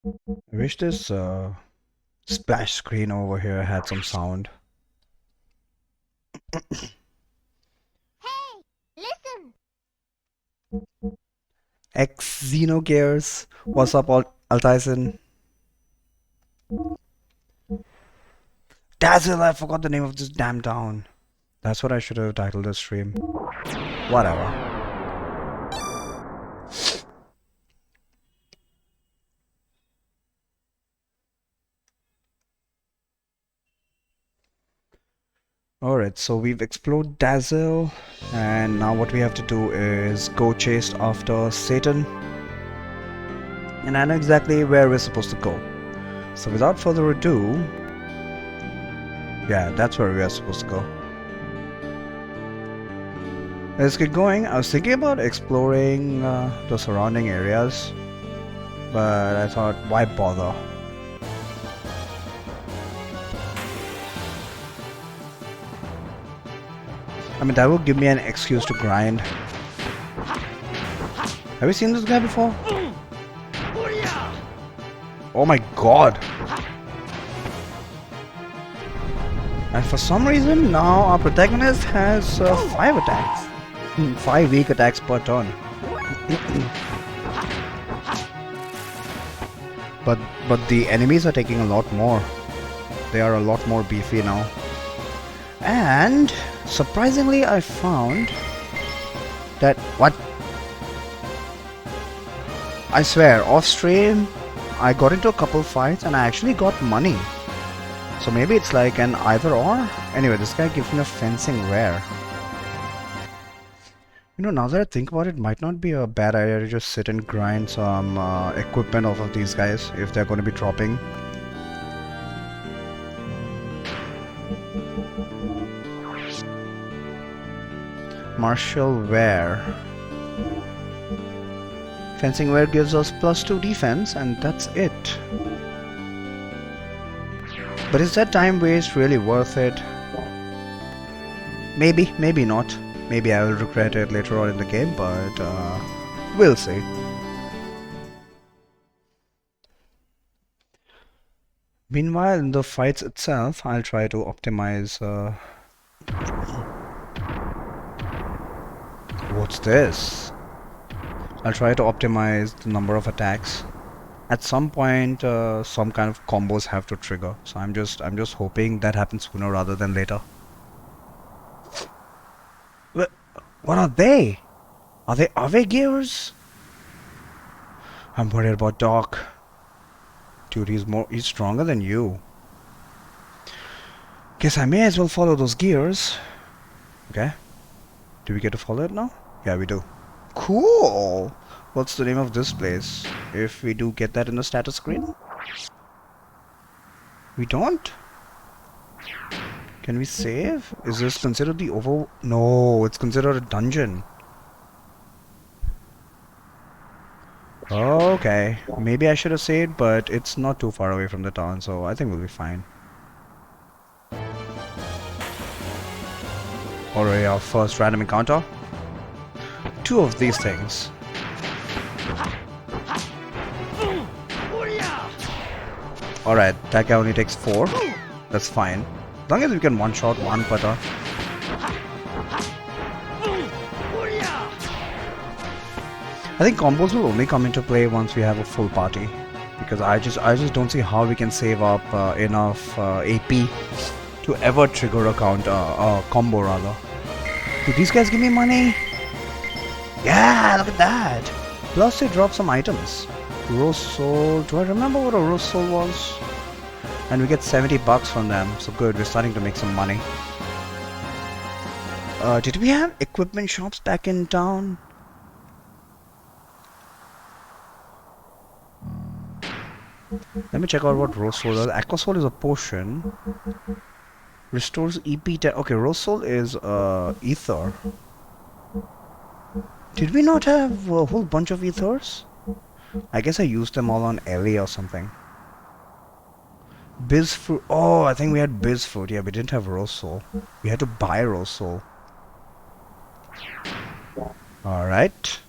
I wish this splash screen over here had some sound. Hey, listen. Xenogears. What's up, Altyson? Dazzle, I forgot the name of this damn town. That's what I should have titled the stream. Whatever. Alright, so we've explored Dazzle, and now what we have to do is go chase after Satan. And I know exactly where we're supposed to go. So without further ado, yeah, that's where we are supposed to go. Let's get going. I was thinking about exploring the surrounding areas, but I thought, why bother? I mean, that would give me an excuse to grind. Have you seen this guy before? Oh my god! And for some reason, now our protagonist has 5 attacks. 5 weak attacks per turn. but the enemies are taking a lot more. They are a lot more beefy now. And surprisingly, I found that what? I swear, off stream, I got into a couple fights and I actually got money. So maybe it's like an either or. Anyway, this guy gives me a fencing rare. You know, now that I think about it, it might not be a bad idea to just sit and grind some equipment off of these guys if they're going to be dropping. Martial wear. Fencing wear gives us +2 defense, and that's it. But is that time waste really worth it? Maybe, maybe not. Maybe I will regret it later on in the game, but we'll see. Meanwhile, in the fights itself, I'll try to optimize. What's this? I'll try to optimize the number of attacks. At some point, some kind of combos have to trigger. So I'm just hoping that happens sooner rather than later. What are they? Are they Xenogears? I'm worried about Doc. Dude, he's stronger than you. Guess I may as well follow those gears. Okay. Do we get to follow it now? Yeah, we do. Cool! What's the name of this place? If we do get that in the status screen? We don't? Can we save? Is this considered the over... No, it's considered a dungeon. Okay. Maybe I should have saved, but it's not too far away from the town, so I think we'll be fine. Already our first random encounter. 2 of these things. Alright, that guy only takes 4. That's fine. As long as we can one-shot one putter. I think combos will only come into play once we have a full party. Because I just don't see how we can save up enough AP to ever trigger a combo rather. Do these guys give me money? Yeah, look at that! Plus they drop some items. Rose Soul. Do I remember what a Rose Soul was? And we get 70 bucks from them. So good, we're starting to make some money. Did we have equipment shops back in town? Let me check out what Rose Soul is. Aqua Soul is a potion. Restores EP 10. Okay, Rose Soul is ether. Did we not have a whole bunch of ethers? I guess I used them all on Ellie or something. Biz fruit. Oh, I think we had Biz fruit. Yeah, we didn't have Rose Soul. We had to buy Rose Soul. Alright.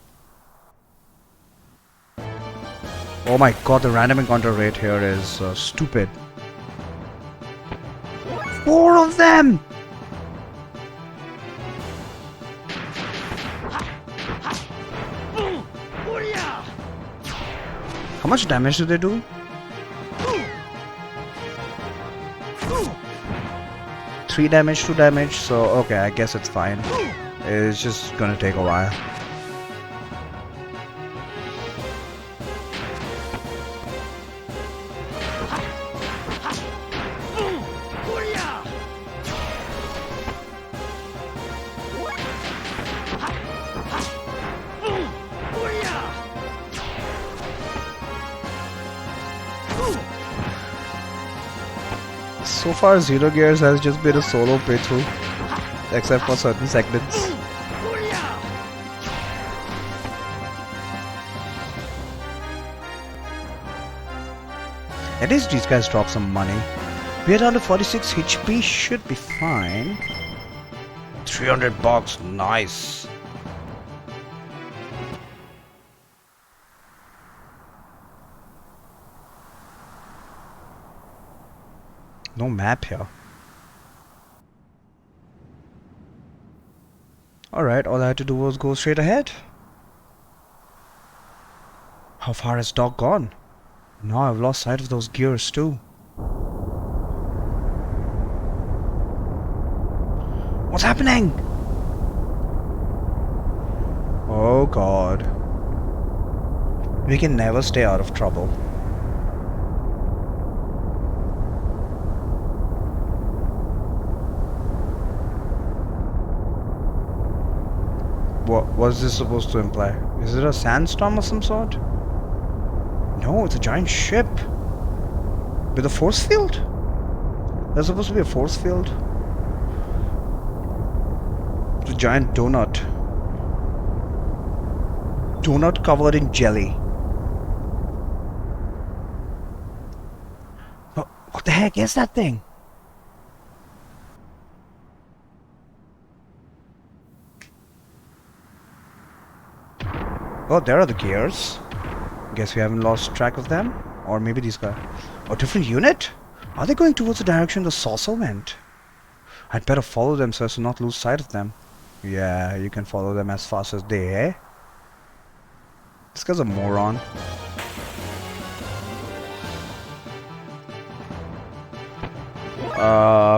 Oh my god, the random encounter rate here is stupid. 4 of them! How much damage do they do? 3 damage, 2 damage, so okay, I guess it's fine. It's just gonna take a while. So far, Xenogears has just been a solo playthrough, except for certain segments. At least these guys drop some money. We are down to 46 HP, should be fine. 300 bucks, nice. No map here. Alright, all I had to do was go straight ahead. How far has Doc gone? Now I've lost sight of those gears too. What's happening? Oh god. We can never stay out of trouble. What was this supposed to imply? Is it a sandstorm of some sort? No, it's a giant ship. With a force field? There's supposed to be a force field. It's a giant donut. Donut covered in jelly. What the heck is that thing? Oh, there are the gears. Guess we haven't lost track of them. Or maybe these guys. Oh, different unit? Are they going towards the direction the saucer went? I'd better follow them so as to not lose sight of them. Yeah, you can follow them as fast as they, eh? This guy's a moron.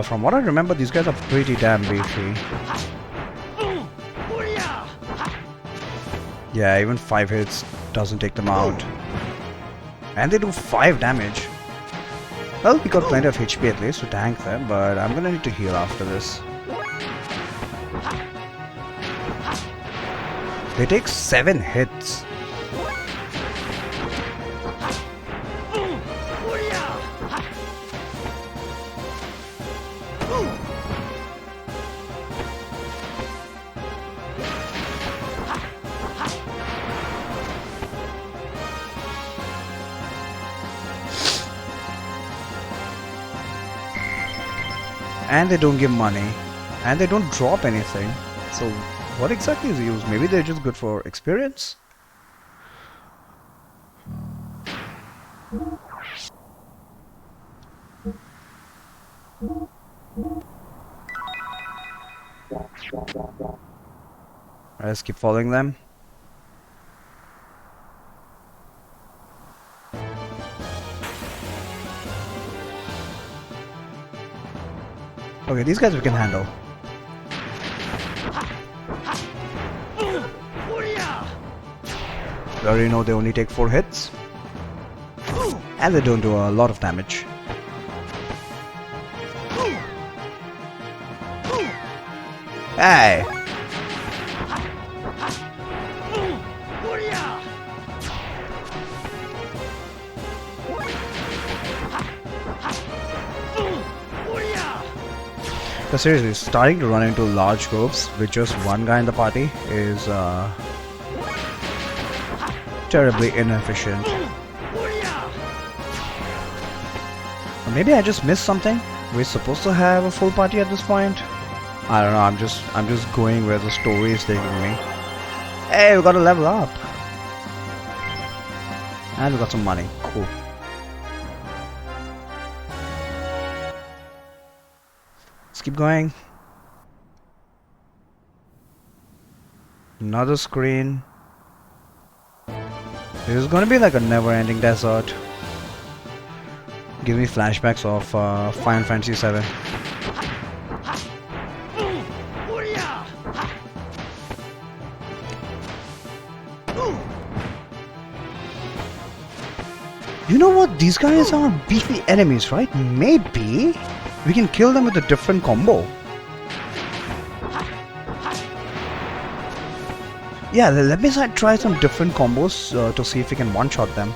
From what I remember, these guys are pretty damn beefy. Yeah, even 5 hits doesn't take them out. And they do 5 damage. Well, we got plenty of HP at least to tank them, but I'm gonna need to heal after this. They take 7 hits. And they don't give money, and they don't drop anything. So what exactly is used? Maybe they're just good for experience? Let's keep following them. Okay, these guys we can handle. We already know they only take 4 hits. And they don't do a lot of damage. Hey! But seriously, starting to run into large groups with just one guy in the party is terribly inefficient. Or maybe I just missed something. We're supposed to have a full party at this point. I don't know. I'm just going where the story is taking me. Hey, we got to level up. And we got some money. Cool. Let's keep going. Another screen. This is gonna be like a never-ending desert. Give me flashbacks of Final Fantasy VII. You know what? These guys are beefy enemies, right? Maybe we can kill them with a different combo. Yeah, let me try some different combos to see if we can one-shot them.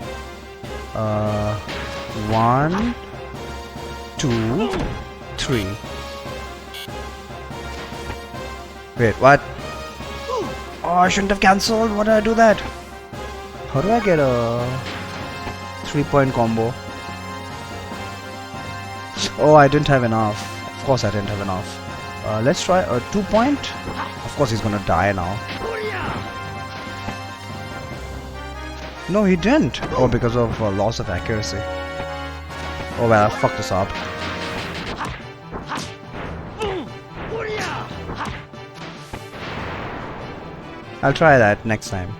1, 2, 3. Wait, what? Oh, I shouldn't have cancelled. Why did I do that? How do I get a 3-point combo? Oh, I didn't have enough. Of course I didn't have enough. Let's try a 2-point. Of course he's gonna die now. No, he didn't. Oh, because of loss of accuracy. Oh well, I fucked this up. I'll try that next time.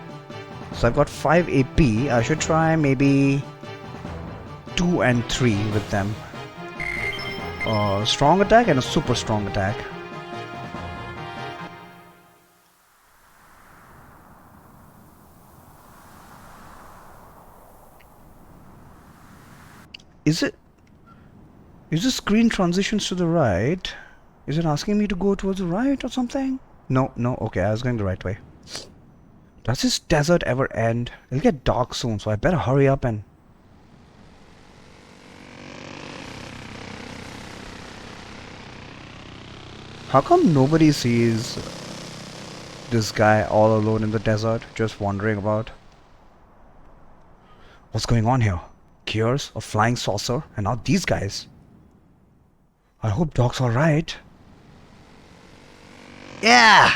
So I've got 5 AP. I should try maybe 2 and 3 with them. Strong attack and a super strong attack. Is the screen transitions to the right? Is it asking me to go towards the right or something? No, okay, I was going the right way. Does this desert ever end? It'll get dark soon, so I better hurry up and... How come nobody sees this guy all alone in the desert, just wandering about? What's going on here? Gears, a flying saucer, and now these guys. I hope Doc's alright. Yeah!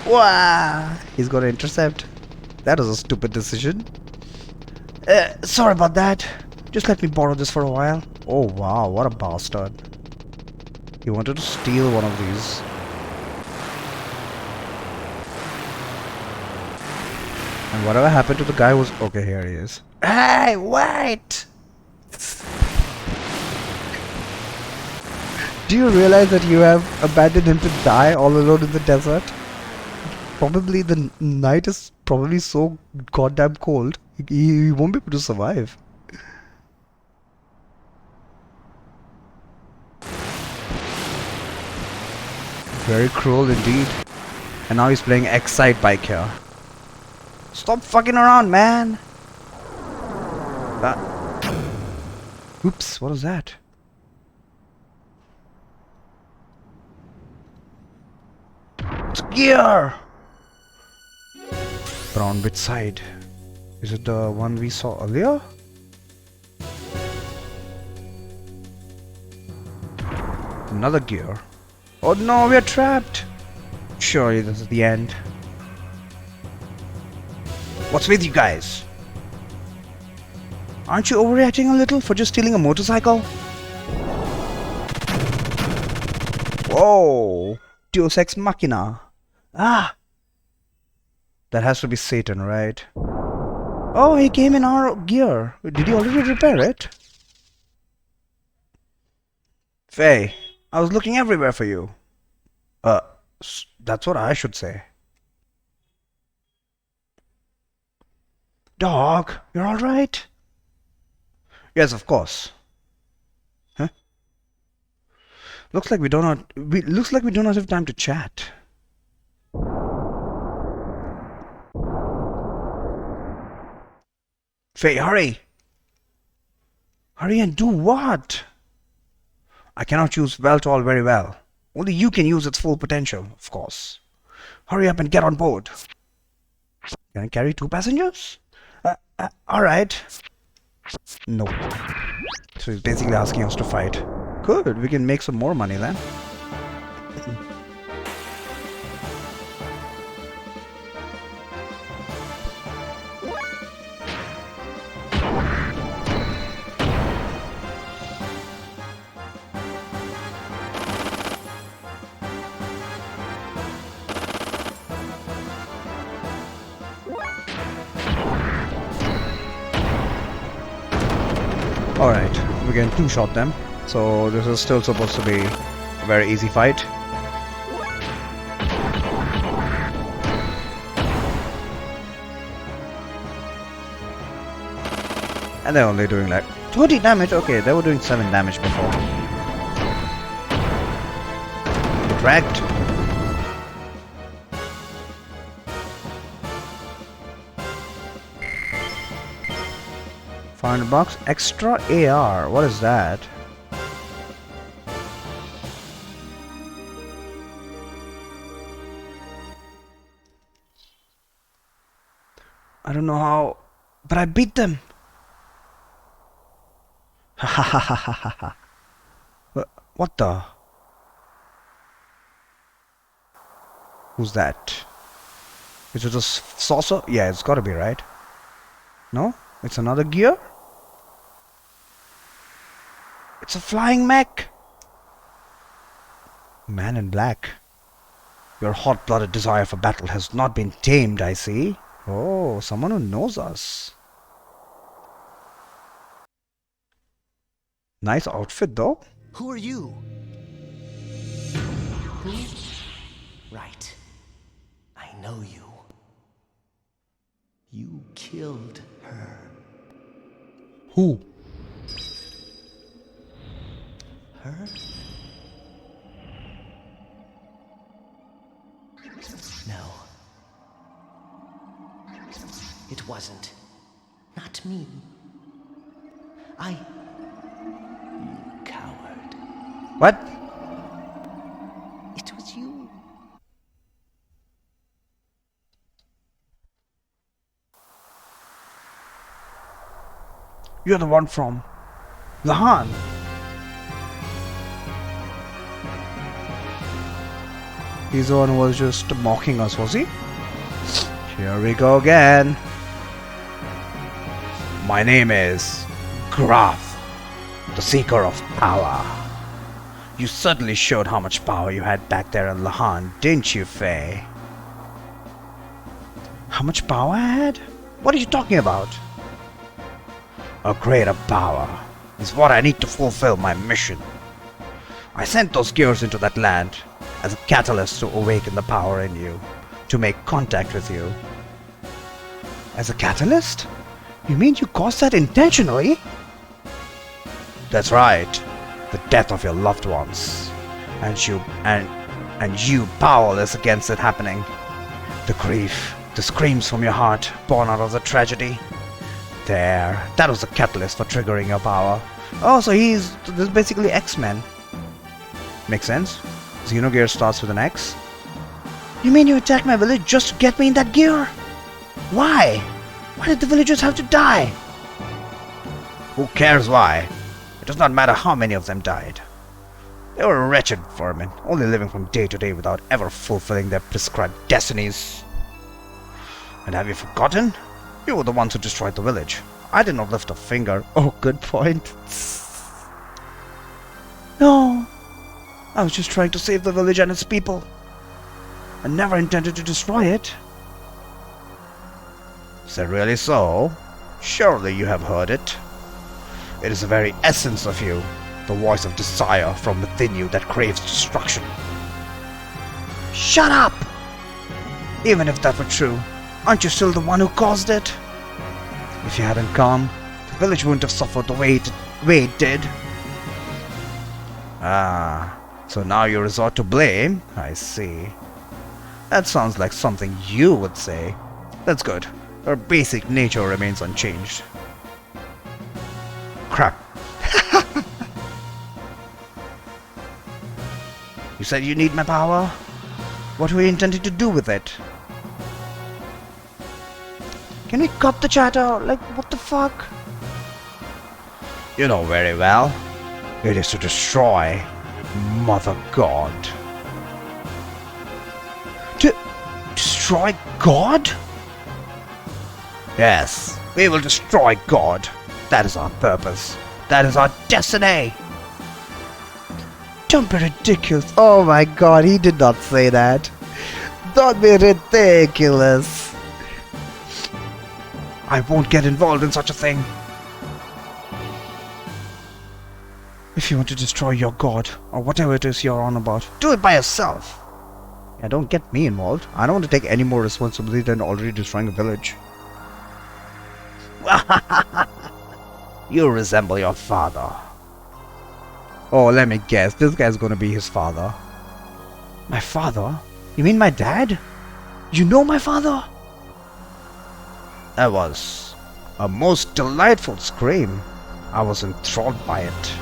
Wow! He's gonna intercept. That was a stupid decision. Sorry about that. Just let me borrow this for a while. Oh wow, what a bastard. He wanted to steal one of these. And whatever happened to the guy was... Okay, here he is. Hey, wait! Do you realize that you have abandoned him to die all alone in the desert? Probably the night is probably so goddamn cold. He won't be able to survive. Very cruel indeed. And now he's playing Excite Bike here. Stop fucking around, man! Oops, what was that? It's gear! But on which side? Is it the one we saw earlier? Another gear. Oh no, we're trapped! Surely this is the end. What's with you guys? Aren't you overreacting a little for just stealing a motorcycle? Whoa! Deus Ex Machina. Ah! That has to be Satan, right? Oh, he came in our gear. Did he already repair it? Faye, I was looking everywhere for you. That's what I should say. Dog, you're alright? Yes, of course. Huh? Looks like we do not have time to chat. Faye, hurry! Hurry and do what? I cannot use Veltol very well. Only you can use its full potential, of course. Hurry up and get on board. Can I carry 2 passengers? Alright. No. So he's basically asking us to fight. Good, we can make some more money then. Alright, we can two-shot them. So this is still supposed to be a very easy fight. And they're only doing like 20 damage. Okay, they were doing 7 damage before. Get wrecked. $500 extra AR. What is that? I don't know how, but I beat them. Ha ha ha ha ha ha. What the? Who's that? Is it a saucer? Yeah, it's gotta be, right? No? It's another gear? It's a flying mech! Man in black. Your hot-blooded desire for battle has not been tamed, I see. Oh, someone who knows us. Nice outfit, though. Who are you? Who? Right. I know you. You killed her. Who? Her? No. It wasn't. Not me. You coward. What? It was you. You're the one from Lahan. He's the one who was just mocking us, was he? Here we go again. My name is Graf, the Seeker of Power. You certainly showed how much power you had back there in Lahan, didn't you, Faye? How much power I had? What are you talking about? A greater power is what I need to fulfill my mission. I sent those gears into that land as a catalyst to awaken the power in you, to make contact with you. As a catalyst? You mean you caused that intentionally? That's right. The death of your loved ones. And you powerless against it happening. The grief, the screams from your heart born out of the tragedy. There, that was the catalyst for triggering your power. Oh, so this is basically X-Men. Makes sense. Xenogears starts with an X. You mean you attacked my village just to get me in that gear? Why? Why did the villagers have to die? Who cares why? It does not matter how many of them died. They were wretched vermin, only living from day to day without ever fulfilling their prescribed destinies. And have you forgotten? You were the ones who destroyed the village. I did not lift a finger. Oh, good point. No. I was just trying to save the village and its people. I never intended to destroy it. Is that really so? Surely you have heard it. It is the very essence of you, the voice of desire from within you that craves destruction. Shut up! Even if that were true, aren't you still the one who caused it? If you hadn't come, the village wouldn't have suffered the way it did. Ah, so now you resort to blame? I see. That sounds like something you would say. That's good. Her basic nature remains unchanged. Crap. You said you need my power? What were you intending to do with it? Can we cut the chatter? Like, what the fuck? You know very well. It is to destroy Mother God. To destroy God? Yes, we will destroy God. That is our purpose. That is our destiny. Don't be ridiculous. Oh my god, he did not say that. Don't be ridiculous. I won't get involved in such a thing. If you want to destroy your god, or whatever it is you're on about, do it by yourself. Yeah, don't get me involved. I don't want to take any more responsibility than already destroying a village. You resemble your father. Oh, let me guess. This guy's gonna be his father. My father? You mean my dad? You know my father? That was a most delightful scream. I was enthralled by it.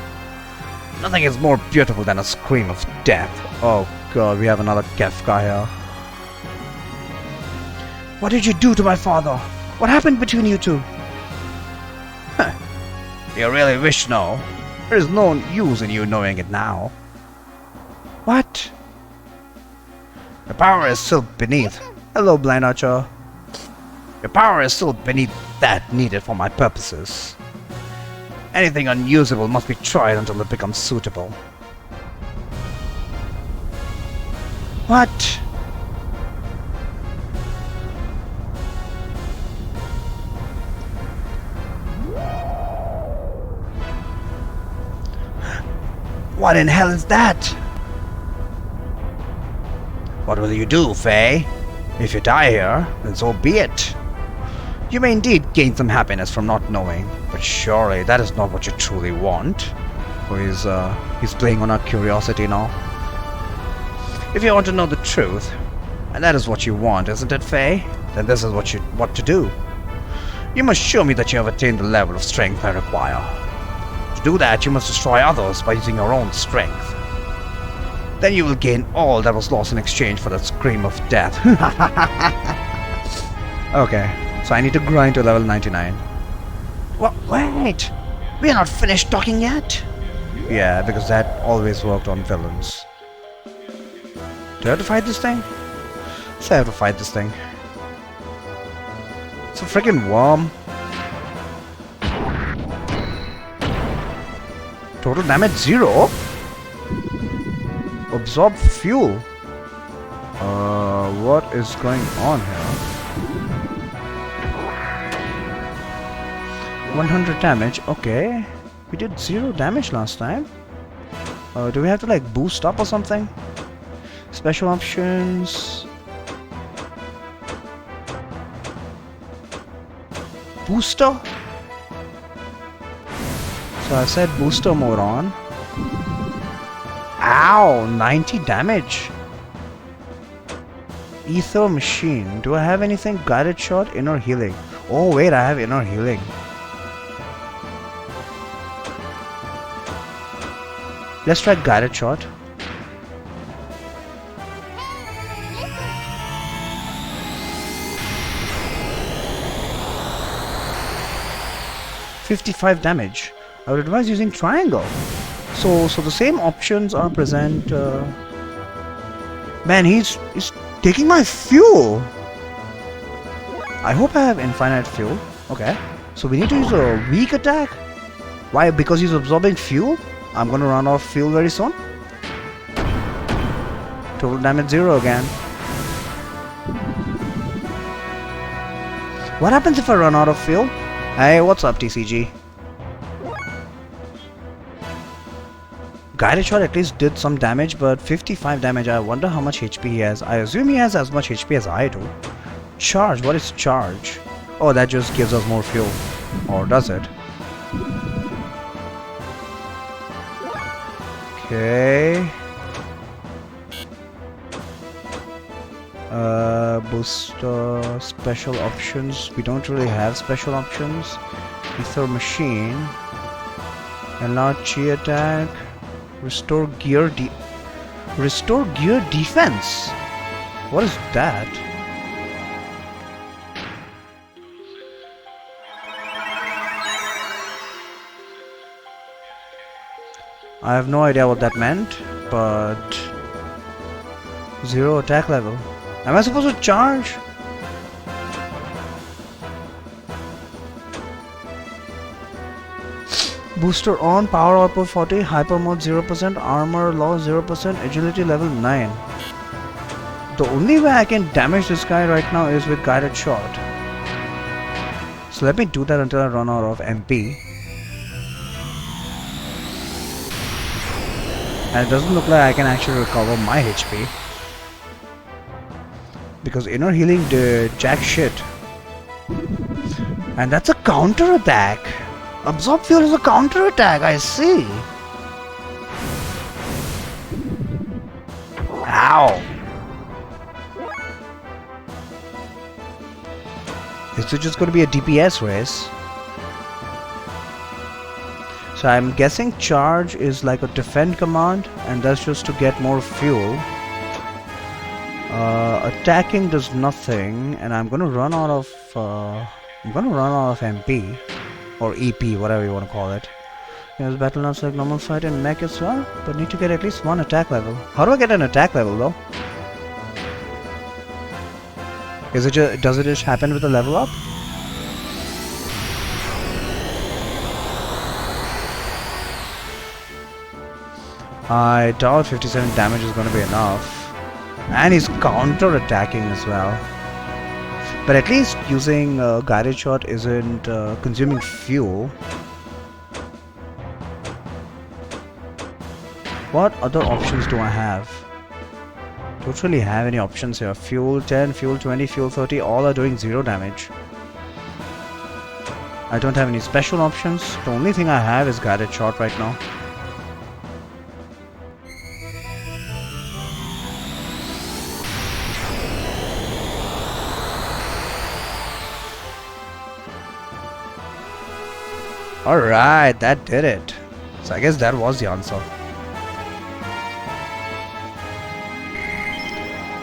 Nothing is more beautiful than a scream of death. Oh god, we have another Kefka here. What did you do to my father? What happened between you two? You really wish no? There is no use in you knowing it now. What? The power is still beneath. Hello, Blind Archer. Your power is still beneath that needed for my purposes. Anything unusable must be tried until it becomes suitable. What? What in hell is that? What will you do, Faye? If you die here, then so be it. You may indeed gain some happiness from not knowing, but surely that is not what you truly want. Oh, he's playing on our curiosity now. If you want to know the truth, and that is what you want, isn't it, Faye? Then this is what to do. You must show me that you have attained the level of strength I require. To do that, you must destroy others by using your own strength. Then you will gain all that was lost in exchange for that scream of death. Okay, so I need to grind to level 99. What? Wait! We are not finished talking yet? Yeah, because that always worked on villains. Do I have to fight this thing? So I have to fight this thing. It's a freaking worm. Total damage 0? Absorb fuel. What is going on here? 100 damage, okay. We did 0 damage last time. Do we have to like boost up or something? Special options. Booster? So I said booster mode on. Ow! 90 damage. Ether machine. Do I have anything? Guided shot, inner healing. Oh wait, I have inner healing. Let's try guided shot. $55 damage. I would advise using triangle. So the same options are present. Man, he's taking my fuel. I hope I have infinite fuel. Okay. So we need to use a weak attack. Why? Because he's absorbing fuel? I'm gonna run out of fuel very soon. Total damage 0 again. What happens if I run out of fuel? Hey, what's up, TCG? Guided shot at least did some damage, but 55 damage. I wonder how much HP he has. I assume he has as much HP as I do. Charge, what is charge? Oh, that just gives us more fuel. Or does it? Okay. Booster special options. We don't really have special options. Ether machine. Enlarge chi attack. Restore gear defense. What is that? I have no idea what that meant, but 0 attack level. Am I supposed to charge? Booster on, power output 40, hyper mode 0%, armor loss 0%, agility level 9. The only way I can damage this guy right now is with guided shot. So let me do that until I run out of MP. And it doesn't look like I can actually recover my HP. Because inner healing did jack shit. And that's a counter attack. Absorb fuel is a counter attack, I see. Ow. Is it just going to be a DPS race? So I'm guessing charge is like a defend command, and that's just to get more fuel. Attacking does nothing, and I'm gonna run out of MP or EP, whatever you want to call it. Yes, battle not like normal fight and mech as well, but need to get at least one attack level. How do I get an attack level though? Is it just, does it just happen with a level up? I doubt 57 damage is going to be enough. And he's counter-attacking as well. But at least using guided shot isn't consuming fuel. What other options do I have? Don't really have any options here. Fuel 10, fuel 20, fuel 30, all are doing 0 damage. I don't have any special options. The only thing I have is guided shot right now. Alright, that did it. So I guess that was the answer.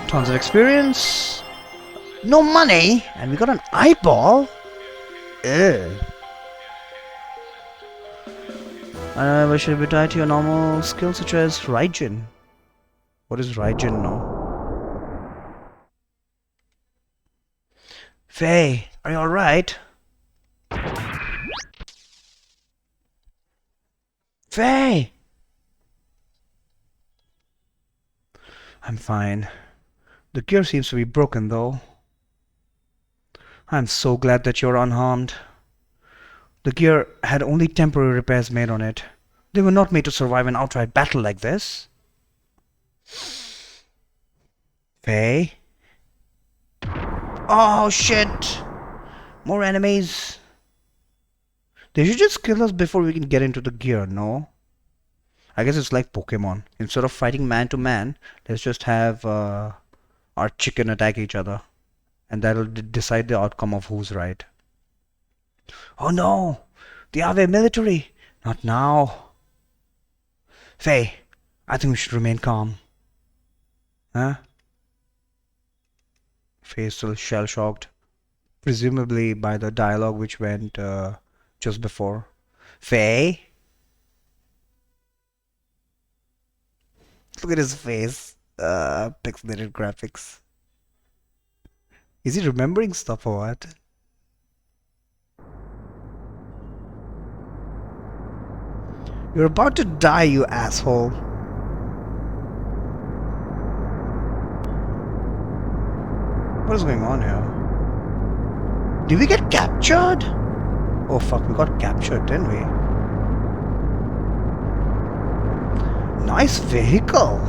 Tons of experience. No money. And we got an eyeball. Ugh. I should be tied to your normal skills such as Raijin. What is Raijin now? Faye, are you alright? Faye! I'm fine. The gear seems to be broken though. I'm so glad that you're unharmed. The gear had only temporary repairs made on it. They were not made to survive an outright battle like this. Faye? Oh shit! More enemies. They should just kill us before we can get into the gear, no? I guess it's like Pokemon. Instead of fighting man to man, let's just have our chicken attack each other. And that'll decide the outcome of who's right. Oh no! The Ave military! Not now. Faye, I think we should remain calm. Huh? Faye is still shell-shocked. Presumably by the dialogue which went just before. Faye? Look at his face. Pixelated graphics. Is he remembering stuff or what? You're about to die, you asshole. What is going on here? Did we get captured? Oh fuck, we got captured, didn't we? Nice vehicle.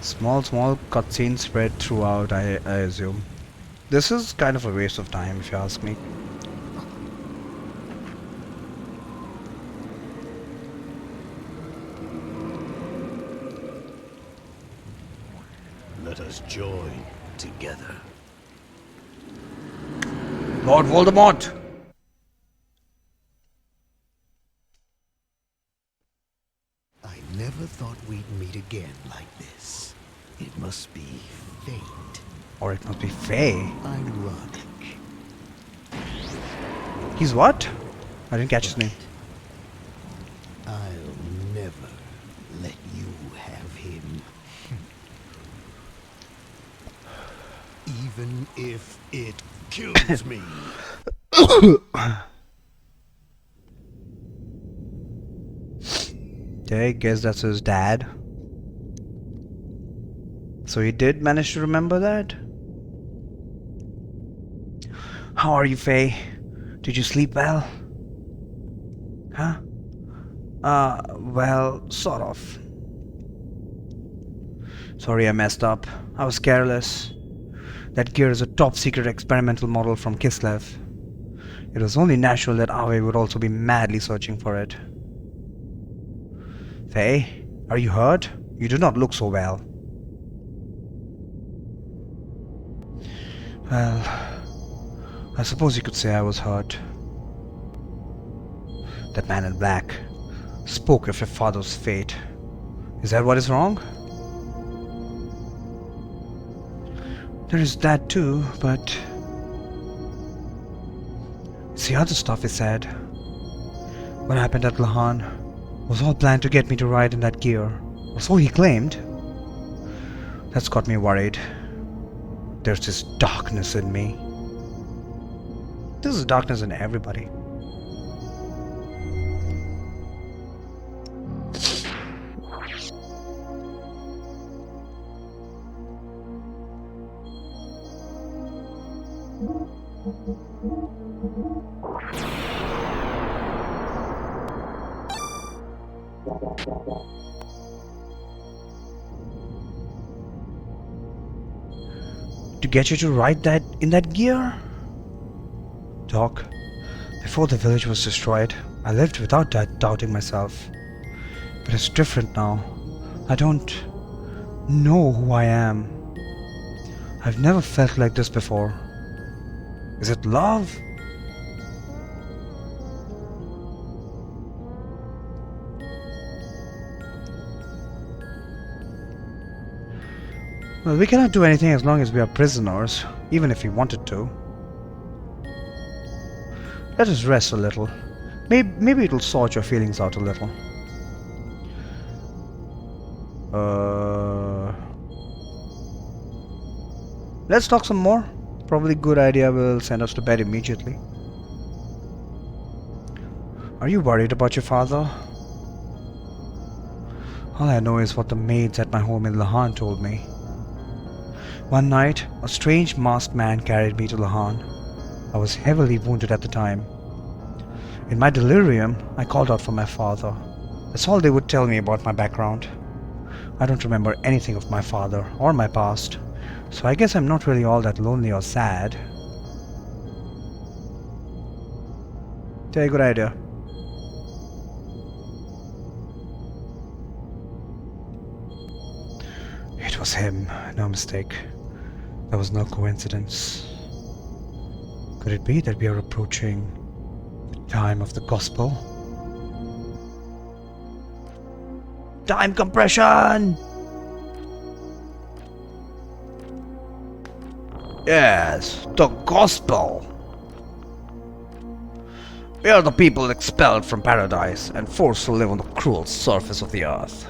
Small cutscenes spread throughout, I assume. This is kind of a waste of time if you ask me. Let us join together. Lord Voldemort! I never thought we'd meet again like this. It must be fate. Or it must be Faye. Ironic. He's what? I didn't catch his name. I'll never let you have him. Even if it kills me. Okay, guess that's his dad. So he did manage to remember that? How are you, Faye? Did you sleep well? Huh? Well, sort of. Sorry I messed up. I was careless. That gear is a top secret experimental model from Kislev. It was only natural that Ave would also be madly searching for it. Faye, are you hurt? You do not look so well. Well, I suppose you could say I was hurt. That man in black spoke of your father's fate. Is that what is wrong? There is that too, but it's the other stuff he said. What happened at Lahan was all planned to get me to ride in that gear, or so he claimed. That's got me worried. There's this darkness in me. There's darkness in everybody. To get you to ride that in that gear? Doc, before the village was destroyed, I lived without doubting myself. But it's different now. I don't know who I am. I've never felt like this before. Is it love? Well, we cannot do anything as long as we are prisoners, even if we wanted to. Let us rest a little. Maybe it'll sort your feelings out a little. Let's talk some more. Probably good idea will send us to bed immediately. Are you worried about your father? All I know is what the maids at my home in Lahan told me. One night, a strange masked man carried me to Lahan. I was heavily wounded at the time. In my delirium, I called out for my father. That's all they would tell me about my background. I don't remember anything of my father or my past, so I guess I'm not really all that lonely or sad. Very good idea. It was him, no mistake. There was no coincidence. Could it be that we are approaching the time of the gospel? Time compression! Yes, the gospel! We are the people expelled from paradise and forced to live on the cruel surface of the earth.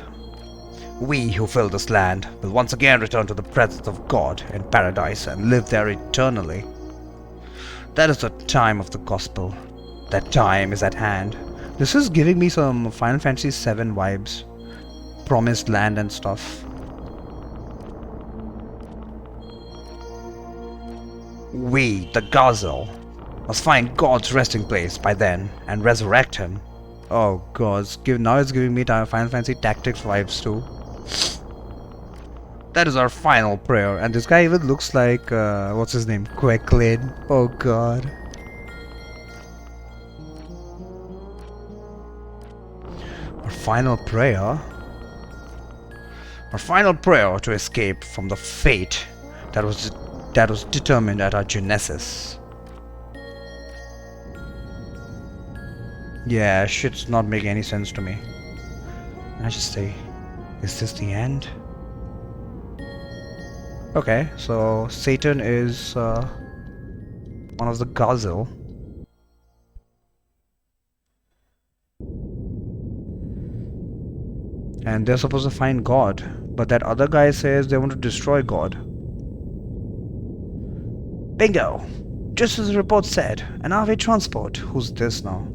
We who fill this land will once again return to the presence of God in paradise and live there eternally. That is the time of the gospel. That time is at hand. This is giving me some Final Fantasy VII vibes. Promised land and stuff. We, the Gazelle, must find God's resting place by then and resurrect him. Oh god, now it's giving me Final Fantasy Tactics vibes too. That is our final prayer, and this guy even looks like, what's his name? Quecklin. Oh god. Our final prayer? Our final prayer to escape from the fate that was determined at our genesis. Yeah, shit's not making any sense to me. I just say, is this the end? Okay, so Satan is one of the Gazelle. And they're supposed to find God, but that other guy says they want to destroy God. Bingo! Just as the report said, an RV transport. Who's this now?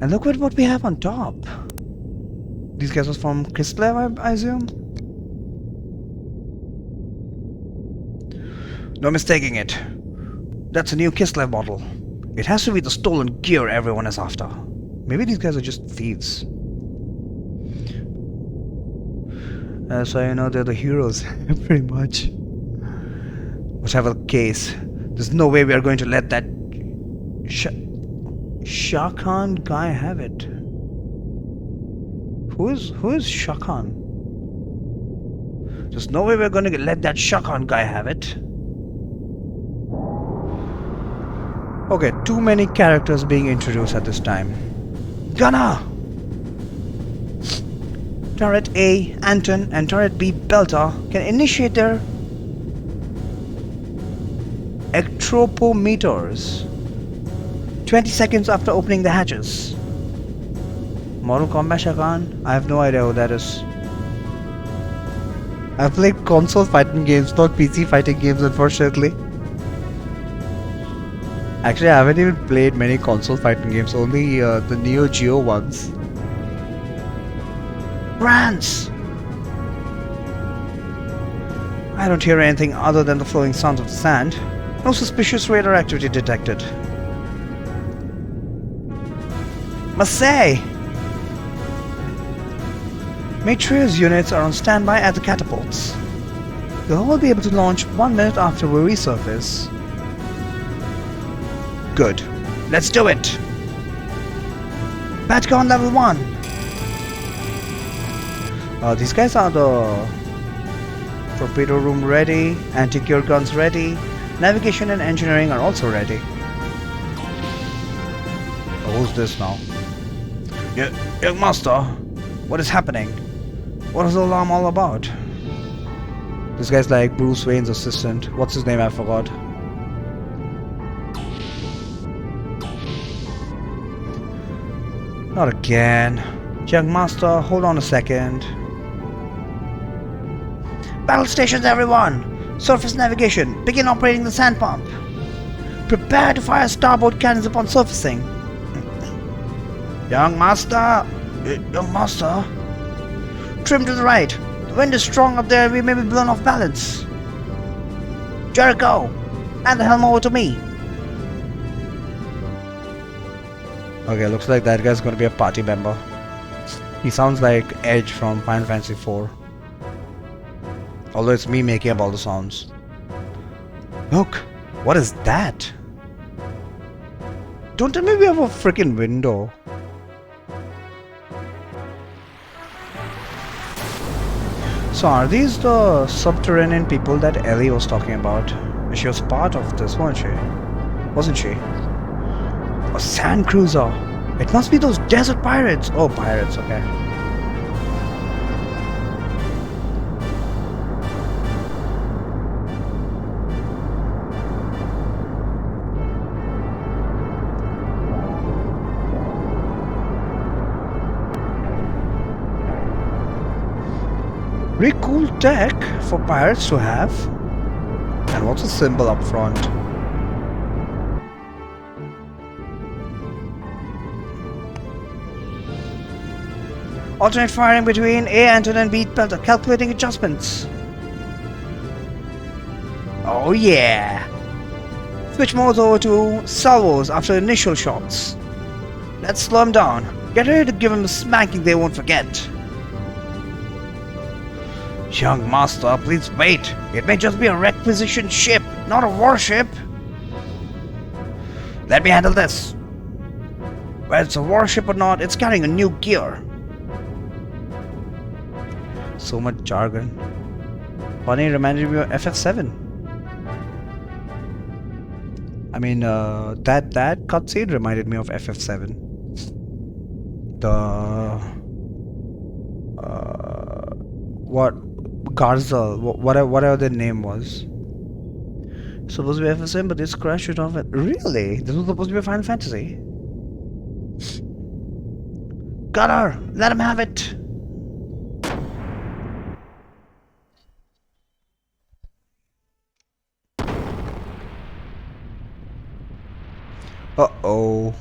And look at what we have on top. These guys are from Kislev, I assume? No mistaking it. That's a new Kislev model. It has to be the stolen gear everyone is after. Maybe these guys are just thieves. So you know they're the heroes, pretty much. Whatever the case, there's no way we are going to let that Shakan guy have it. Who is Shakan? There's no way we're going to let that Shakan guy have it. Okay, too many characters being introduced at this time. Gunner! Turret A, Anton, and Turret B, Belta, can initiate their ectropometers 20 seconds after opening the hatches. Mortal Kombat Shakan? I have no idea who that is. I've played console fighting games, not PC fighting games, unfortunately. Actually, I haven't even played many console fighting games, only the Neo Geo ones. Rance! I don't hear anything other than the flowing sounds of the sand. No suspicious radar activity detected. Marseille! Matriarch's units are on standby at the catapults. They'll all be able to launch 1 minute after we resurface. Good. Let's do it! Batcon level 1! These guys are the torpedo room ready, anti-gear guns ready, navigation and engineering are also ready. Who's this now? Young Master, what is happening? What is the alarm all about? This guy's like Bruce Wayne's assistant. What's his name? I forgot. Not again. Young Master, hold on a second. Battle stations, everyone! Surface navigation, begin operating the sand pump. Prepare to fire starboard cannons upon surfacing. Young Master! Young Master! Trim to the right. The wind is strong up there, we may be blown off balance. Jericho! Hand the helm over to me. Okay, looks like that guy's gonna be a party member. He sounds like Edge from Final Fantasy IV. Although it's me making up all the sounds. Look! What is that? Don't tell me we have a freaking window. So are these the subterranean people that Ellie was talking about? She was part of this, wasn't she? Wasn't she? A sand cruiser! It must be those desert pirates! Oh, pirates, okay. Pretty cool tech for pirates to have. And what's the symbol up front? Alternate firing between A Anton and B Pelter. Calculating adjustments. Oh yeah! Switch modes over to salvos after initial shots. Let's slow them down. Get ready to give them a smacking they won't forget. Young Master, please wait. It may just be a requisitioned ship, not a warship. Let me handle this. Whether it's a warship or not, it's carrying a new gear. So much jargon. Funny, reminded me of FF7. I mean, that cutscene reminded me of FF7. The what Garza, whatever their name was. Supposed to be FF7, but they scratched it off. Really? This was supposed to be a Final Fantasy. Gunner, let him have it. Uh-oh.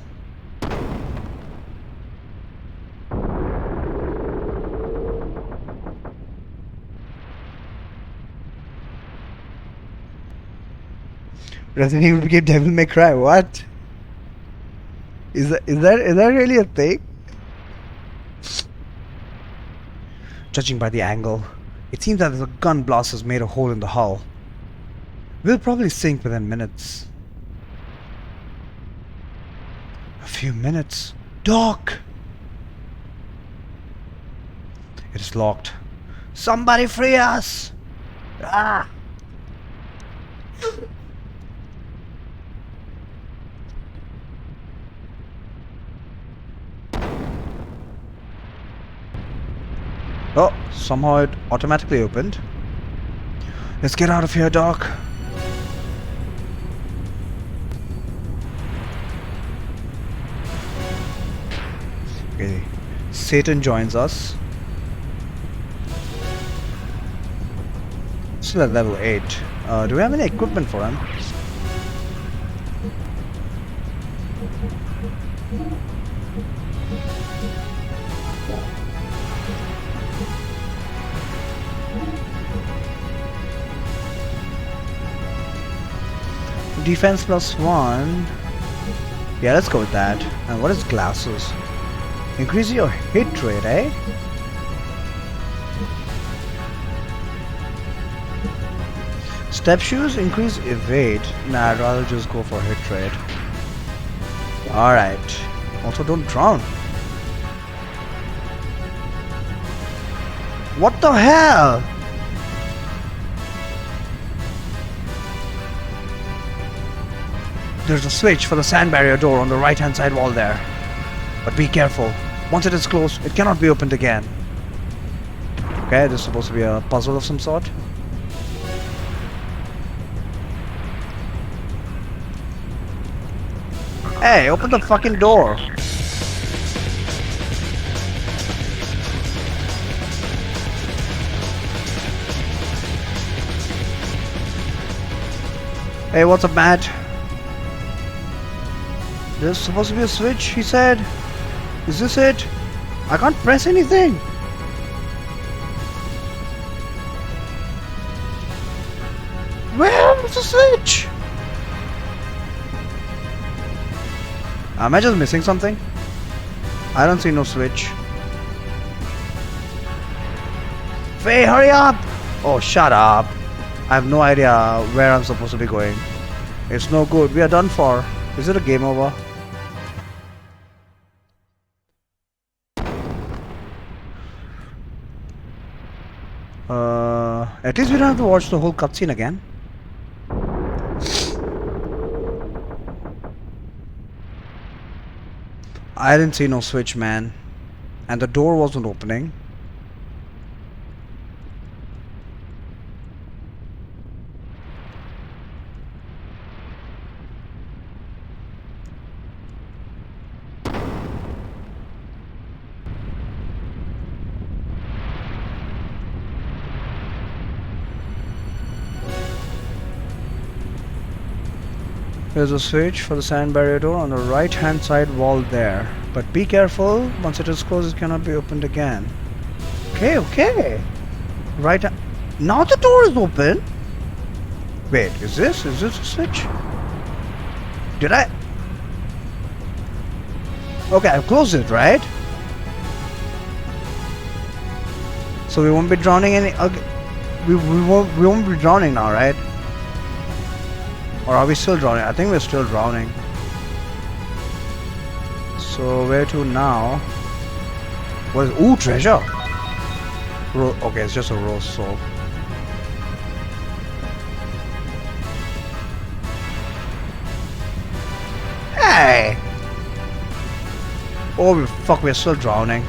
Resident Evil became Devil May Cry. What? Is that really a thing? Judging by the angle, it seems that the gun blast has made a hole in the hull. We'll probably sink within minutes. A few minutes. Doc! It is locked. Somebody free us! Ah! Oh, somehow it automatically opened. Let's get out of here, Doc. Okay, Satan joins us. Still at level 8. Do we have any equipment for him? Defense +1. Yeah, let's go with that. And what is glasses? Increase your hit rate, eh? Step shoes increase evade. Nah, I'd rather just go for hit rate. Alright. Also, don't drown. What the hell? There's a switch for the sand barrier door on the right hand side wall there. But be careful. Once it is closed, it cannot be opened again. Okay, this is supposed to be a puzzle of some sort. Hey, open the fucking door. Hey, what's up, Matt? There's supposed to be a switch, he said. Is this it? I can't press anything. Where is the switch? Am I just missing something? I don't see no switch. Faye, hurry up! Oh, shut up. I have no idea where I'm supposed to be going. It's no good. We are done for. Is it a game over? At least we don't have to watch the whole cutscene again. I didn't see no switch, man. And the door wasn't opening. There's a switch for the sand barrier door on the right hand side wall there. But be careful, once it is closed it cannot be opened again. Okay, okay. Right. Now the door is open. Wait, is this a switch? Did I? Okay, I've closed it, right? So we won't be drowning any. Okay. We won't be drowning now, right? Or are we still drowning? I think we're still drowning. So where to now? What is? Ooh, treasure. Okay, it's just a rose soul. Hey! Oh fuck, we're still drowning.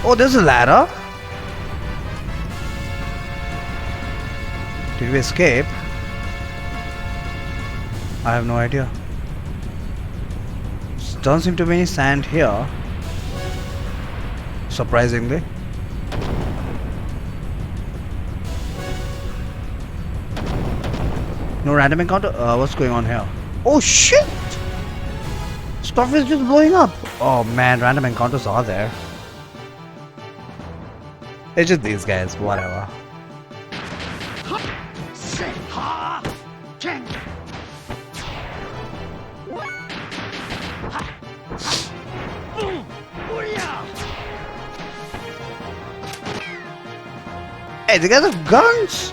Oh, there's a ladder. Did we escape? I have no idea. Doesn't seem to be any sand here. Surprisingly. No random encounter? What's going on here? Oh shit! Stuff is just blowing up! Oh man, random encounters are there. It's just these guys, whatever. Hey, the guys have guns!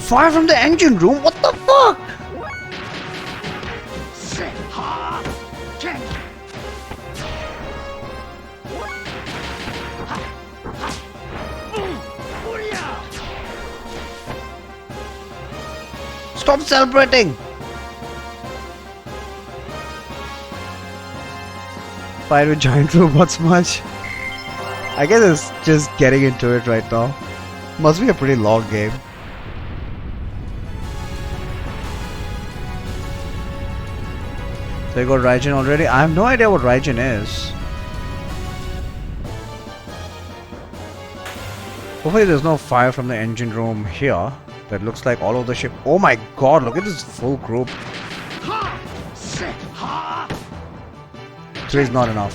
Fire from the engine room? What the fuck? Stop celebrating! Fight with giant robots much? I guess it's just getting into it right now. Must be a pretty long game. So you got Raijin already? I have no idea what Raijin is. Hopefully there's no fire from the engine room here. But it looks like all over the ship. Oh my god, look at this full group. 3 is not enough.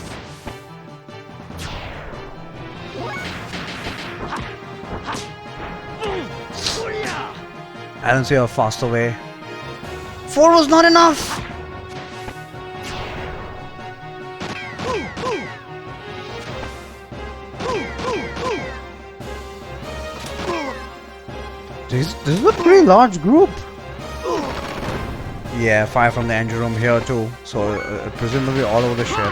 I don't see a faster way. 4 was not enough! This is a pretty large group. Yeah, fire from the engine room here too. So presumably all over the ship.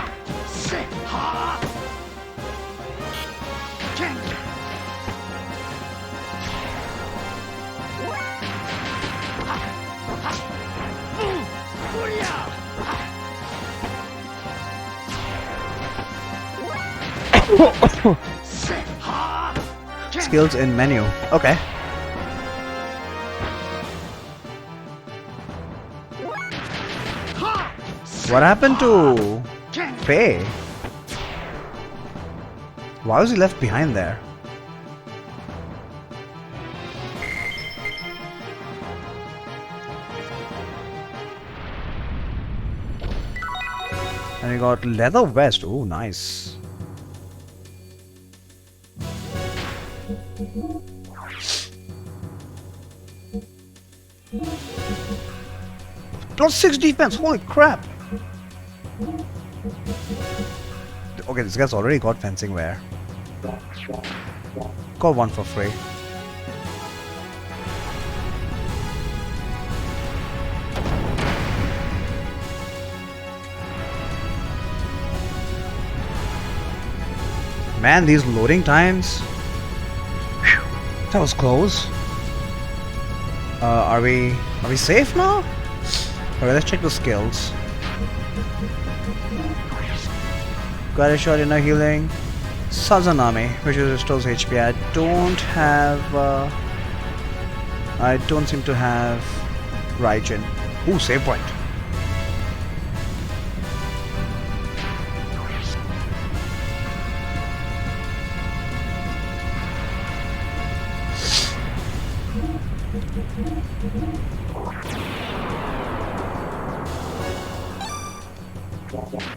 Skills in menu. Okay. What happened to Faye? Why was he left behind there? And he got leather vest. Oh, nice. +6 defense. Holy crap. Okay, this guy's already got fencing wear. Got one for free. Man, these loading times. Whew, that was close. Are we safe now? Okay, let's check the skills. Got a shot in a healing. Sazanami, which restores HP. I don't seem to have Raijin. Ooh, save point.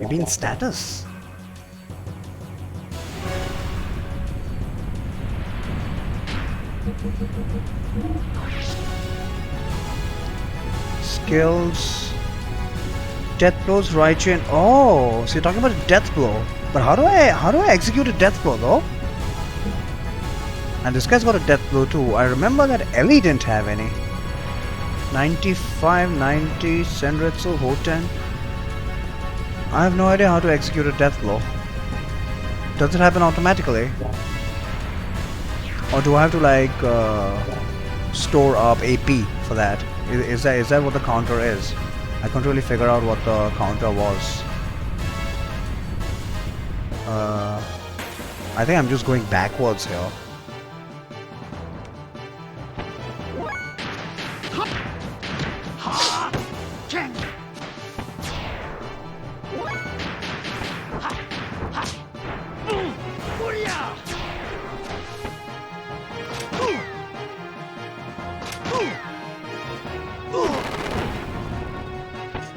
Maybe in status. Skills. Death blows, Raijin. Oh, so you're talking about a death blow. But how do I execute a death blow though? And this guy's got a death blow too. I remember that Ellie didn't have any. 95, 90, Senretsu, Hoten. I have no idea how to execute a death blow. Does it happen automatically? Or do I have to like store up AP for that? Is that what the counter is? I can't really figure out what the counter was. I think I'm just going backwards here.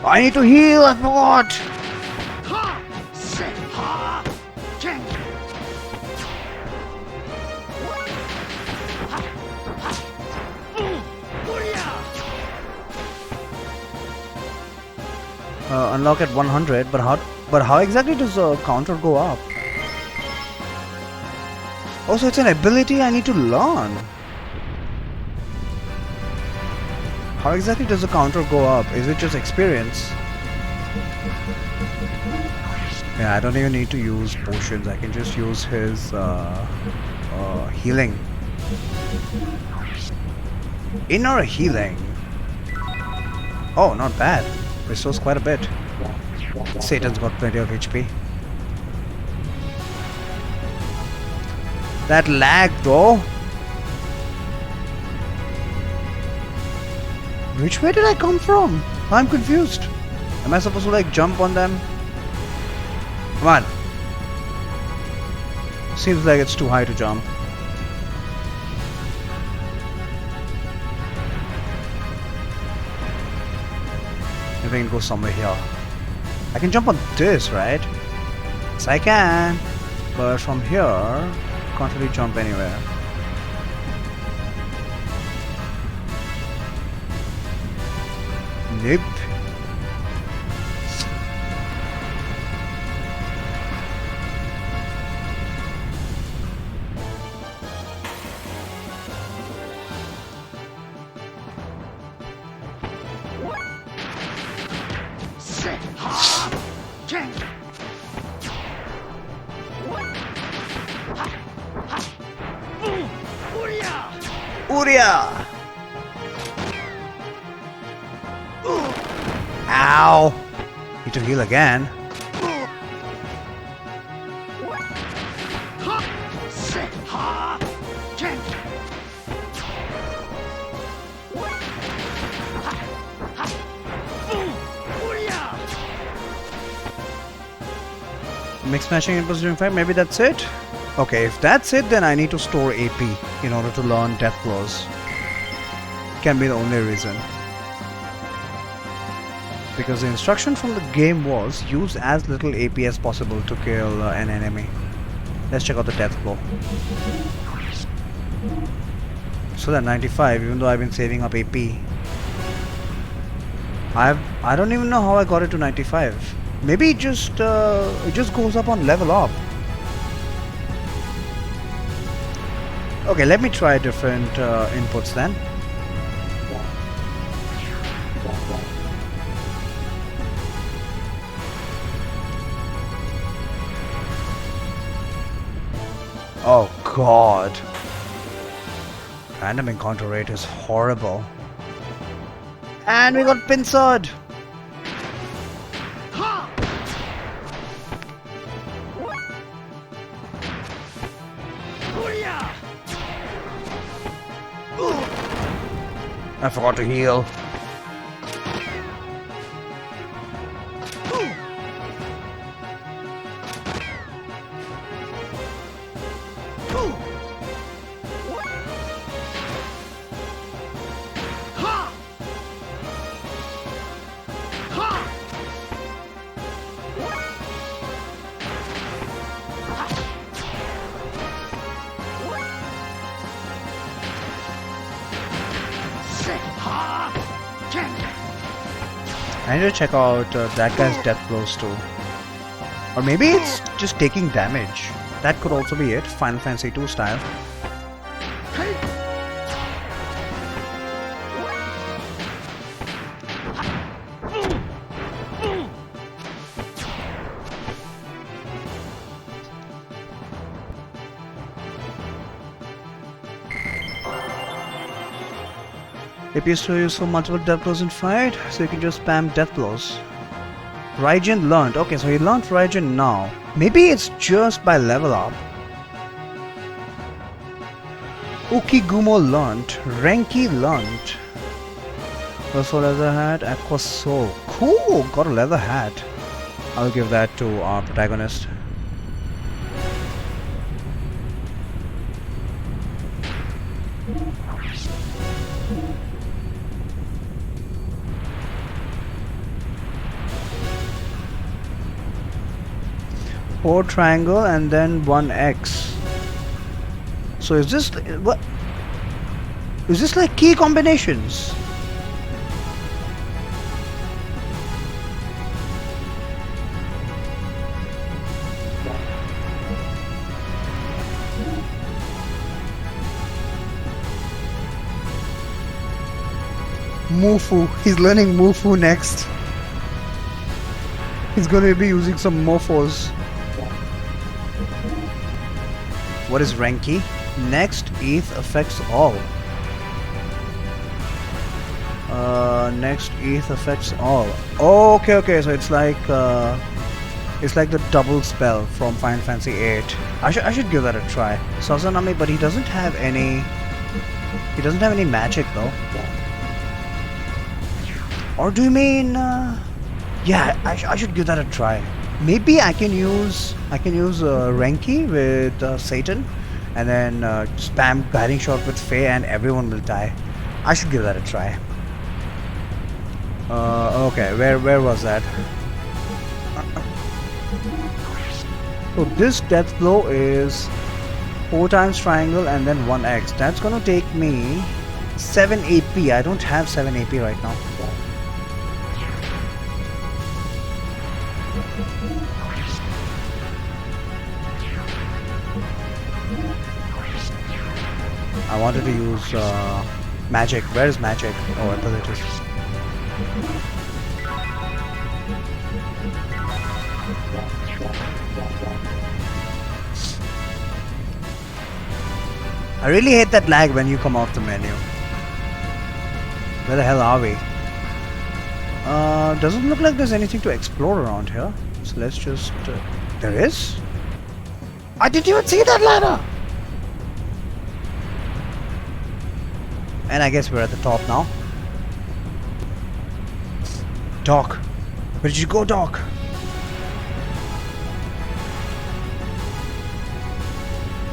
I need to heal, I forgot! Unlock at 100, but how exactly does the counter go up? Also, it's an ability I need to learn. How exactly does the counter go up? Is it just experience? Yeah, I don't even need to use potions. I can just use his healing. Inner healing. Oh, not bad. Restores quite a bit. Satan's got plenty of HP. That lag though. Which way did I come from? I'm confused. Am I supposed to like jump on them? Come on. Seems like it's too high to jump. Maybe I can go somewhere here. I can jump on this, right? Yes, I can. But from here, can't really jump anywhere. Nope. Uria! Ow! Need to heal again. Mix matching inputs during fight, maybe that's it? Okay, if that's it, then I need to store AP in order to learn death blows. Can be the only reason. Because the instruction from the game was use as little AP as possible to kill an enemy. Let's check out the death blow. So that 95, even though I've been saving up AP. I don't even know how I got it to 95. Maybe it just goes up on level up. Okay, let me try different inputs then. Oh god. Random encounter rate is horrible. And we got pincered! I forgot to heal. I need to check out that guy's death blows too. Or maybe it's just taking damage. That could also be it, Final Fantasy 2 style. It appears to use for multiple death blows in fight, so you can just spam death blows. Raijin learned. Okay, so he learned Raijin now. Maybe it's just by level up. Ukigumo learned. Renki learned. Also leather hat. Aqua Soul. Cool! Got a leather hat. I'll give that to our protagonist. 4 triangle and then 1 X. So is this what? Is this like key combinations? Mufu. He's learning Mufu next. He's going to be using some morphos. What is Renki? Next, ETH affects all. Next, ETH affects all. Oh, okay. So it's like the double spell from Final Fantasy VIII. I should give that a try. Sazanami, but he doesn't have any. He doesn't have any magic though. Or do you mean? Yeah, I should give that a try. Maybe I can use Renki with Satan, and then spam guiding shot with Faye, and everyone will die. I should give that a try. Okay, where was that? So this death blow is 4 times triangle and then 1 X. That's gonna take me 7 AP. I don't have 7 AP right now. I wanted to use magic. Where is magic? Oh, I thought it is. I really hate that lag when you come off the menu. Where the hell are we? Doesn't look like there's anything to explore around here. So let's just... there is? I didn't even see that ladder! And I guess we're at the top now. Doc! Where did you go, Doc?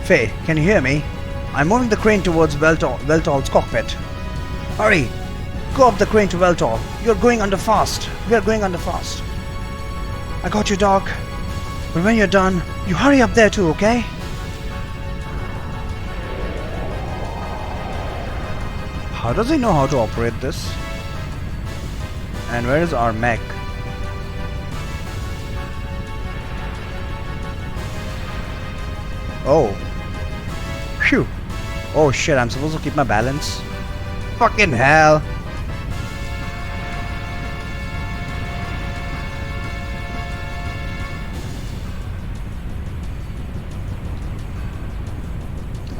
Faye, can you hear me? I'm moving the crane towards Veltal's cockpit. Hurry! Go up the crane to Veltal. You're going under fast. We are going under fast. I got you, Doc. But when you're done, you hurry up there too, okay? How does he know how to operate this? And where is our mech? Oh. Phew. Oh shit, I'm supposed to keep my balance? Fucking hell.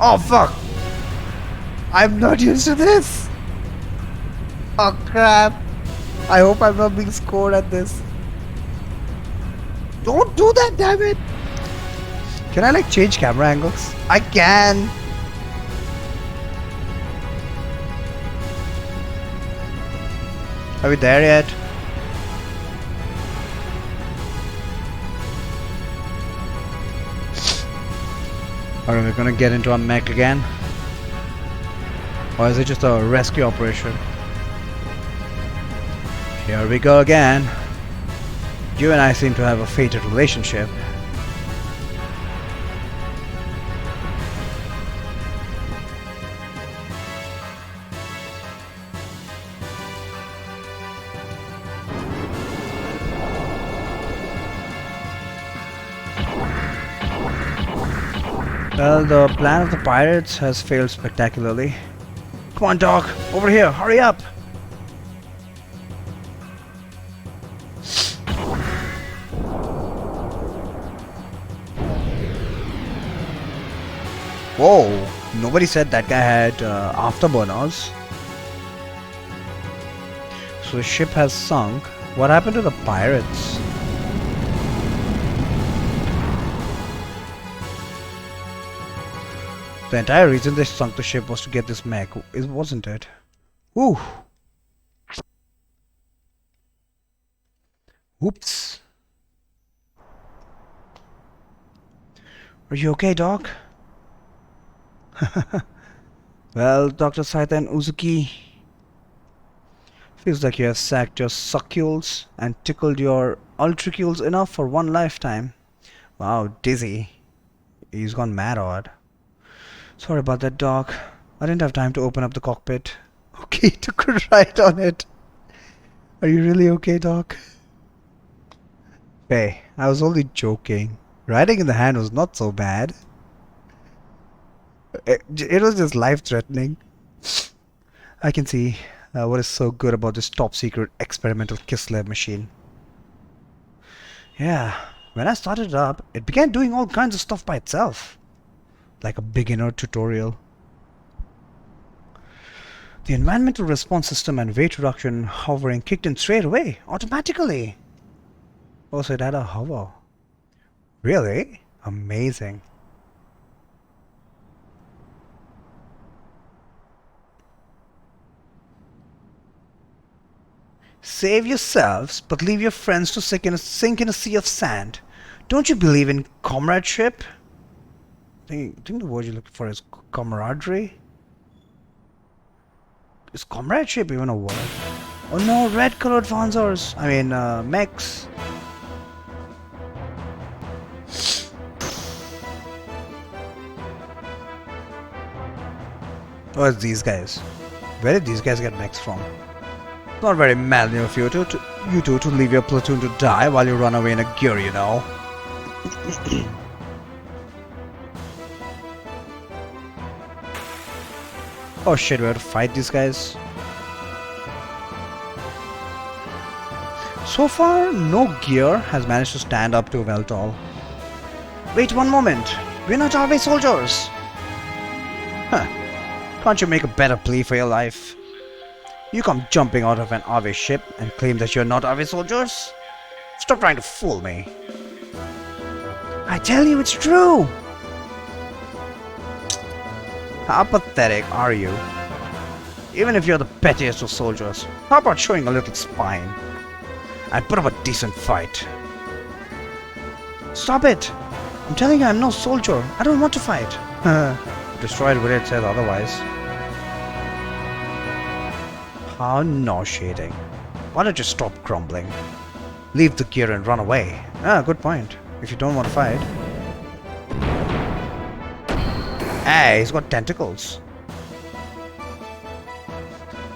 Oh fuck! I'm not used to this! Oh crap! I hope I'm not being scored at this. Don't do that, damn it! Can I like change camera angles? I can! Are we there yet? Are we gonna get into a mech again? Or is it just a rescue operation? Here we go again. You and I seem to have a fated relationship. Well, the plan of the pirates has failed spectacularly. Come on, Doc! Over here! Hurry up! Whoa! Nobody said that guy had afterburners. So the ship has sunk. What happened to the pirates? The entire reason they sunk the ship was to get this mech, wasn't it? Ooh. Oops. Are you okay, Doc? Well, Dr. Saita and Uzuki, feels like you have sacked your succules and tickled your ultracules enough for one lifetime. Wow, dizzy. He's gone mad odd. Sorry about that, Doc. I didn't have time to open up the cockpit. Okay, took a ride on it. Are you really okay, Doc? Hey, I was only joking. Riding in the hand was not so bad. It was just life-threatening. I can see what is so good about this top-secret experimental Kislev machine. Yeah, when I started it up, it began doing all kinds of stuff by itself. Like a beginner tutorial. The environmental response system and weight reduction hovering kicked in straight away, automatically. Oh, so it had a hover. Really? Amazing. Save yourselves, but leave your friends to sink in a sea of sand. Don't you believe in comradeship? I think the word you're looking for is camaraderie? Is comradeship even a word? Oh no, red colored Vanzars! I mean, mechs. Oh, it's these guys. Where did these guys get mechs from? Not very manly of you two to leave your platoon to die while you run away in a gear, you know. Oh shit, we have to fight these guys. So far, no gear has managed to stand up to Veltol. Wait one moment, we're not RV soldiers! Huh, can't you make a better plea for your life? You come jumping out of an RV ship and claim that you're not RV soldiers? Stop trying to fool me. I tell you it's true! How pathetic are you? Even if you're the pettiest of soldiers, how about showing a little spine? And put up a decent fight. Stop it! I'm telling you I'm no soldier. I don't want to fight. Destroyed what it says otherwise. How nauseating. Why don't you stop grumbling? Leave the gear and run away. Ah, good point. If you don't want to fight. Hey, he's got tentacles.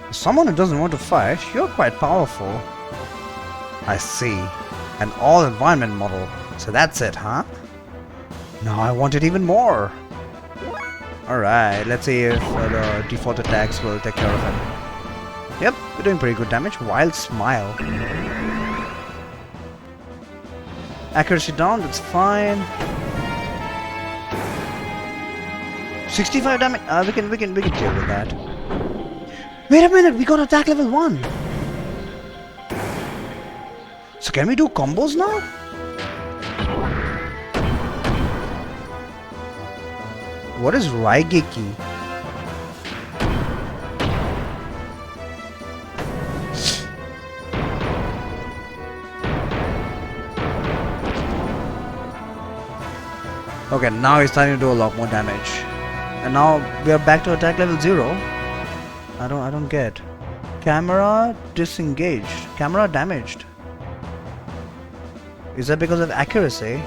As someone who doesn't want to fight, you're quite powerful. I see. An all-environment model. So that's it, huh? Now I want it even more. Alright, let's see if the default attacks will take care of it. Yep, we're doing pretty good damage. Wild Smile. Accuracy down, that's fine. 65 damage. We can deal with that. Wait a minute, we got attack level 1. So can we do combos now? What is Raigeki? Okay, now he's starting to do a lot more damage. And now we are back to attack level 0. I don't get. Camera disengaged. Camera damaged. Is that because of accuracy?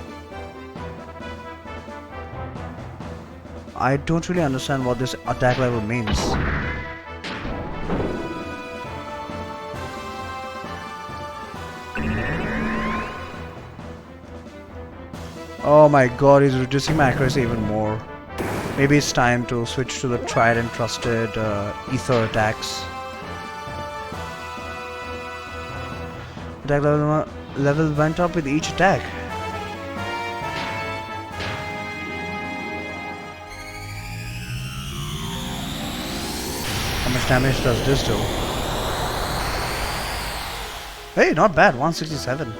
I don't really understand what this attack level means. Oh my god, he's reducing my accuracy even more. Maybe it's time to switch to the tried and trusted ether attacks. Attack level went up with each attack. How much damage does this do? Hey, not bad, 167.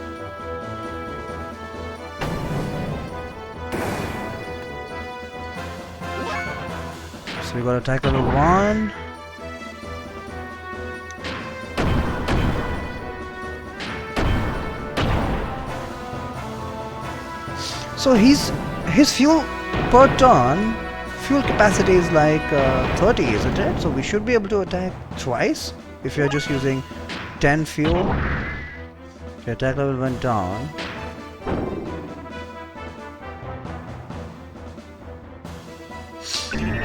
So we got attack level 1. So his fuel per turn, fuel capacity is like 30, isn't it? So we should be able to attack twice if you're just using 10 fuel. The attack level went down.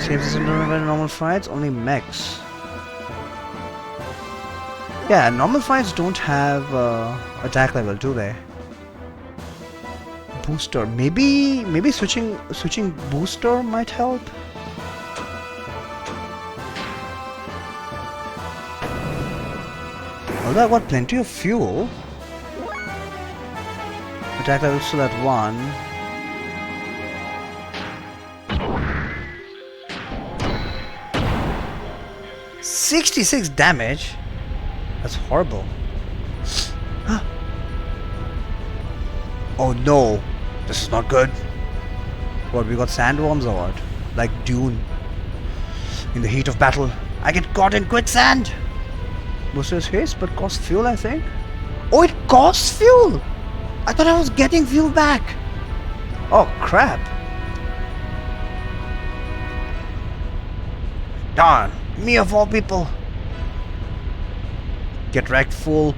Same system in normal fights, only mechs. Yeah, normal fights don't have attack level, do they? Booster, maybe switching booster might help. Although I got plenty of fuel. Attack level still at 1. $66 damage? That's horrible. Huh. Oh no! This is not good. What, we got sandworms or what? Like Dune. In the heat of battle, I get caught in quicksand! Boosters haste but costs fuel, I think. Oh, it costs fuel! I thought I was getting fuel back! Oh crap! Darn! Me of all people! Get wrecked, fool!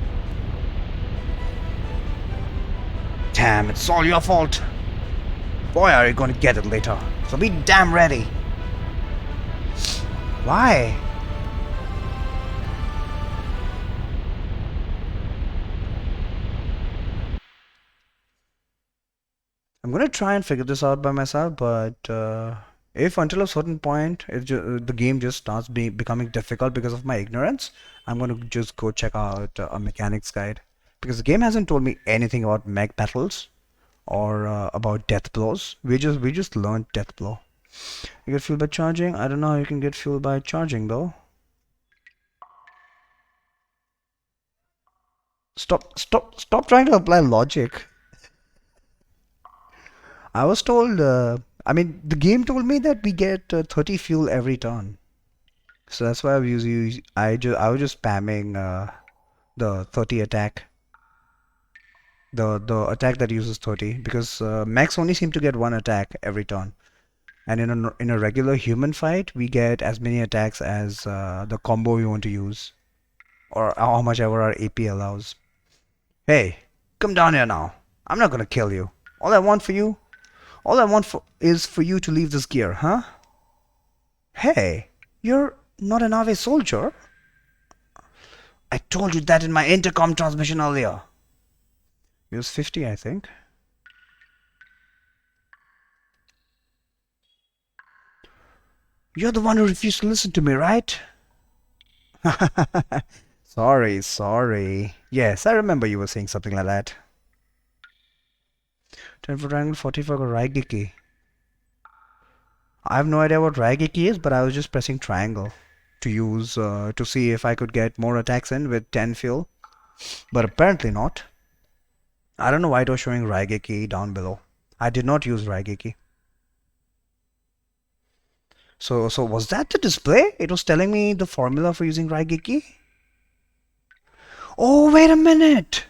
Damn, it's all your fault! Boy, are you gonna get it later, so be damn ready! Why? I'm gonna try and figure this out by myself, but if until a certain point the game just starts becoming difficult because of my ignorance, I'm gonna just go check out a mechanics guide, because the game hasn't told me anything about mech battles or about death blows. We just learned death blow. You get fuel by charging. I don't know how you can get fuel by charging though. Stop trying to apply logic. I was told, I mean, the game told me that we get 30 fuel every turn. So that's why I was just spamming the 30 attack. The attack that uses 30, because mechs only seem to get 1 attack every turn. And in a regular human fight, we get as many attacks as the combo we want to use, or how much ever our AP allows. Hey, come down here now. I'm not gonna kill you. All I want is for you to leave this gear, huh? Hey, you're not an AV soldier. I told you that in my intercom transmission earlier. Use 50, I think. You're the one who refused to listen to me, right? Sorry. Yes, I remember you were saying something like that. 10 for triangle, 40 for Raigeki. I have no idea what Raigeki is, but I was just pressing triangle to use to see if I could get more attacks in with 10 fuel. But apparently not. I don't know why it was showing Raigeki down below. I did not use Raigeki. So was that the display? It was telling me the formula for using Raigeki? Oh, wait a minute!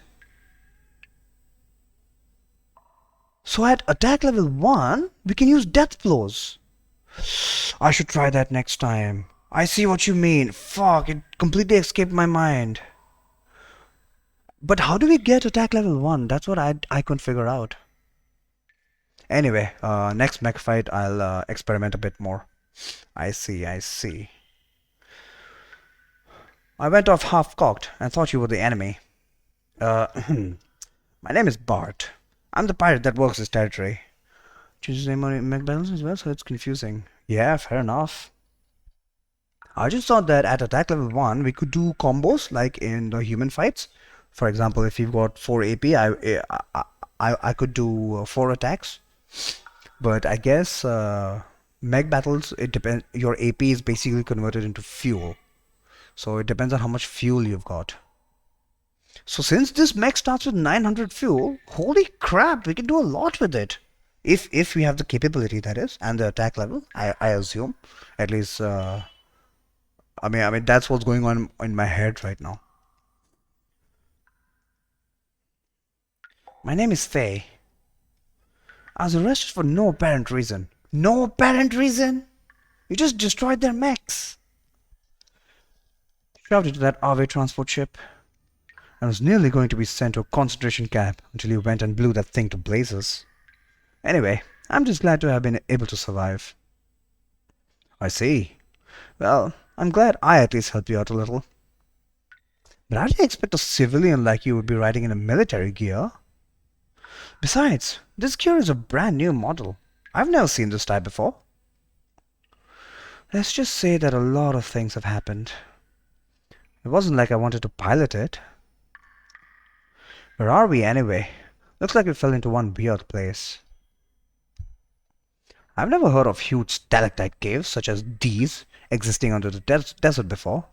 So at attack level 1, we can use death blows. I should try that next time. I see what you mean. Fuck, it completely escaped my mind. But how do we get attack level 1? That's what I couldn't figure out. Anyway, next mech fight I'll experiment a bit more. I see. I went off half-cocked and thought you were the enemy. My name is Bart. I'm the pirate that works this territory. Choose his name on mech battles as well, so it's confusing. Yeah, fair enough. I just thought that at attack level 1 we could do combos like in the human fights. For example, if you've got 4 AP, I could do 4 attacks. But I guess mech battles, it depends. Your AP is basically converted into fuel, so it depends on how much fuel you've got. So since this mech starts with 900 fuel, holy crap, we can do a lot with it. If we have the capability, that is, and the attack level, I assume. At least, I mean that's what's going on in my head right now. My name is Faye. I was arrested for no apparent reason. No apparent reason? You just destroyed their mechs. Shoved into that RV transport ship. I was nearly going to be sent to a concentration camp until you went and blew that thing to blazes. Anyway, I'm just glad to have been able to survive. I see. Well, I'm glad I at least helped you out a little. But I didn't expect a civilian like you would be riding in a military gear. Besides, this gear is a brand new model. I've never seen this type before. Let's just say that a lot of things have happened. It wasn't like I wanted to pilot it. Where are we anyway? Looks like we fell into one weird place. I've never heard of huge stalactite caves such as these existing under the desert before.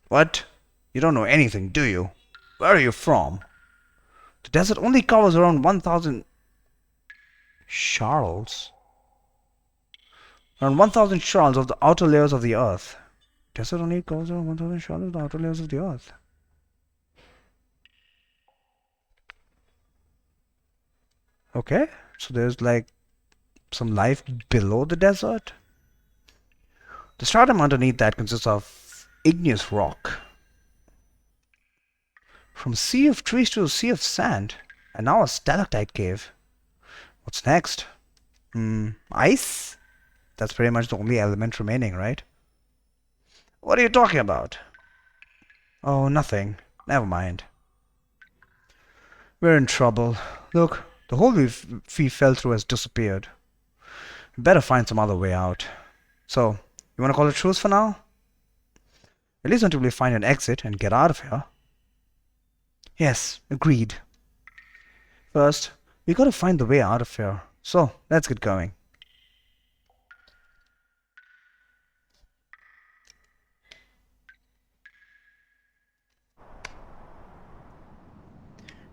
What? You don't know anything, do you? Where are you from? The desert only covers around 1,000 sharls. Around 1,000 sharls of the outer layers of the earth. Desert only covers around 1,000 sharls of the outer layers of the earth. Okay, so there's like some life below the desert. The stratum underneath that consists of igneous rock. From a sea of trees to a sea of sand, and now a stalactite cave. What's next? Ice? That's pretty much the only element remaining, right? What are you talking about? Oh, nothing. Never mind. We're in trouble. Look, the hole we fell through has disappeared. We better find some other way out. So, you want to call it truce for now? At least until we find an exit and get out of here. Yes, agreed. First, we gotta find the way out of here. So, let's get going.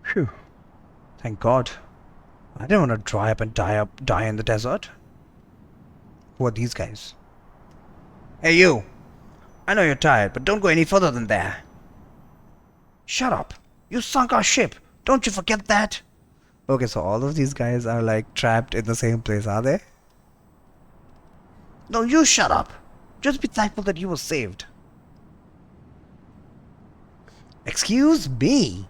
Phew. Thank God. I didn't want to dry up and die in the desert. Who are these guys? Hey you! I know you're tired, but don't go any further than there. Shut up! You sunk our ship! Don't you forget that? Okay, so all of these guys are like trapped in the same place, are they? No, you shut up! Just be thankful that you were saved. Excuse me?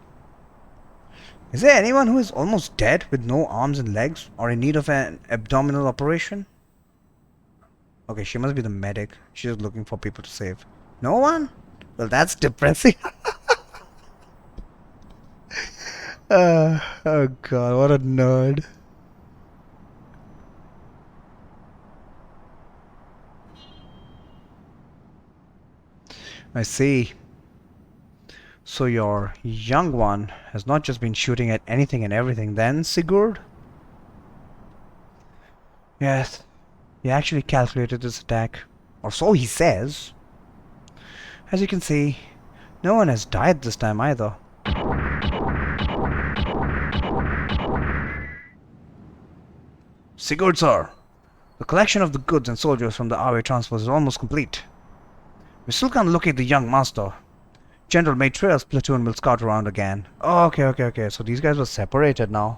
Is there anyone who is almost dead with no arms and legs or in need of an abdominal operation? Okay, she must be the medic. She's just looking for people to save. No one? Well, that's depressing. Oh god, what a nerd. I see. So your young one has not just been shooting at anything and everything then, Sigurd? Yes, he actually calculated this attack. Or so he says. As you can see, no one has died this time either. Sigurd, sir. The collection of the goods and soldiers from the RA transport is almost complete. We still can't locate the young master. General Maitreya's platoon will scout around again. Oh, okay. So these guys were separated now.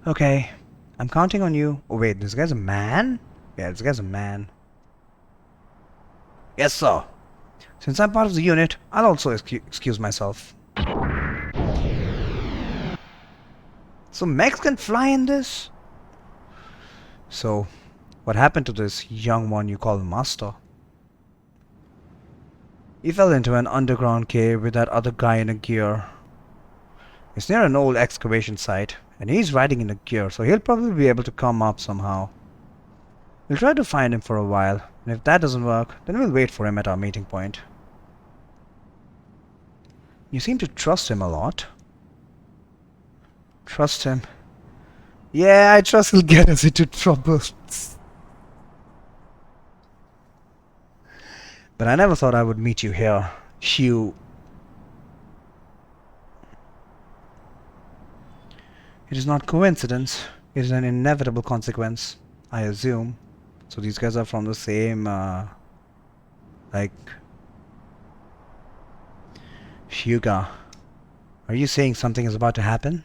Okay. I'm counting on you. Oh wait, this guy's a man? Yeah, this guy's a man. Yes, sir. Since I'm part of the unit, I'll also excuse myself. So mechs can fly in this? So, what happened to this young one you call Master? He fell into an underground cave with that other guy in a gear. It's near an old excavation site, and he's riding in a gear, so he'll probably be able to come up somehow. We'll try to find him for a while, and if that doesn't work, then we'll wait for him at our meeting point. You seem to trust him a lot. Trust him? Yeah, I trust he'll get us into trouble. But I never thought I would meet you here, Hugh. It is not coincidence. It is an inevitable consequence, I assume. So these guys are from the same, like... Hyuga. Are you saying something is about to happen?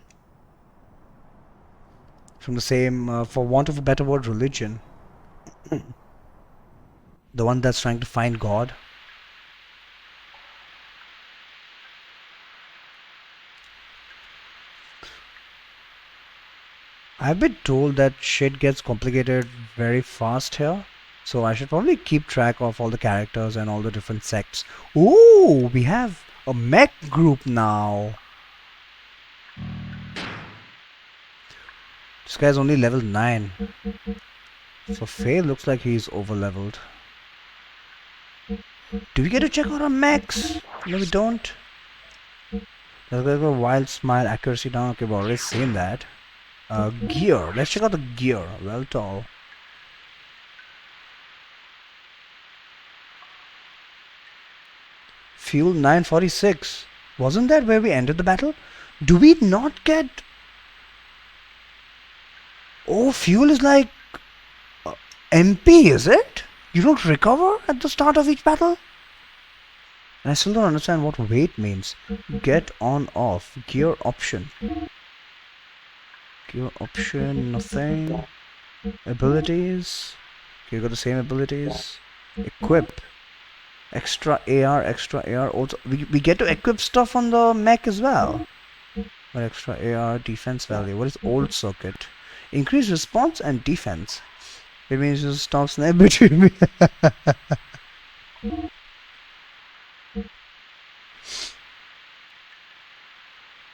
From the same, for want of a better word, religion. The one that's trying to find God. I've been told that shit gets complicated very fast here. So I should probably keep track of all the characters and all the different sects. Ooh, we have a mech group now. This guy's only level 9. So Faye looks like he's over leveled. Do we get to check out our mechs? No, we don't. Let's go wild smile, accuracy down. Okay, we've already seen that. Gear. Let's check out the gear. Well, tall. Fuel 946. Wasn't that where we ended the battle? Do we not get... Oh, fuel is like... MP, is it? You don't recover at the start of each battle? And I still don't understand what weight means. Get on off. Gear option. Gear option, nothing. Abilities. Okay, you got the same abilities. Equip. Extra AR. Also, we get to equip stuff on the mech as well. But extra AR, defense value. What is old circuit? Increase response and defense. It means just stop snipe between me.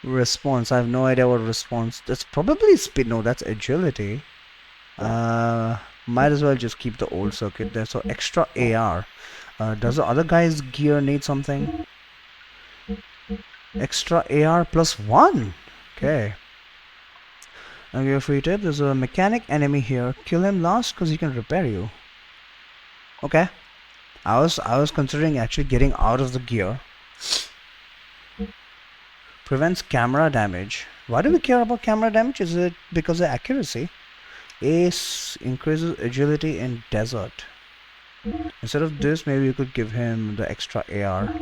Response. I have no idea what response. That's probably speed. No, that's agility. Might as well just keep the old circuit there. So extra AR. Does the other guy's gear need something? Extra AR +1. Okay. Now give a free tip. There's a mechanic enemy here. Kill him last because he can repair you. Okay. I was considering actually getting out of the gear. Prevents camera damage. Why do we care about camera damage? Is it because of accuracy? Ace increases agility in desert. Instead of this, maybe you could give him the extra AR.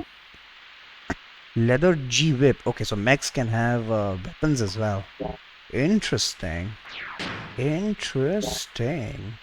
Leather G whip. Okay, so mechs can have weapons as well. Interesting. Interesting.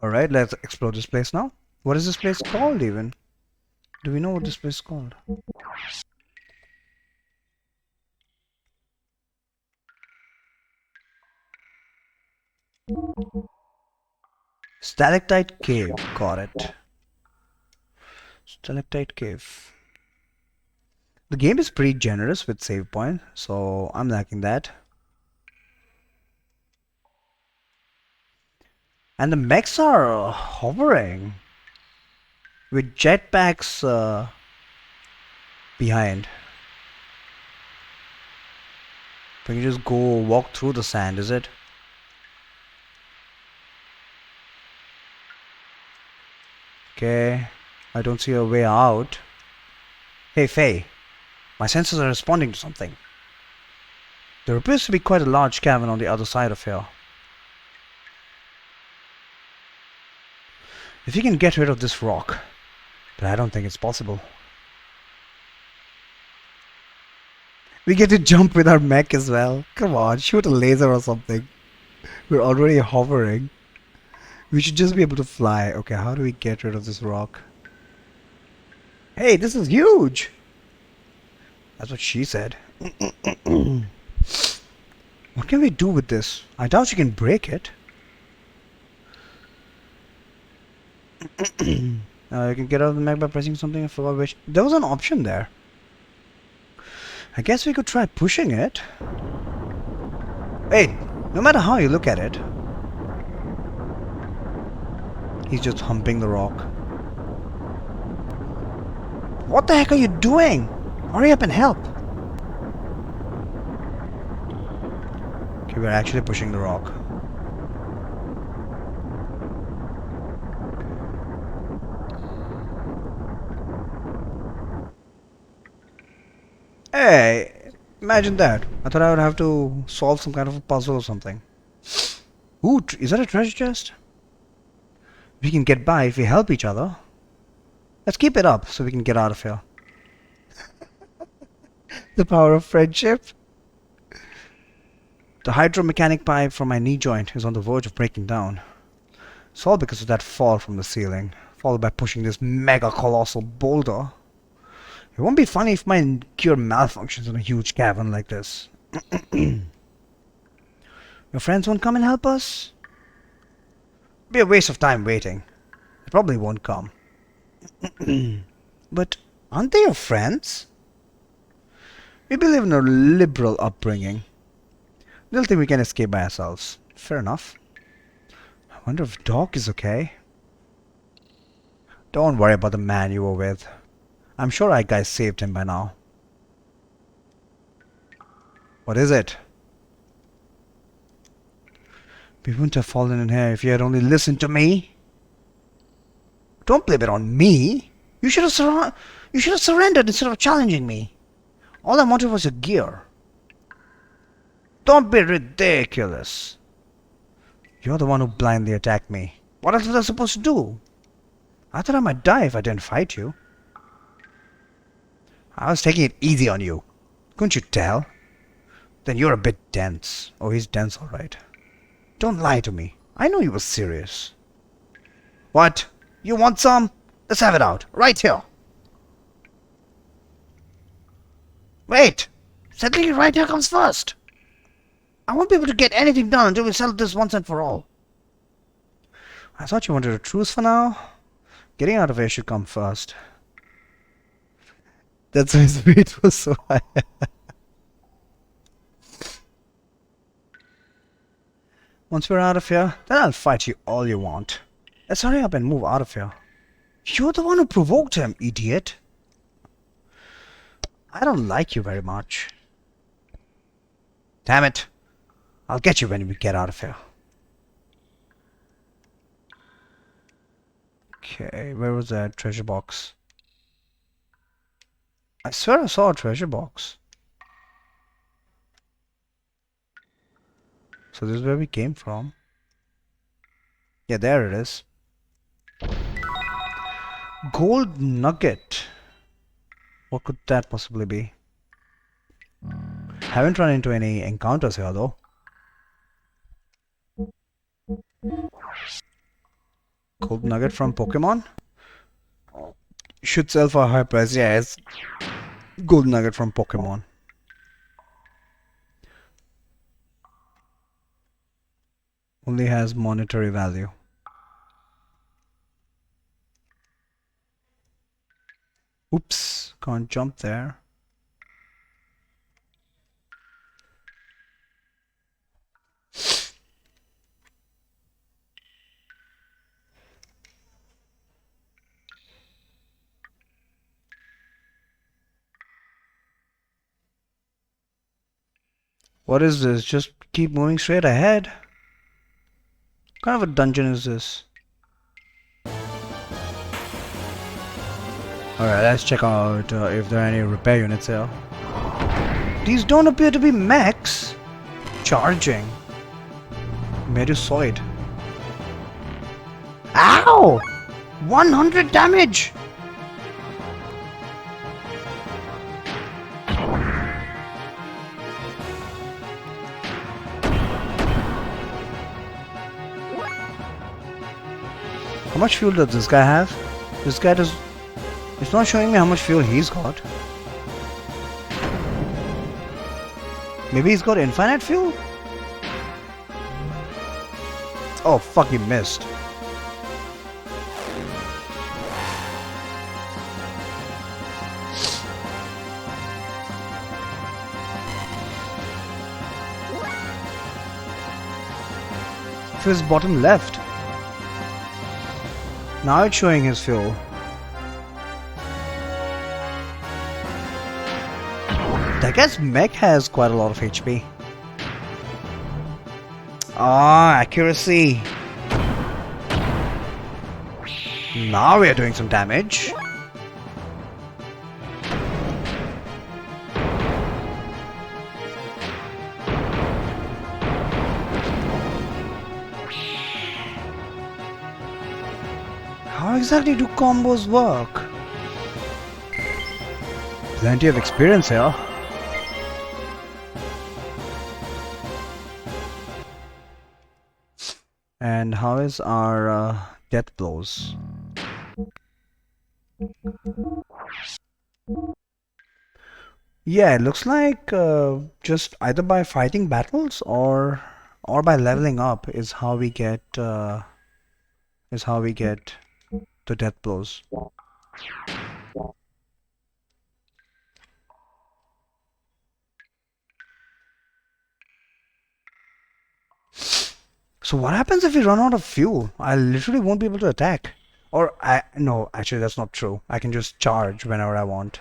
Alright, let's explore this place now. What is this place called even? Do we know what this place is called? Stalactite Cave. Got it. Stalactite Cave. The game is pretty generous with save point, so I'm liking that. And the mechs are hovering with jetpacks behind. Can you just go walk through the sand, is it? Okay, I don't see a way out. Hey Faye, my senses are responding to something. There appears to be quite a large cavern on the other side of here. If you can get rid of this rock, but I don't think it's possible. We get to jump with our mech as well. Come on, shoot a laser or something. We're already hovering. We should just be able to fly. Okay, how do we get rid of this rock? Hey, this is huge! That's what she said. What can we do with this? I doubt you can break it. You can get out of the mech by pressing something. I forgot which. There was an option there. I guess we could try pushing it. Hey, no matter how you look at it, he's just humping the rock. What the heck are you doing? Hurry up and help. Okay, we're actually pushing the rock. Hey, imagine that. I thought I would have to solve some kind of a puzzle or something. Ooh, is that a treasure chest? We can get by if we help each other. Let's keep it up so we can get out of here. The power of friendship. The hydromechanic pipe from my knee joint is on the verge of breaking down. It's all because of that fall from the ceiling, followed by pushing this mega colossal boulder. It won't be funny if my gear malfunctions in a huge cavern like this. Your friends won't come and help us? It'll be a waste of time waiting. They probably won't come. But aren't they your friends? We believe in a liberal upbringing. They'll think we can escape by ourselves. Fair enough. I wonder if Doc is okay. Don't worry about the man you were with. I'm sure our guys saved him by now. What is it? We wouldn't have fallen in here if you had only listened to me. Don't blame it on me. You should have surrendered instead of challenging me. All I wanted was your gear. Don't be ridiculous. You're the one who blindly attacked me. What else was I supposed to do? I thought I might die if I didn't fight you. I was taking it easy on you. Couldn't you tell? Then you're a bit dense. Oh, he's dense, all right. Don't lie to me. I know you were serious. What? You want some? Let's have it out. Right here. Wait! Settling it right here comes first. I won't be able to get anything done until we settle this once and for all. I thought you wanted a truce for now. Getting out of here should come first. That's why his weight was so high. Once we're out of here, then I'll fight you all you want. Let's hurry up and move out of here. You're the one who provoked him, idiot. I don't like you very much. Damn it. I'll get you when we get out of here. Okay, where was that treasure box? I swear I saw a treasure box. So this is where we came from. Yeah, there it is. Gold nugget. What could that possibly be? Haven't run into any encounters here though. Gold nugget from Pokemon? Should sell for a high price. Yeah, it's gold nugget from Pokemon. Only has monetary value. Oops, can't jump there. What is this? Just keep moving straight ahead. What kind of a dungeon is this? Alright, let's check out if there are any repair units here. These don't appear to be mechs. Charging. Medusoid. Ow! 100 damage! How much fuel does this guy have? This guy does... It's not showing me how much fuel he's got. Maybe he's got infinite fuel? Oh fuck, he missed. To his bottom left. Now it's showing his fuel. That guy's mech has quite a lot of HP. Ah, accuracy. Now we are doing some damage. How exactly do combos work? Plenty of experience here. And how is our death blows? Yeah, it looks like just either by fighting battles or by leveling up is how we get the death blows. So what happens if we run out of fuel? I literally won't be able to attack. Or I no, actually that's not true. I can just charge whenever I want.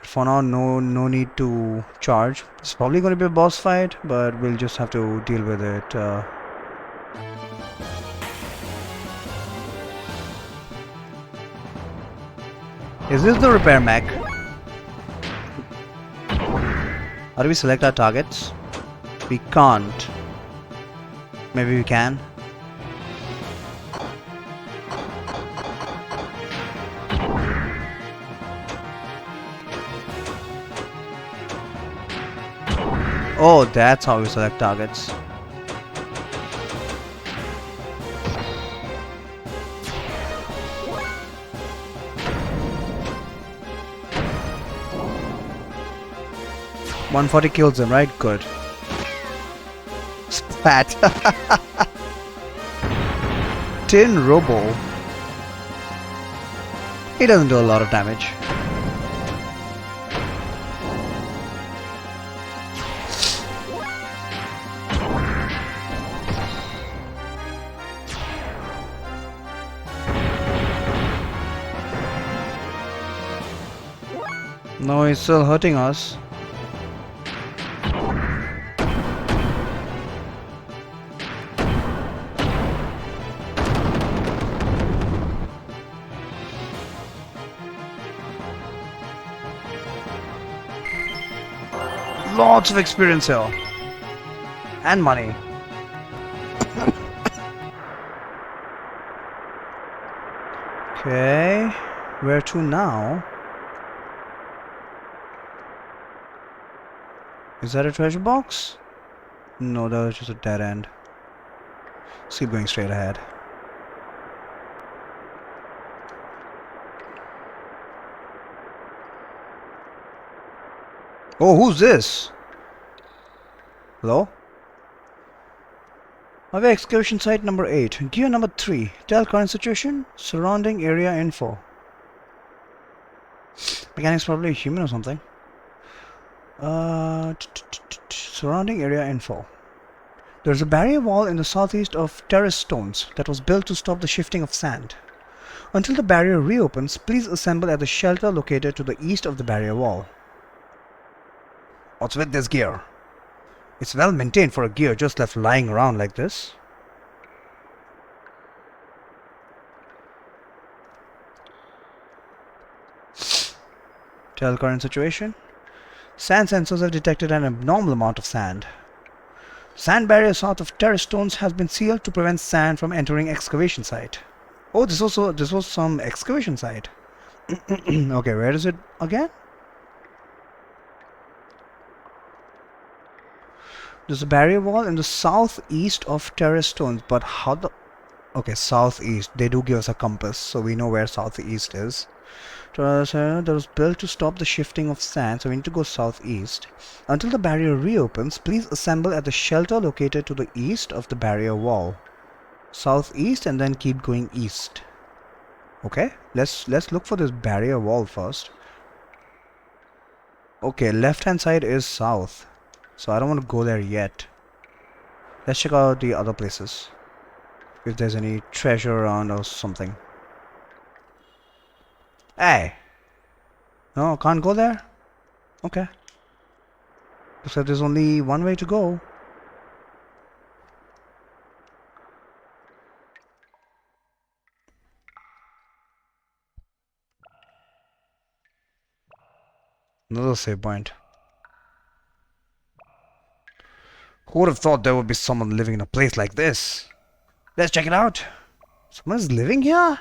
For now, no need to charge. It's probably going to be a boss fight, but we'll just have to deal with it. Is this the repair mech? How do we select our targets? We can't. Maybe we can. Oh, that's how we select targets. $140 kills him, right? Good. Spat. Tin Robo. He doesn't do a lot of damage. No, he's still hurting us. Lots of experience here. And money. Okay. Where to now? Is that a treasure box? No, that was just a dead end. Let's keep going straight ahead. Oh, who's this? Hello? Away excavation site number 8. Gear number 3. Tell current situation. Surrounding area info. Mechanic's probably a human or something. Surrounding area info. There's a barrier wall in the southeast of terrace stones that was built to stop the shifting of sand. Until the barrier reopens, please assemble at the shelter located to the east of the barrier wall. What's with this gear? It's well maintained for a gear just left lying around like this. Tell current situation. Sand sensors have detected an abnormal amount of sand. Sand barrier south of terrace stones has been sealed to prevent sand from entering excavation site. Oh, this was some excavation site. Okay, where is it again? There's a barrier wall in the southeast of terrace stones, but how the... Okay, southeast. They do give us a compass, so we know where southeast is. That was built to stop the shifting of sand, so we need to go southeast. Until the barrier reopens, please assemble at the shelter located to the east of the barrier wall. Southeast and then keep going east. Okay, let's look for this barrier wall first. Okay, left hand side is south, so I don't want to go there yet. Let's check out the other places, if there's any treasure around or something. Hey! No, can't go there? Okay. Looks like there's only one way to go. Another save point. Who would have thought there would be someone living in a place like this? Let's check it out. Someone is living here?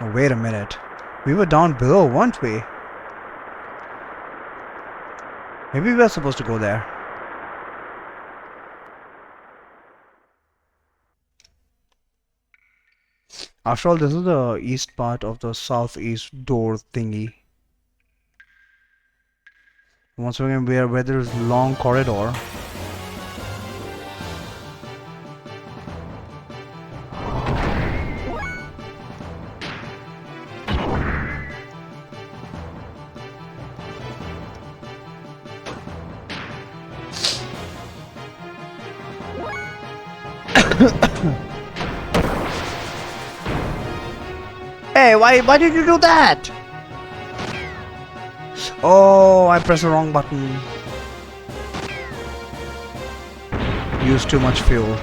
Oh, wait a minute. We were down below, weren't we? Maybe we were supposed to go there. After all, this is the east part of the southeast door thingy. Once again, where there is long corridor. Hey, why did you do that? Oh, I pressed the wrong button. Used too much fuel.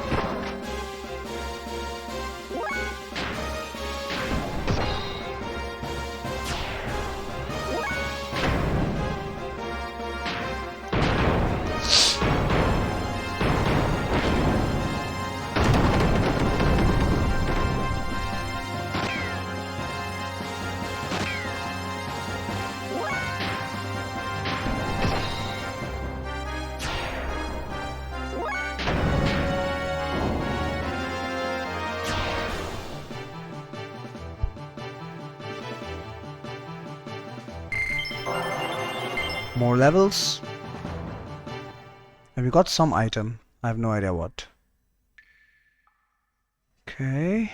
More levels. And we got some item. I have no idea what. Okay.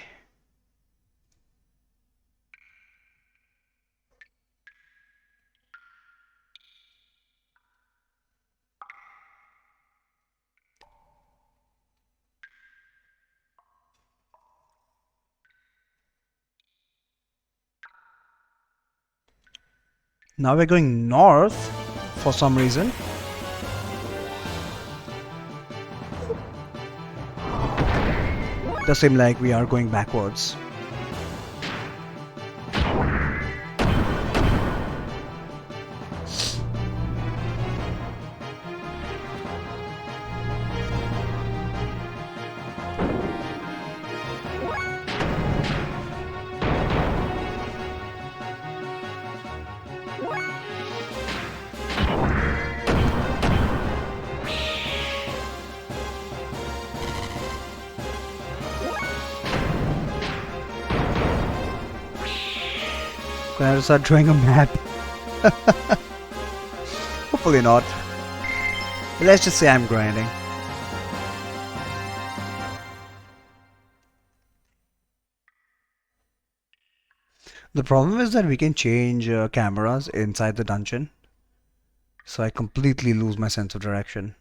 Now we're going north for some reason. Does seem like we are going backwards. Can I start drawing a map? Hopefully not. But let's just say I'm grinding. The problem is that we can change cameras inside the dungeon. So I completely lose my sense of direction.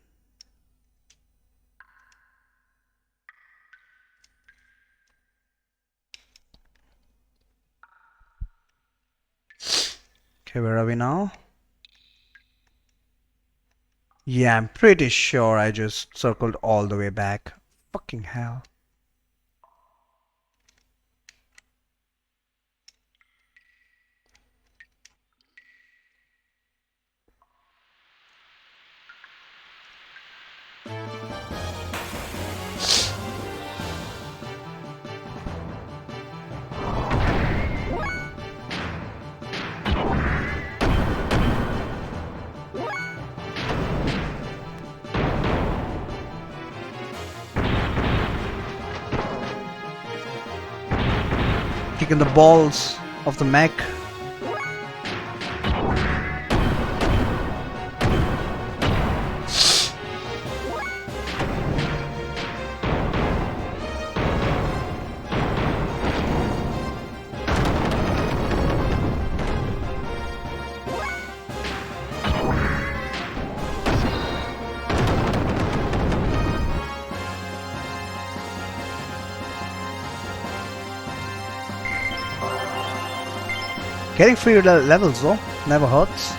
Okay, where are we now? Yeah, I'm pretty sure I just circled all the way back. Fucking hell. Kicking the balls of the mech. Getting free levels though, never hurts.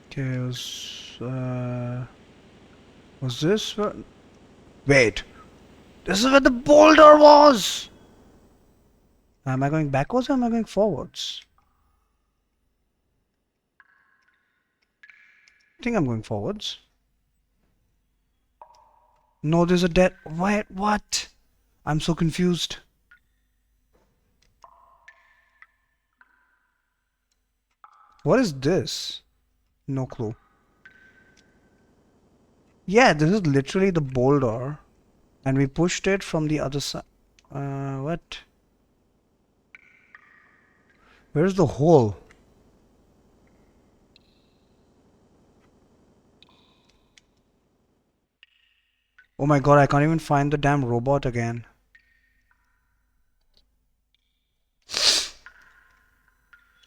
Okay, was this where... Wait, this is where the boulder was! Am I going backwards or am I going forwards? I think I'm going forwards. No, there's a dead. Wait, what? I'm so confused. What is this? No clue. Yeah, this is literally the boulder. And we pushed it from the other side. What? Where's the hole? Oh my god, I can't even find the damn robot again.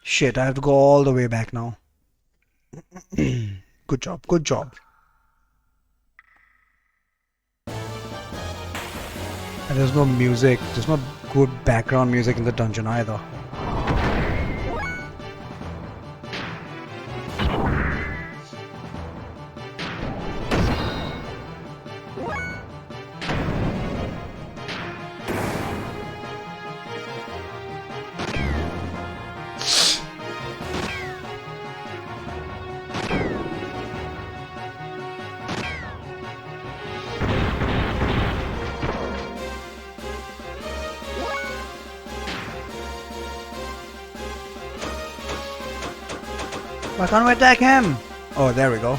Shit, I have to go all the way back now. Good job, good job. And there's no music, there's no good background music in the dungeon either. Why can't we attack him? Oh, there we go.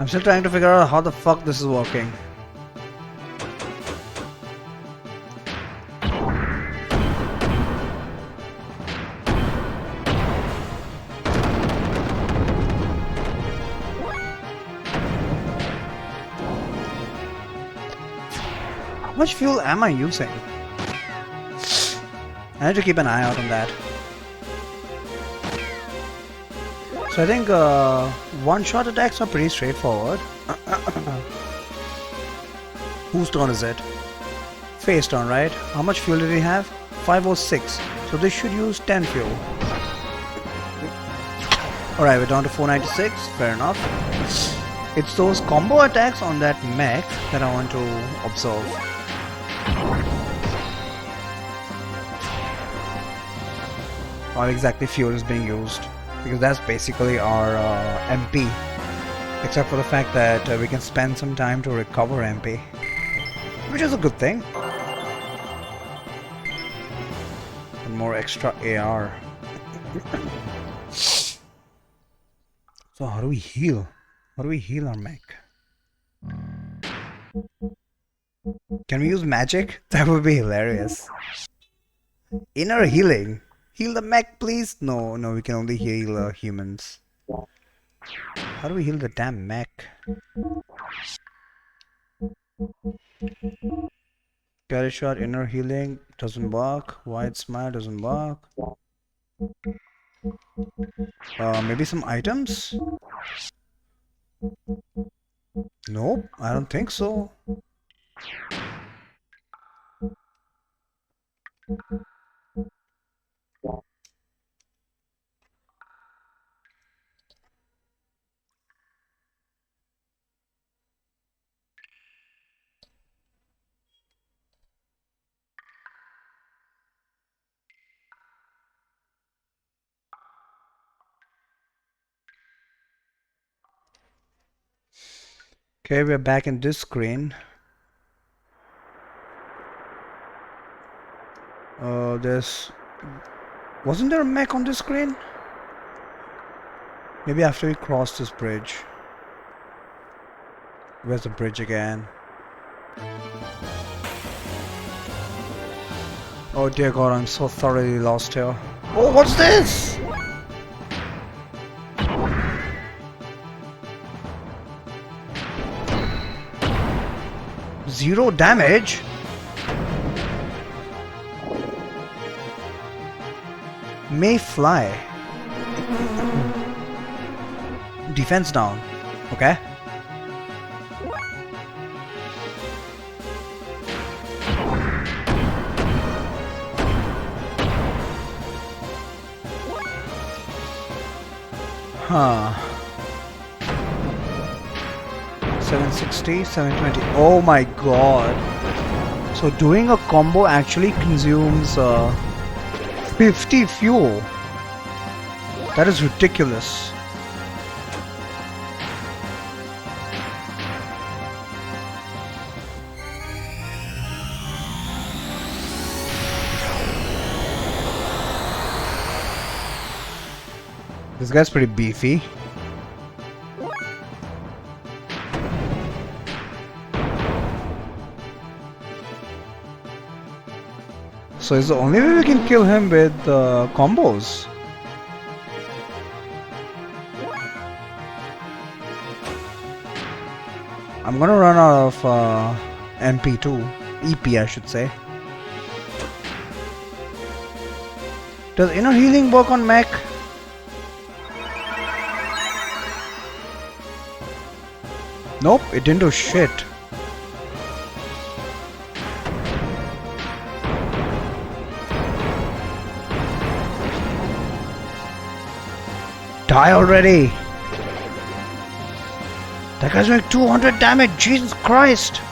I'm still trying to figure out how the fuck this is working. How much fuel am I using? I need to keep an eye out on that. So I think one-shot attacks are pretty straightforward. Whose turn is it? Faye's turn, right? How much fuel did he have? 506. So this should use 10 fuel. Alright, we're down to 496. Fair enough. It's those combo attacks on that mech that I want to observe. How exactly fuel is being used. Because that's basically our MP, except for the fact that we can spend some time to recover MP, which is a good thing. And more extra AR. So how do we heal? How do we heal our mech? Can we use magic? That would be hilarious. Inner healing. Heal the mech, please? No, we can only heal humans. How do we heal the damn mech? Carry shot, inner healing, doesn't work. Wide smile, doesn't work. Maybe some items? Nope, I don't think so. Okay, we're back in this screen. Wasn't there a mech on this screen? Maybe after we cross this bridge. Where's the bridge again? Oh dear god, I'm so thoroughly lost here. Oh, what's this? Zero damage? May fly. Defense down. Okay. Huh. 760, 720. Oh my god. So doing a combo actually consumes 50 fuel. That is ridiculous. This guy's pretty beefy. So is the only way we can kill him with combos. I'm gonna run out of MP2, EP I should say. Does inner healing work on mech? Nope, it didn't do shit. Die already! That guy's doing 200 damage, Jesus Christ!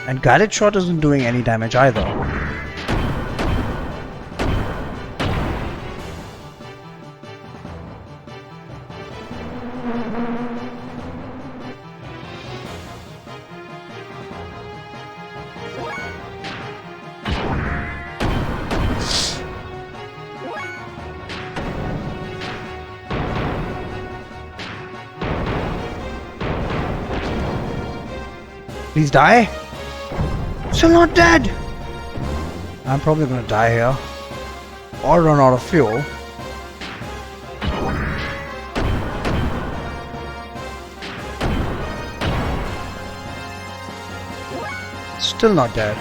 And guided shot isn't doing any damage either. Please die. Still not dead. I'm probably gonna die here. Or run out of fuel. Still not dead.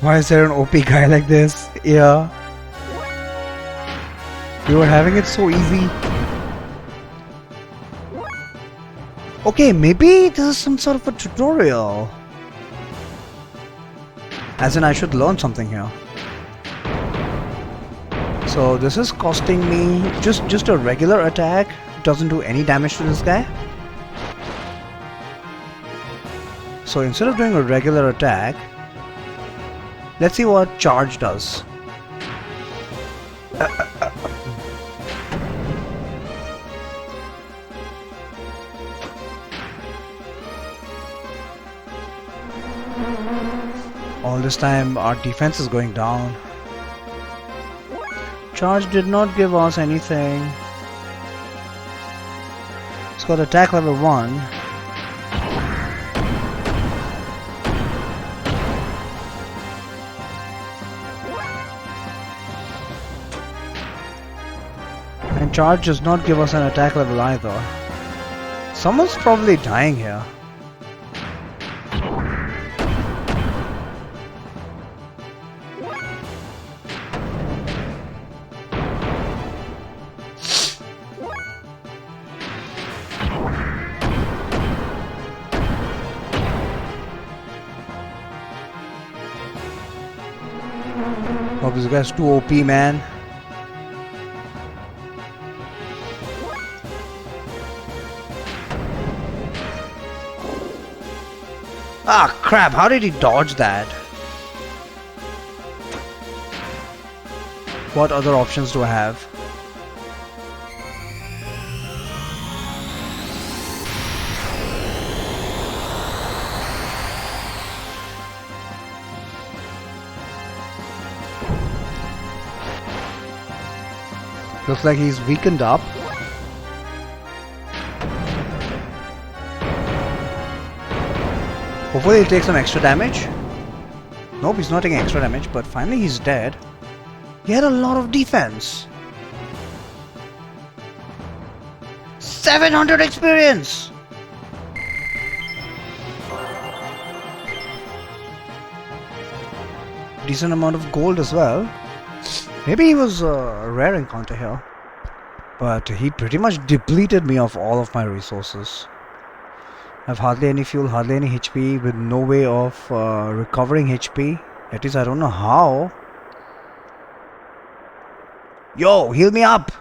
Why is there an OP guy like this? Yeah. We were having it so easy. Okay, maybe this is some sort of a tutorial. As in, I should learn something here. So this is costing me just a regular attack. Doesn't do any damage to this guy. So instead of doing a regular attack, let's see what charge does. All this time our defense is going down. Charge did not give us anything. It's got attack level 1. And charge does not give us an attack level either. Someone's probably dying here. Oh, this guy's too OP, man. Ah, crap, how did he dodge that? What other options do I have? Looks like he's weakened up. Hopefully he'll take some extra damage. Nope, he's not taking extra damage, but finally he's dead. He had a lot of defense. 700 experience! Decent amount of gold as well. Maybe he was a rare encounter here. But he pretty much depleted me of all of my resources. I have hardly any fuel, hardly any HP, with no way of recovering HP. At least I don't know how. Yo, heal me up!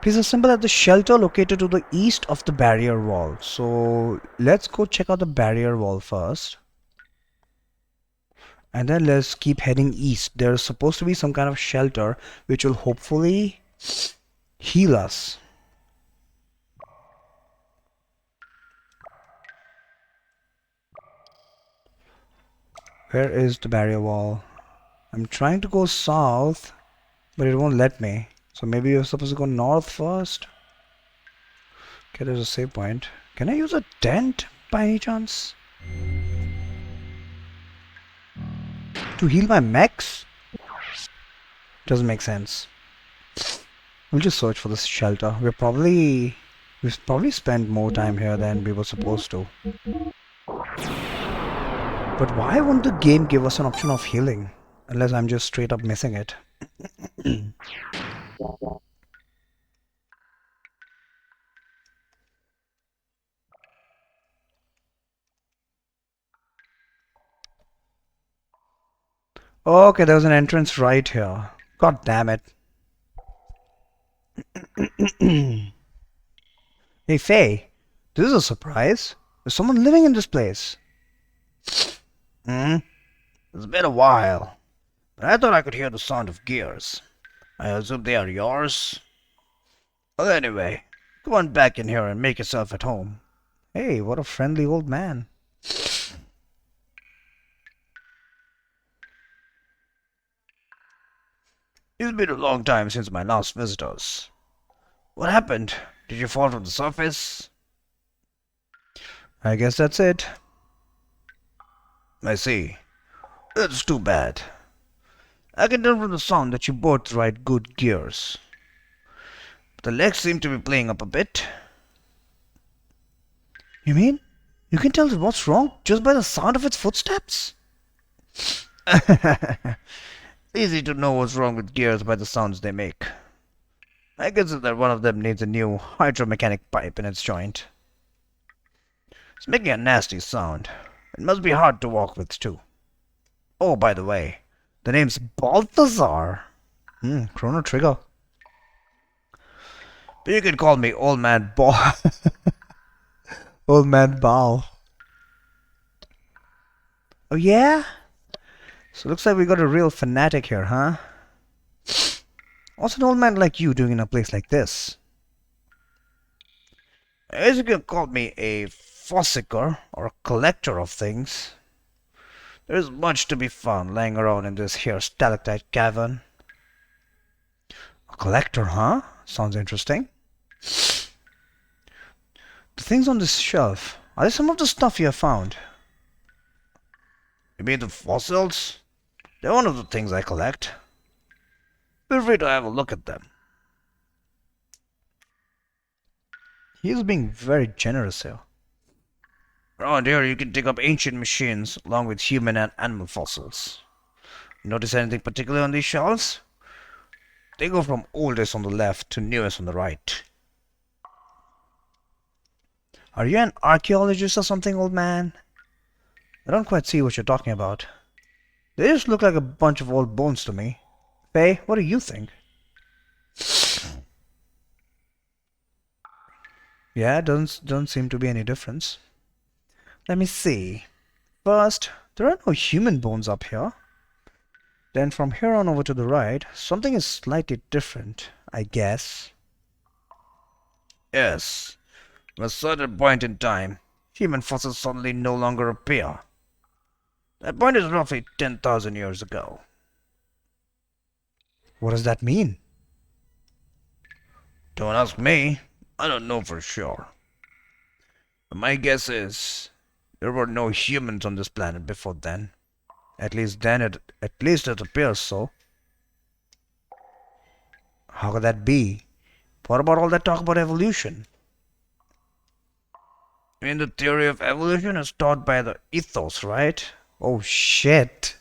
Please assemble at the shelter located to the east of the barrier wall. So let's go check out the barrier wall first. And then let's keep heading east. There's supposed to be some kind of shelter which will hopefully heal us. Where is the barrier wall? I'm trying to go south, but it won't let me. So maybe you're supposed to go north first. Okay, there's a save point. Can I use a tent by any chance? To heal my mechs? Doesn't make sense. We'll just search for this shelter. We've probably spent more time here than we were supposed to. But why won't the game give us an option of healing? Unless I'm just straight up missing it. Okay, there's an entrance right here. God damn it. Hey Faye, this is a surprise. There's someone living in this place. It's been a while, but I thought I could hear the sound of gears. I assume they are yours? Well, anyway, come on back in here and make yourself at home. Hey, what a friendly old man. It's been a long time since my last visitors. What happened? Did you fall from the surface? I guess that's it. I see. That's too bad. I can tell from the sound that you both ride good gears. But the legs seem to be playing up a bit. You mean? You can tell what's wrong just by the sound of its footsteps? Easy to know what's wrong with gears by the sounds they make. I guess that one of them needs a new hydromechanic pipe in its joint. It's making a nasty sound. It must be hard to walk with, too. Oh, by the way, the name's Balthazar. Chrono Trigger. But you can call me Old Man Ball. Old Man Bal. Oh, yeah? So looks like we got a real fanatic here, huh? What's an old man like you doing in a place like this? As you can call me a fossicker or a collector of things. There's much to be found lying around in this here stalactite cavern. A collector, huh? Sounds interesting. The things on this shelf, are they some of the stuff you have found? You mean the fossils? They're one of the things I collect. Feel free to have a look at them. He is being very generous here. Around here you can dig up ancient machines along with human and animal fossils. Notice anything particular on these shelves? They go from oldest on the left to newest on the right. Are you an archaeologist or something, old man? I don't quite see what you're talking about. They just look like a bunch of old bones to me. Faye, what do you think? Yeah, doesn't seem to be any difference. Let me see. First, there are no human bones up here. Then from here on over to the right, something is slightly different, I guess. Yes. At a certain point in time, human fossils suddenly no longer appear. That point is roughly 10,000 years ago. What does that mean? Don't ask me. I don't know for sure. But my guess is there were no humans on this planet before then. At least it appears so. How could that be? What about all that talk about evolution? I mean, the theory of evolution is taught by the ethos, right? Oh shit.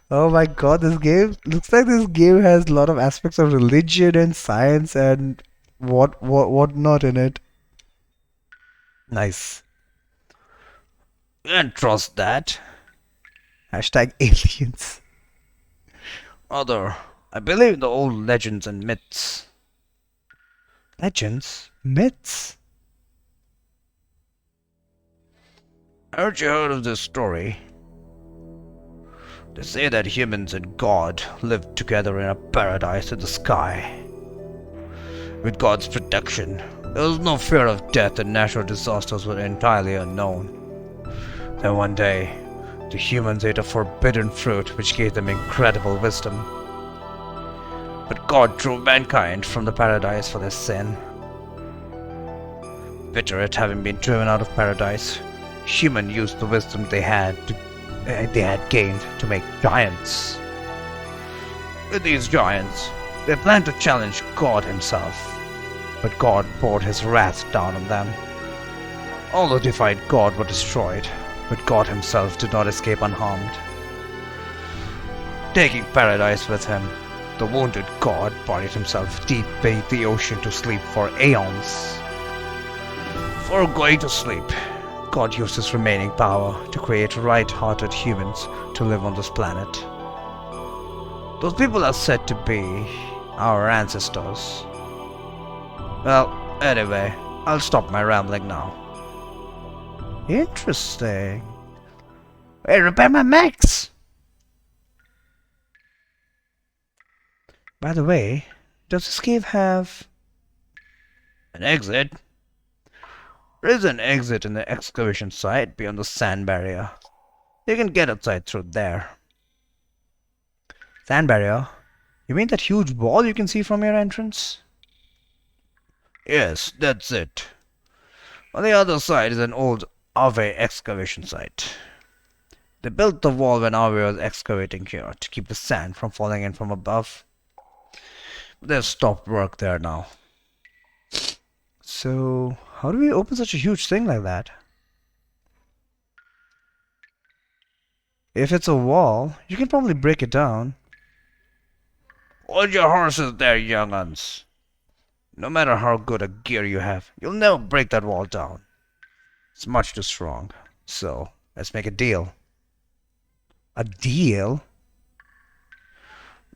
Oh my god, this game looks like this game has a lot of aspects of religion and science and what not in it. Nice. And trust that. Hashtag aliens. Other, I believe in the old legends and myths. Legends? Myths? Haven't you heard of this story? They say that humans and God lived together in a paradise in the sky. With God's protection, there was no fear of death and natural disasters were entirely unknown. Then one day, the humans ate a forbidden fruit which gave them incredible wisdom. But God drove mankind from the paradise for their sin. Bitter at having been driven out of paradise, humans used the wisdom they had gained to make giants. With these giants, they planned to challenge God himself, but God poured his wrath down on them. All who defied God were destroyed, but God himself did not escape unharmed. Taking paradise with him, the wounded God buried himself deep beneath the ocean to sleep for aeons. Before going to sleep, God used his remaining power to create right-hearted humans to live on this planet. Those people are said to be our ancestors. Well, anyway, I'll stop my rambling now. Interesting. Hey, repair my mechs! By the way, does this cave have an exit? There is an exit in the excavation site beyond the sand barrier. You can get outside through there. Sand barrier? You mean that huge wall you can see from your entrance? Yes, that's it. On the other side is an old Ave excavation site. They built the wall when Ave was excavating here to keep the sand from falling in from above. But they've stopped work there now. So, how do we open such a huge thing like that? If it's a wall, you can probably break it down. Hold your horses there, young uns. No matter how good a gear you have, you'll never break that wall down. It's much too strong. So, let's make a deal. A deal?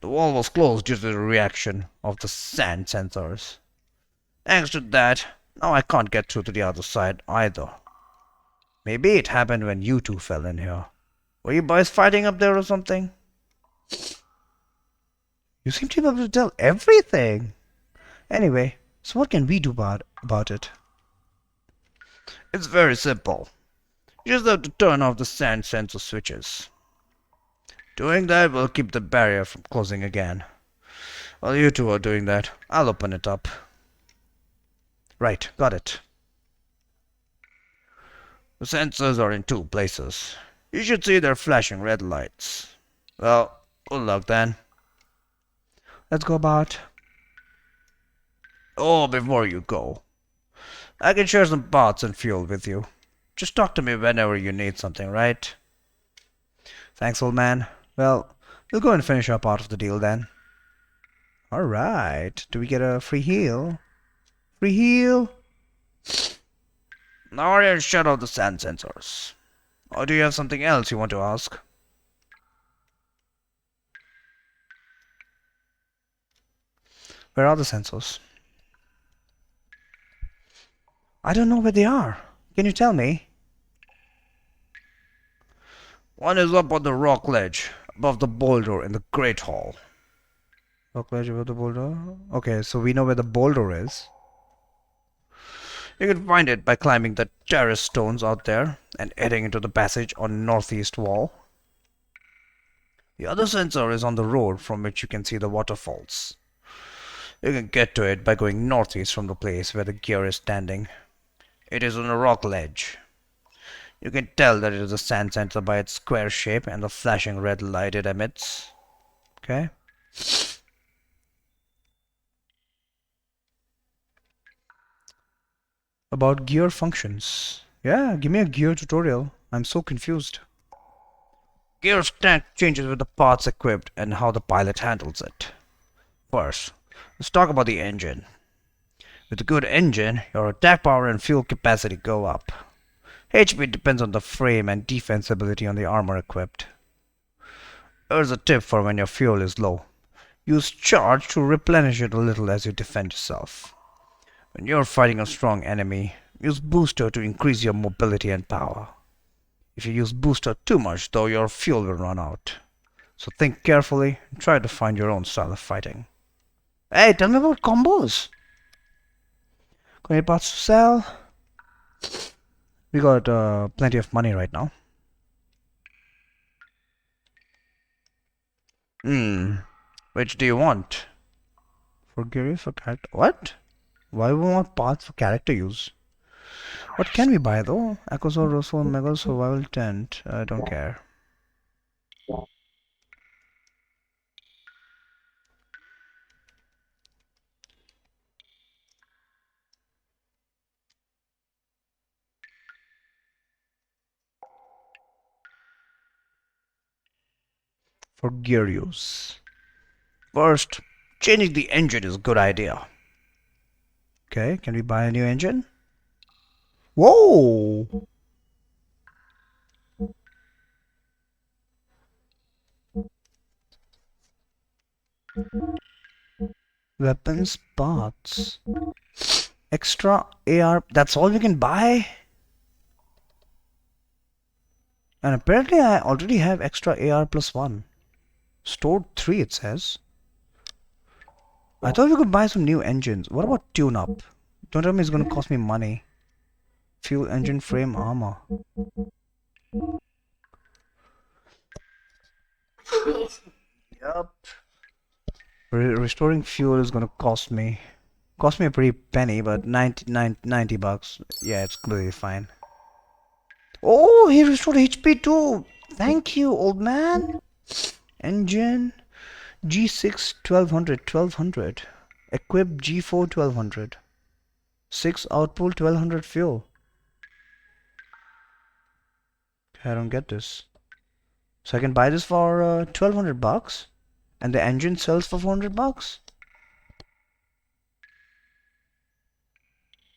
The wall was closed due to the reaction of the sand sensors. Thanks to that, now I can't get through to the other side either. Maybe it happened when you two fell in here. Were you boys fighting up there or something? You seem to be able to tell everything. Anyway, so what can we do about it? It's very simple. You just have to turn off the sand sensor switches. Doing that will keep the barrier from closing again. While you two are doing that, I'll open it up. Right, got it. The sensors are in two places. You should see their flashing red lights. Well, good luck then. Let's go about. Oh, before you go, I can share some parts and fuel with you. Just talk to me whenever you need something, right? Thanks, old man. Well, we'll go and finish our part of the deal then. Alright, do we get a free heal? Free heal? Now you shut off the sand sensors. Or do you have something else you want to ask? Where are the sensors? I don't know where they are. Can you tell me? One is up on the rock ledge, above the boulder in the Great Hall. Rock ledge above the boulder? Okay, so we know where the boulder is. You can find it by climbing the terrace stones out there and heading into the passage on northeast wall. The other sensor is on the road from which you can see the waterfalls. You can get to it by going northeast from the place where the gear is standing. It is on a rock ledge. You can tell that it is a sand sensor by its square shape and the flashing red light it emits. Okay? about gear functions. Yeah, give me a gear tutorial. I'm so confused. Gear stack changes with the parts equipped and how the pilot handles it. First, let's talk about the engine. With a good engine, your attack power and fuel capacity go up. HP depends on the frame and defense ability on the armor equipped. Here's a tip for when your fuel is low. Use charge to replenish it a little as you defend yourself. When you're fighting a strong enemy, use booster to increase your mobility and power. If you use booster too much, though, your fuel will run out. So think carefully and try to find your own style of fighting. Hey, tell me about combos. Got any parts to sell? We got plenty of money right now. Which do you want? For gear for character? What? Why we want parts for character use? What can we buy though? Acosaur, Rosal, Megal, Survival Tent. I don't care. For gear use. First, changing the engine is a good idea. Okay, can we buy a new engine? Whoa! Weapons, parts. Extra AR. That's all we can buy? And apparently I already have extra AR plus 1. Stored 3 it says. I thought we could buy some new engines. What about tune-up? Don't tell me it's gonna cost me money. Fuel, engine, frame, armor. Yup. Restoring fuel is gonna cost me a pretty penny, but 90 bucks. Yeah, it's completely fine. Oh, he restored HP too. Thank you, old man. Engine G6 1200. Equip G4 1200. 6 output 1200 fuel. I don't get this. So I can buy this for 1200 bucks and the engine sells for 400 bucks.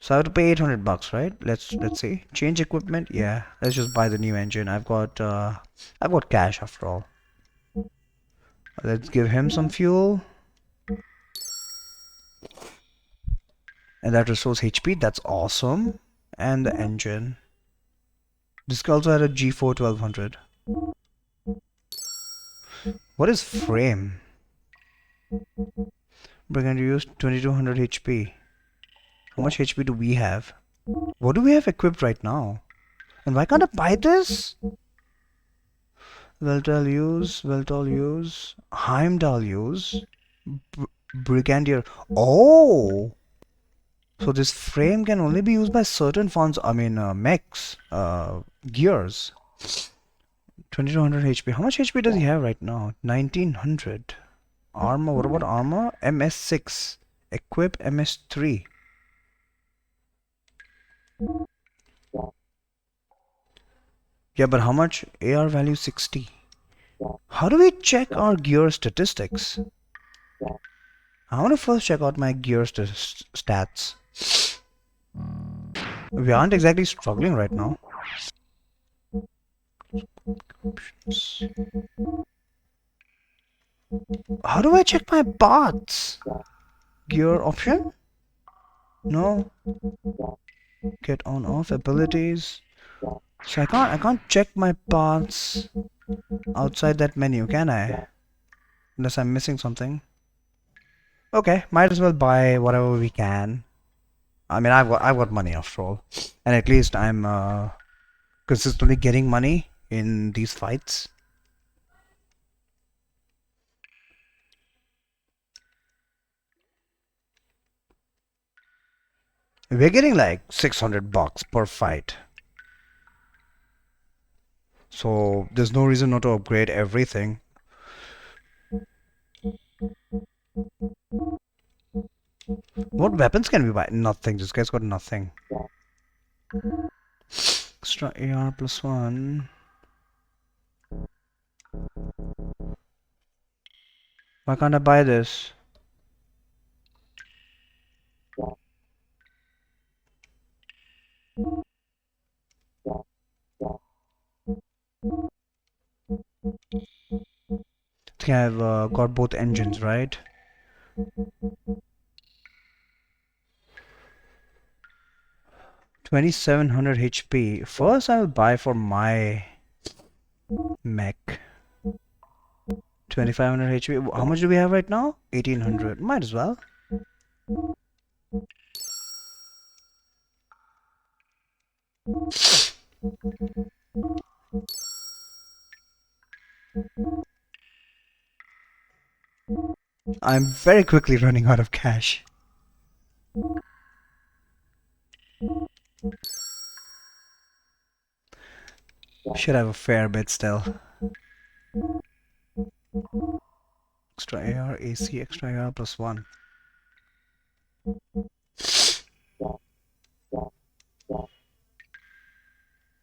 So I have to pay 800 bucks, right? Let's see. Change equipment. Yeah, let's just buy the new engine. I've got cash after all. Let's give him some fuel. And that restores HP. That's awesome. And the engine. This also had a G4 1200. What is frame? We're going to use 2200 HP. How much HP do we have? What do we have equipped right now? And why can't I buy this? Veltal use. Heimdall use. Brigadier. Oh! So this frame can only be used by certain fonts. I mean, mechs. Gears. 2200 HP. How much HP does he have right now? 1900. Armor. What about armor? MS6. Equip MS3. Yeah, but how much? AR value 60. How do we check our gear statistics? I want to first check out my gear stats. We aren't exactly struggling right now. How do I check my parts? Gear option? No. Get on off abilities. So I can't check my parts outside that menu, can I? Unless I'm missing something. Okay, might as well buy whatever we can. I mean, I've got money after all, and at least I'm consistently getting money in these fights. We're getting like 600 bucks per fight. So there's no reason not to upgrade everything. What weapons can we buy? Nothing. This guy's got nothing. extra AR plus 1. Why can't I buy this? I think I've got both engines, right? 2700 HP. First, I'll buy for my mech. 2500 HP. How much do we have right now? 1800. Might as well. I'm very quickly running out of cash. Should have a fair bit still. Extra AR, AC, extra AR plus 1.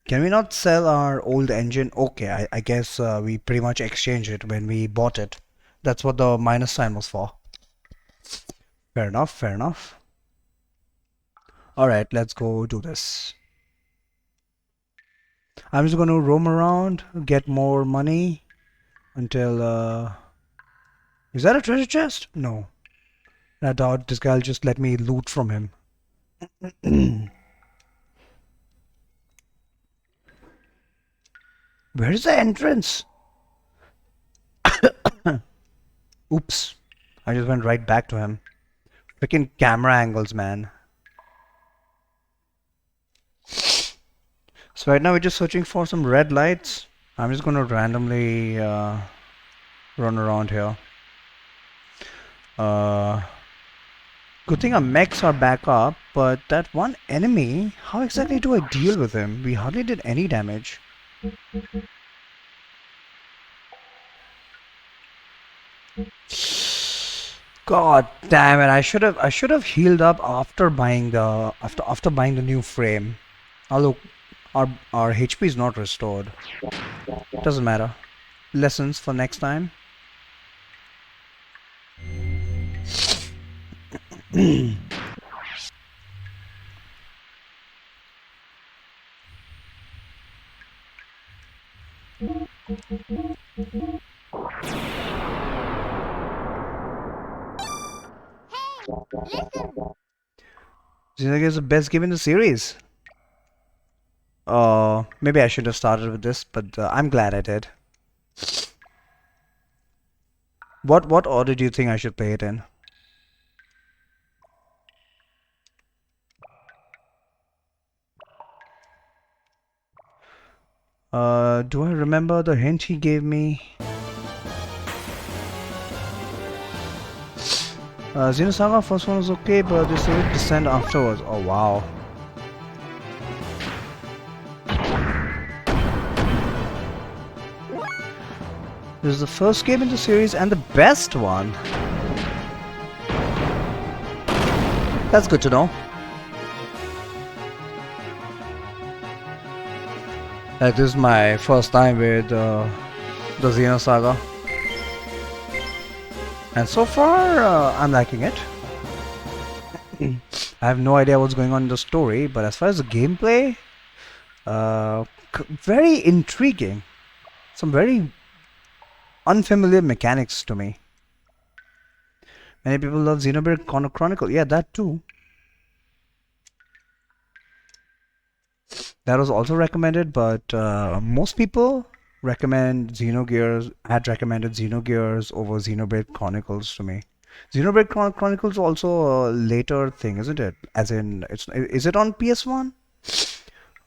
Can we not sell our old engine? Okay, I guess we pretty much exchanged it when we bought it. That's what the minus sign was for. Fair enough, fair enough. Alright, let's go do this. I'm just gonna roam around, get more money until is that a treasure chest? No. I doubt this guy'll just let me loot from him. Where is the entrance? Oops. I just went right back to him. Freaking camera angles, man. So right now we're just searching for some red lights. I'm just gonna randomly run around here. Good thing our mechs are back up, but that one enemy, how exactly do I deal with him? We hardly did any damage. God damn it! I should have healed up after buying the new frame. Although our HP is not restored. Doesn't matter. Lessons for next time. Xenogears is the best game in the series. Maybe I should have started with this, but I'm glad I did. What order do you think I should play it in? Do I remember the hint he gave me? Xenosaga first one was okay, but this will descend afterwards. Oh wow. This is the first game in the series and the best one. That's good to know. This is my first time with the Xenosaga. And so far, I'm liking it. I have no idea what's going on in the story, but as far as the gameplay, very intriguing. Some very unfamiliar mechanics to me. Many people love Xenogears Chronicle. Yeah, that too. That was also recommended, but most people recommended Xenogears over Xenoblade Chronicles to me. Xenoblade Chronicles also a later thing, isn't it? As in, is it on PS1?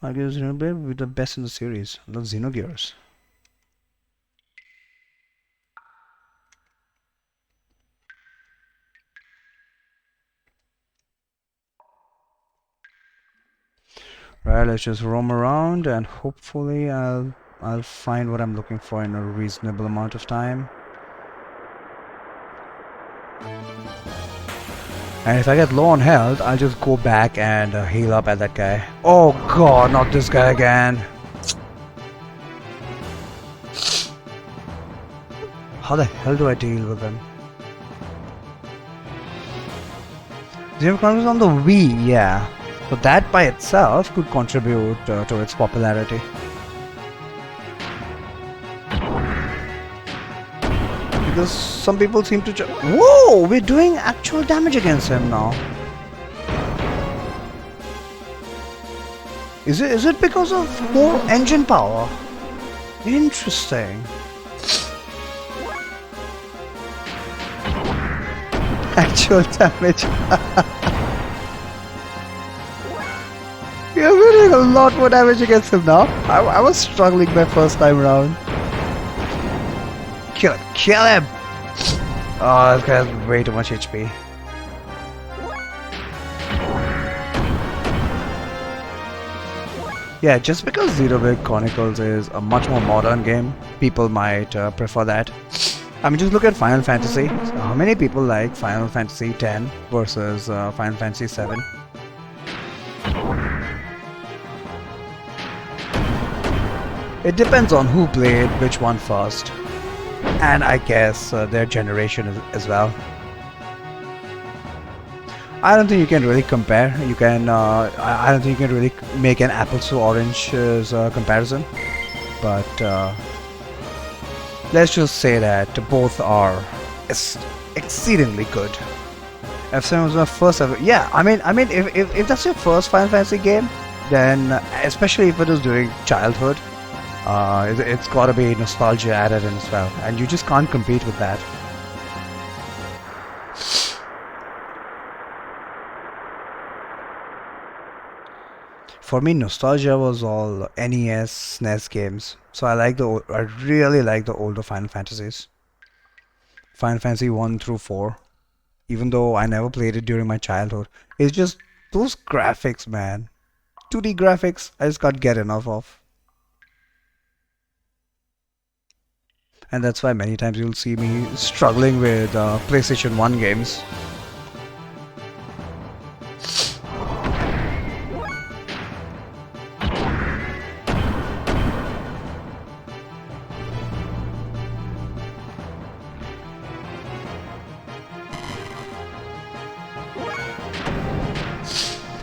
I guess Xenoblade will be the best in the series. I love Xenogears. Right, let's just roam around and hopefully I'll find what I'm looking for in a reasonable amount of time. And if I get low on health, I'll just go back and heal up at that guy. Oh god, not this guy again. How the hell do I deal with him? Xenogears on the Wii, yeah. So that by itself could contribute to its popularity. Because some people seem to whoa! We're doing actual damage against him now. Is it because of more engine power? Interesting. Actual damage. We are doing a lot more damage against him now. I was struggling my first time around. Kill him! Kill him! Oh, this guy has way too much HP. Yeah, just because Xenogears Chronicles is a much more modern game, people might prefer that. I mean, just look at Final Fantasy. So how many people like Final Fantasy X versus Final Fantasy VII? It depends on who played which one first. And I guess their generation as well. I don't think you can really compare. You can. I don't think you can really make an apples to oranges comparison. But let's just say that both are exceedingly good. F7 was my first ever. Yeah, I mean, if that's your first Final Fantasy game, then especially if it was during childhood. It's gotta be nostalgia added in as well, and you just can't compete with that. For me, nostalgia was all NES, SNES games, so I really like the older Final Fantasies. Final Fantasy 1 through 4, even though I never played it during my childhood. It's just those graphics, man. 2D graphics, I just can't get enough of. And that's why many times you'll see me struggling with PlayStation 1 games.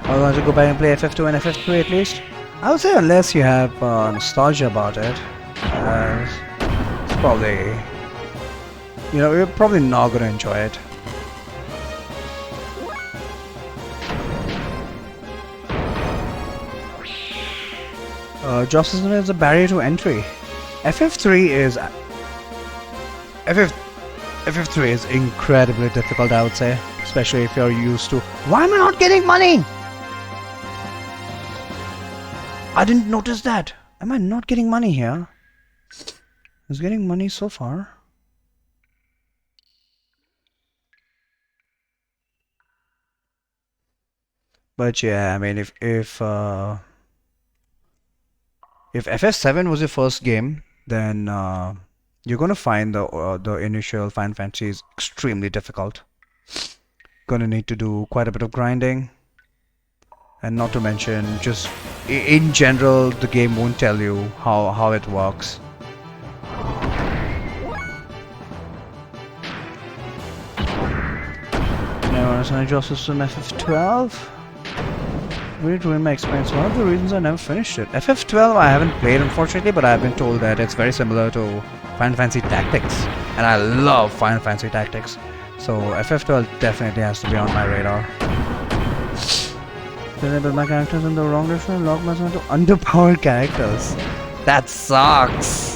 I want to go back and play FF2 and FF3 at least. I would say unless you have nostalgia about it. Probably, you know, you're probably not gonna enjoy it. Job system is a barrier to entry. FF3 is incredibly difficult, I would say, especially if you're used to. Why am I not getting money? I didn't notice that. Am I not getting money here? I was getting money so far. But yeah, I mean, if FF7 was your first game, then you're gonna find the initial Final Fantasy is extremely difficult. Gonna need to do quite a bit of grinding, and not to mention, just in general, the game won't tell you how it works. Now, job system FF12. Really ruined my experience. One of the reasons I never finished it. FF12 I haven't played, unfortunately, but I've been told that it's very similar to Final Fantasy Tactics, and I love Final Fantasy Tactics. So FF12 definitely has to be on my radar. Did I build my characters in the wrong direction and lock myself into underpowered characters? That sucks!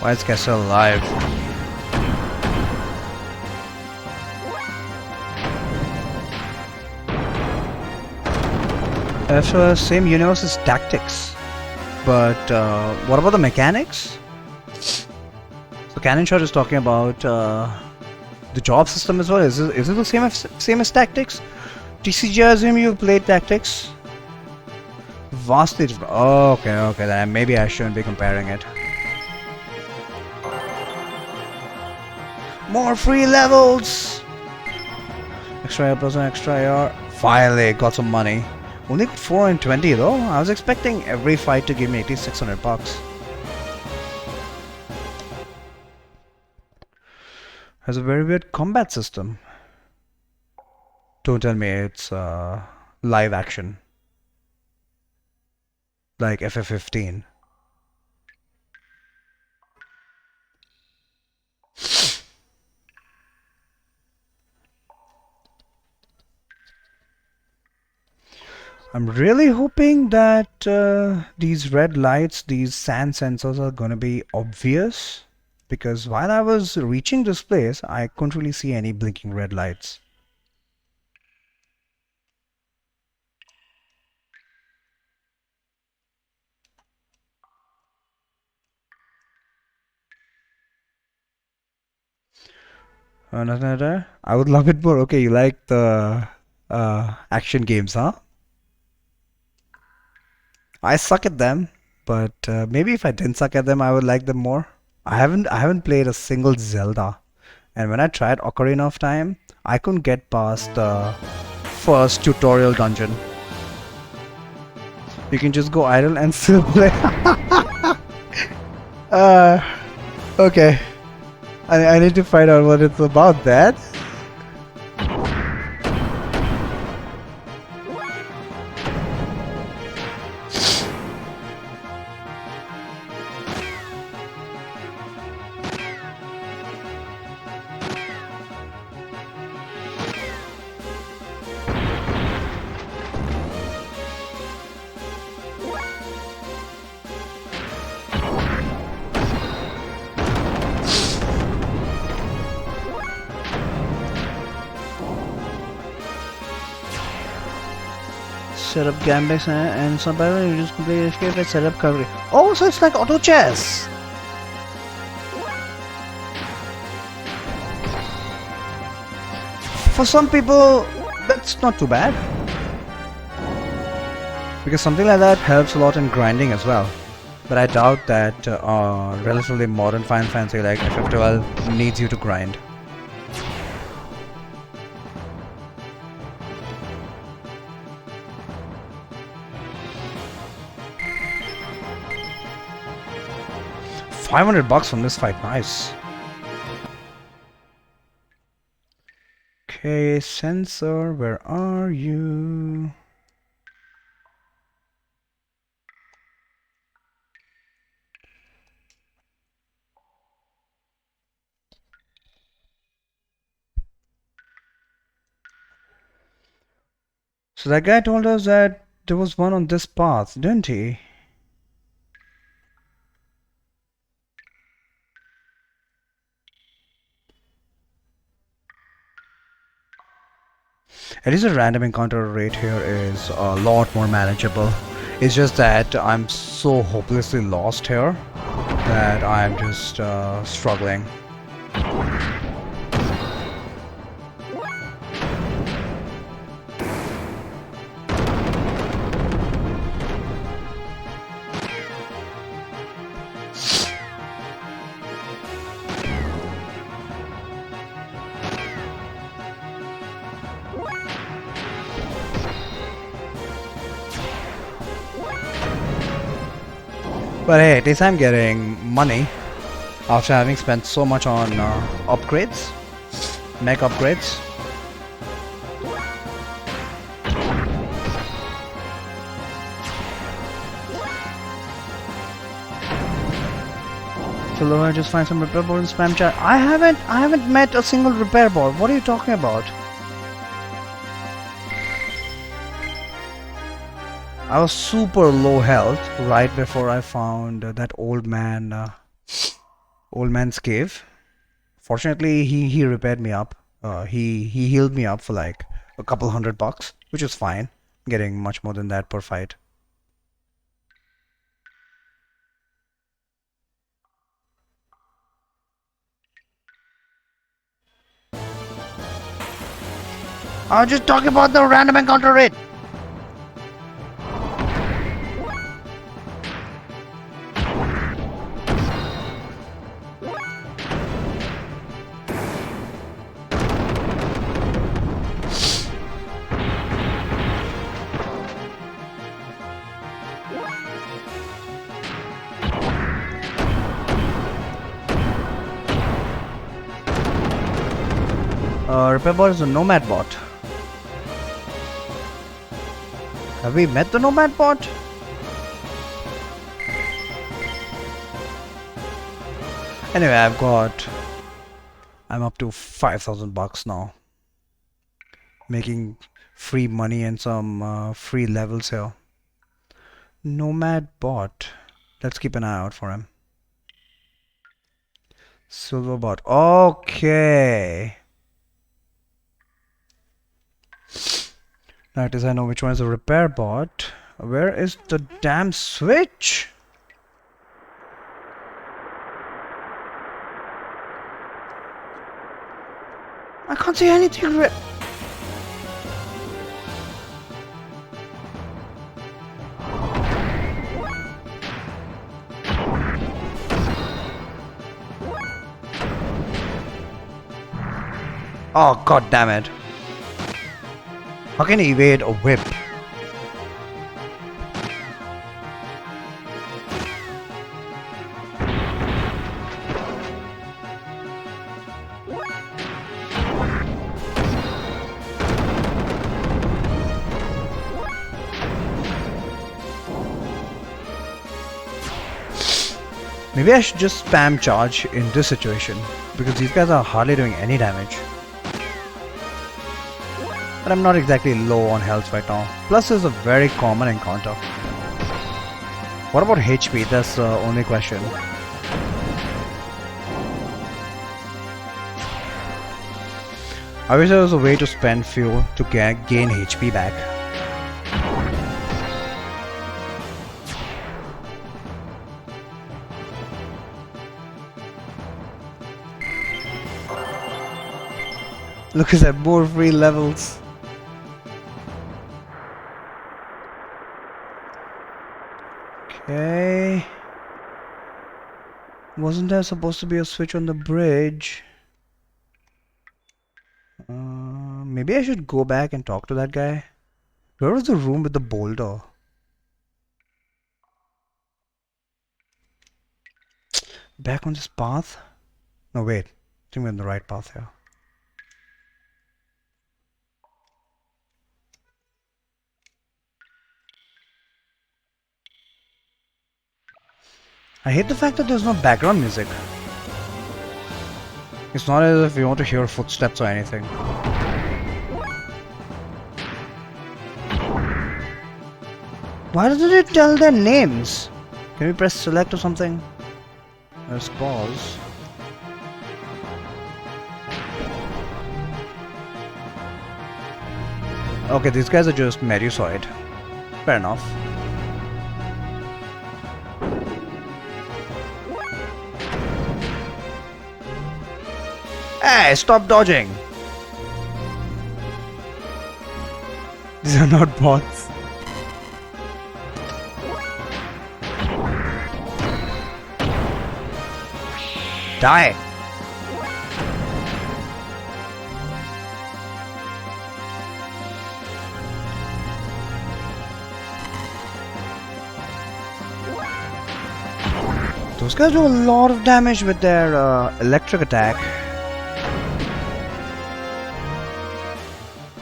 Why is this guy still alive? F same universe as Tactics, but what about the mechanics? So Canon Shot is talking about The job system as well. Is it the same as tactics? TCG, I assume you've played tactics. Vastly different. Oh, okay. Then maybe I shouldn't be comparing it. More free levels. Extra AR plus an extra AR. Finally, got some money. Only got 420 though. I was expecting every fight to give me at least 600 bucks. Has a very weird combat system. Don't tell me it's live action. Like FF15. I'm really hoping that these red lights, these sand sensors are gonna be obvious. Because while I was reaching this place, I couldn't really see any blinking red lights. Nothing there? I would love it more. Okay, you like the action games, huh? I suck at them, but maybe if I didn't suck at them, I would like them more. I haven't played a single Zelda, and when I tried Ocarina of Time, I couldn't get past the first tutorial dungeon. You can just go idle and still play. uh, okay. I need to find out what it's about. That. Set up gambits and some battle you just complete escape with setup coverage. Oh, so it's like auto chess. For some people, that's not too bad. Because something like that helps a lot in grinding as well. But I doubt that relatively modern Final Fantasy like FF12 needs you to grind. $500 from this fight, nice. Okay, sensor, where are you? So that guy told us that there was one on this path, didn't he? At least the random encounter rate here is a lot more manageable. It's just that I'm so hopelessly lost here that I'm just struggling. But hey, at least I'm getting money after having spent so much on upgrades, mech upgrades. So Laura, just find some repair board and spam chat. I haven't met a single repair board. What are you talking about? I was super low health right before I found that old man's cave. Fortunately, he repaired me up. He healed me up for like a couple $100, which is fine. Getting much more than that per fight. I was just talking about the random encounter rate. Repair bot is a nomad bot. Have we met the nomad bot? Anyway, I'm up to 5,000 bucks now. Making free money and some free levels here. Nomad bot. Let's keep an eye out for him. Silver bot. Okay. Now at least I know which one is a repair bot. Where is the damn switch? I can't see anything. Oh, god damn it. How can he evade a whip? Maybe I should just spam charge in this situation, because these guys are hardly doing any damage. But I'm not exactly low on health right now. Plus it's a very common encounter. What about HP? That's the only question. I wish there was a way to spend fuel to gain HP back. Look at that, more free levels. Okay. Wasn't there supposed to be a switch on the bridge? Maybe I should go back and talk to that guy. Where was the room with the boulder? Back on this path? No, wait. I think we're on the right path here. I hate the fact that there's no background music. It's not as if you want to hear footsteps or anything. Why doesn't it tell their names? Can we press select or something? Let's pause. Okay, these guys are just Medusoid. Fair enough. Hey, stop dodging! These are not bots. Die! Those guys do a lot of damage with their electric attack.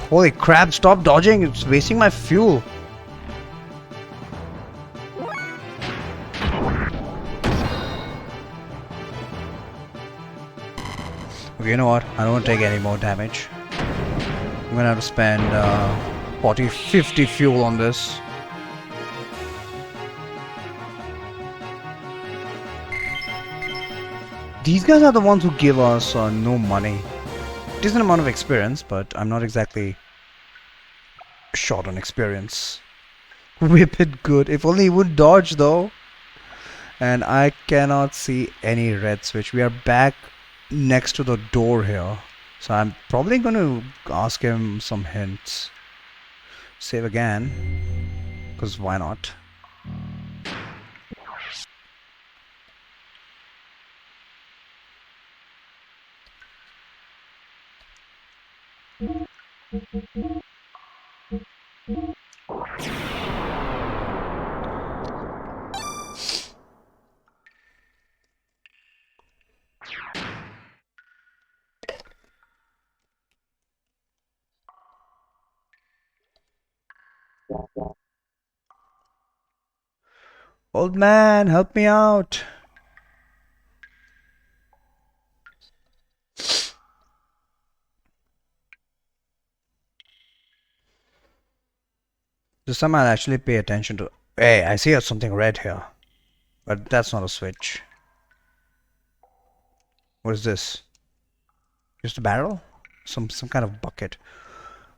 Holy crap, stop dodging, it's wasting my fuel. Okay, you know what? I don't want to take any more damage. I'm gonna have to spend 40-50 fuel on this. These guys are the ones who give us no money. Decent amount of experience, but I'm not exactly short on experience. Whip it good. If only he would dodge though. And I cannot see any red switch. We are back next to the door here. So I'm probably going to ask him some hints. Save again. Because why not? Old man, help me out. This time I'll actually pay attention to... Hey, I see something red here. But that's not a switch. What is this? Just a barrel? Some kind of bucket.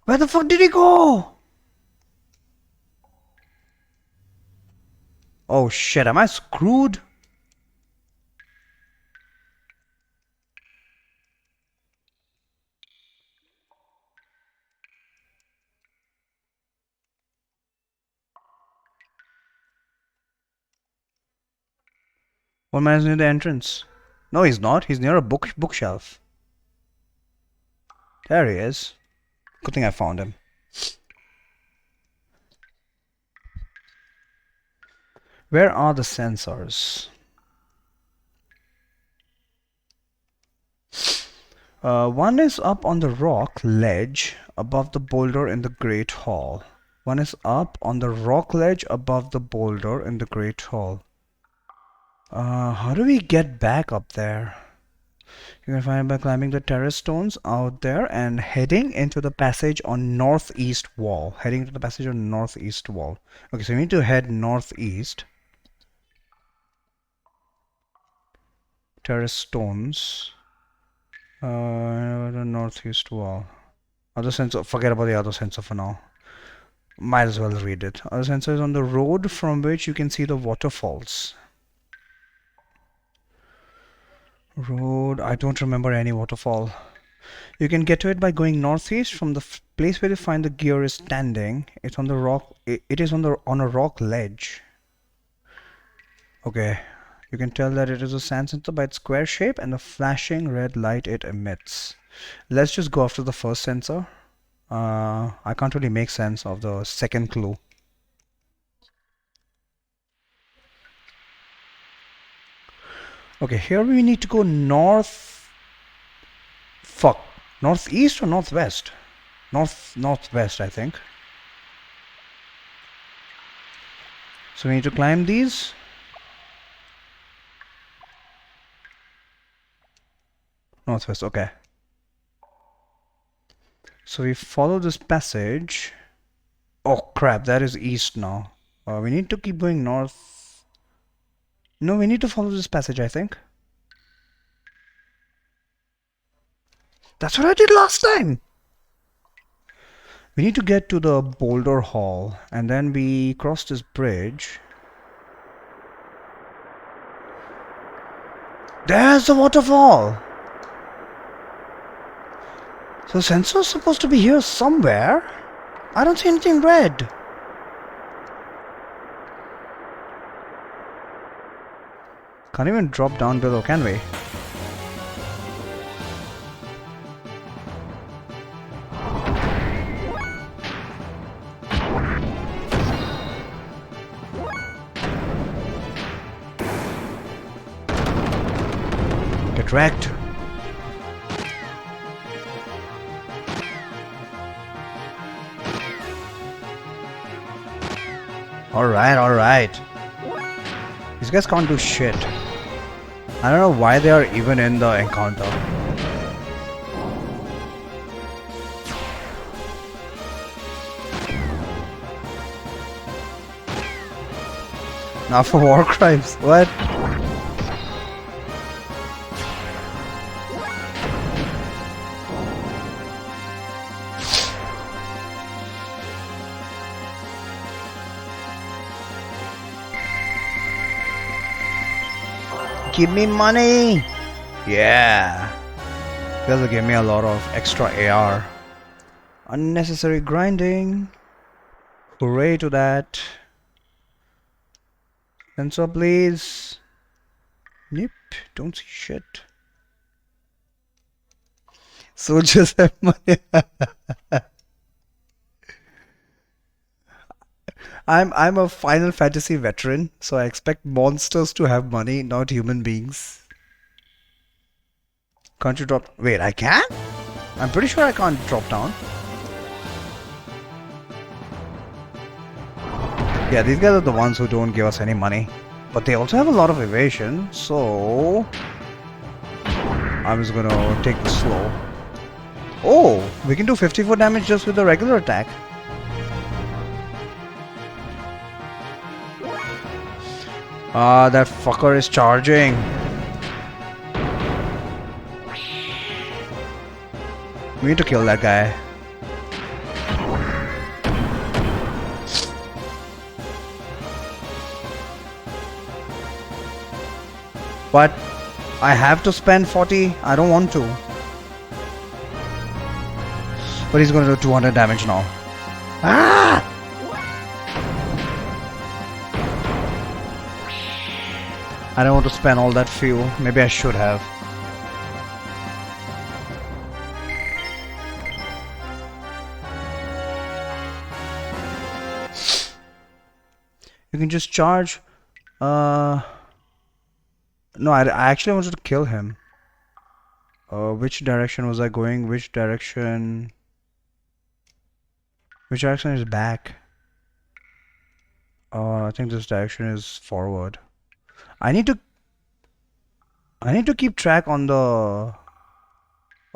Where the fuck did he go? Oh shit, am I screwed? One man is near the entrance. No, he's not. He's near a bookshelf. There he is. Good thing I found him. Where are the sensors? One is up on the rock ledge above the boulder in the Great Hall. One is up on the rock ledge above the boulder in the Great Hall. How do we get back up there? You can find it by climbing the terrace stones out there and heading into the passage on northeast wall. Heading to the passage on northeast wall. Okay, so we need to head northeast. Terrace stones. The northeast wall. Other sensor. Forget about the other sensor for now. Might as well read it. Other sensor is on the road from which you can see the waterfalls. Road. I don't remember any waterfall. You can get to it by going northeast from the place where you find the gear is standing. It's on the rock. It is on a rock ledge. Okay. You can tell that it is a sand sensor by its square shape and the flashing red light it emits. Let's just go after the first sensor. I can't really make sense of the second clue. Okay, here we need to go north. Fuck. Northeast or northwest? Northwest, I think. So we need to climb these. Northwest, okay. So we follow this passage. Oh crap, that is east now. We need to keep going north. No, we need to follow this passage, I think. That's what I did last time! We need to get to the boulder hall and then we cross this bridge. There's the waterfall! So the sensor's supposed to be here somewhere. I don't see anything red. Can't even drop down below, can we? Get wrecked. Alright. These guys can't do shit. I don't know why they are even in the encounter. Now for war crimes. What? Give me money! Yeah! guys will give me a lot of extra AR. Unnecessary grinding. Hooray to that. Sensor, please. Nope, don't see shit. Soldiers have money. I'm a Final Fantasy veteran, so I expect monsters to have money, not human beings. Can't you drop? Wait, I can? I'm pretty sure I can't drop down. Yeah, these guys are the ones who don't give us any money. But they also have a lot of evasion, so I'm just gonna take this slow. Oh, we can do 54 damage just with the regular attack. Ah, that fucker is charging. We need to kill that guy. But I have to spend 40. I don't want to. But he's going to do 200 damage now. Ah! I don't want to spend all that fuel. Maybe I should have. You can just charge. No, I actually wanted to kill him. Which direction was I going? Which direction? Which direction is back? I think this direction is forward. I need to keep track on the...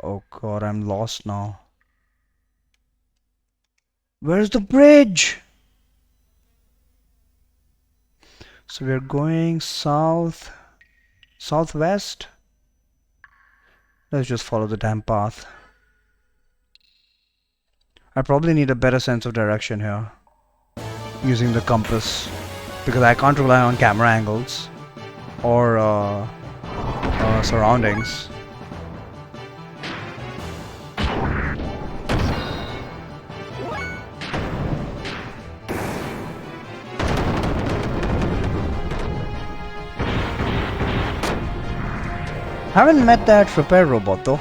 Oh god, I'm lost now. Where's the bridge? So we're going south, southwest. Let's just follow the damn path. I probably need a better sense of direction here using the compass, because I can't rely on camera angles or surroundings. Haven't met that repair robot though.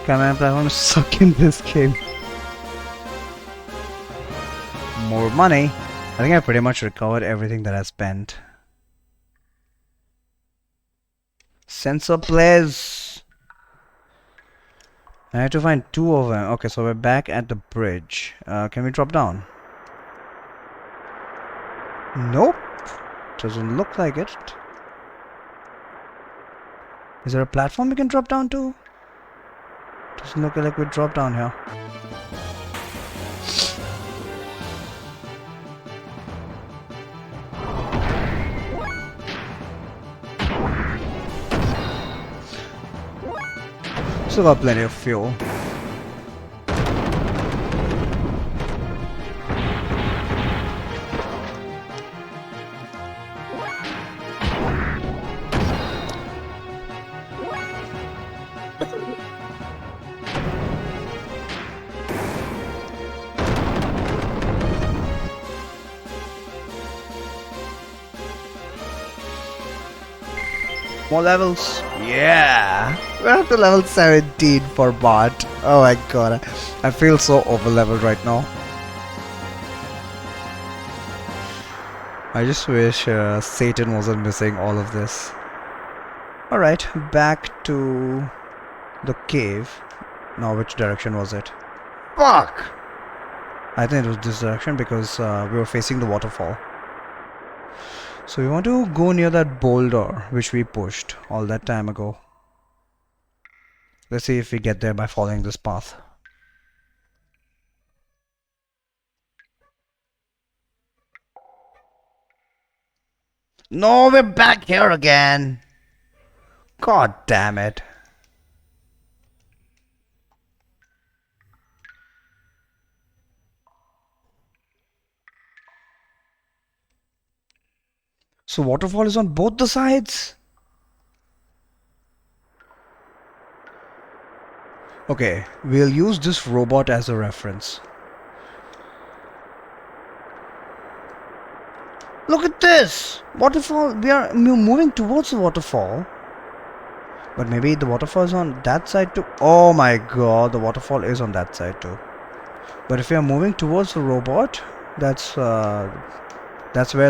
Camera platform suck in this game. More money. I think I pretty much recovered everything that I spent. Sensor plays. I have to find 2 of them. Okay, so we're back at the bridge. Can we drop down? Nope. Doesn't look like it. Is there a platform we can drop down to? Doesn't look like we drop down here. Still got plenty of fuel. More levels. Yeah. We're up to level 17 for bot. Oh my god. I feel so over leveled right now. I just wish Satan wasn't missing all of this. Alright, back to the cave. Now which direction was it? Fuck! I think it was this direction because we were facing the waterfall. So we want to go near that boulder which we pushed all that time ago. Let's see if we get there by following this path. No, we're back here again. God damn it. So waterfall is on both the sides? Okay, we'll use this robot as a reference. Look at this! Waterfall, we are moving towards the waterfall. But maybe the waterfall is on that side too. Oh my god, the waterfall is on that side too. But if we are moving towards the robot, that's where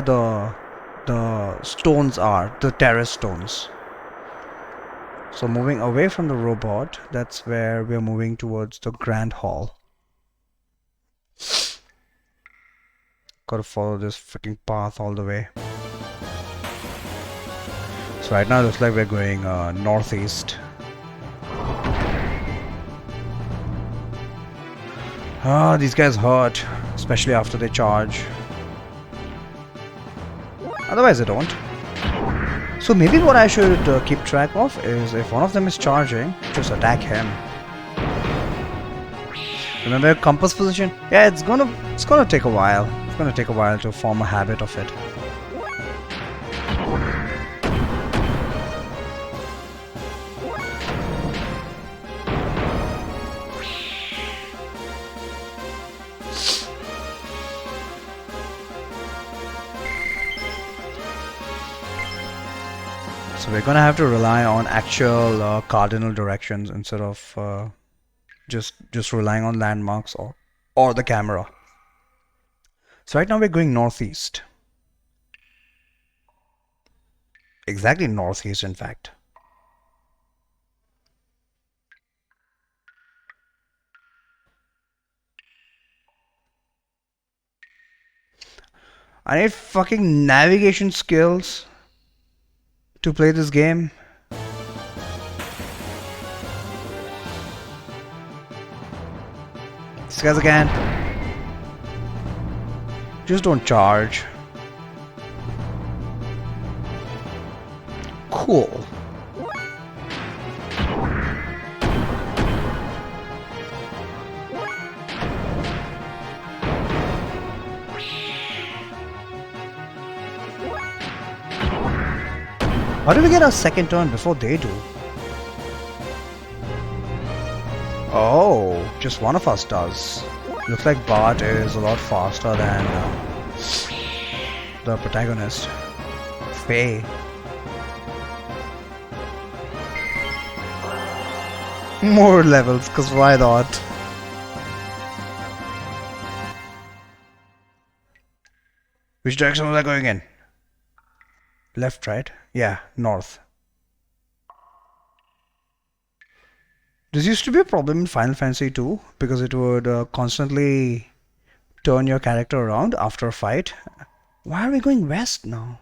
the stones are, the terrace stones. So moving away from the robot, that's where we are moving towards the grand hall. Gotta follow this freaking path all the way. So right now it looks like we're going northeast. Ah, these guys hurt, especially after they charge. Otherwise they don't. So maybe what I should keep track of is if one of them is charging, just attack him. Remember compass position? Yeah, it's gonna take a while. It's gonna take a while to form a habit of it. So we're gonna have to rely on actual cardinal directions instead of just relying on landmarks or the camera. So right now we're going northeast. Exactly northeast, in fact. I need fucking navigation skills to play this game. These guys again. Just don't charge. Cool. How do we get our second turn before they do? Oh, just one of us does. Looks like Bart is a lot faster than the protagonist, Faye. More levels, cause why not? Which direction was I going in? Left, right? Yeah, north. This used to be a problem in Final Fantasy 2 because it would constantly turn your character around after a fight. Why are we going west now?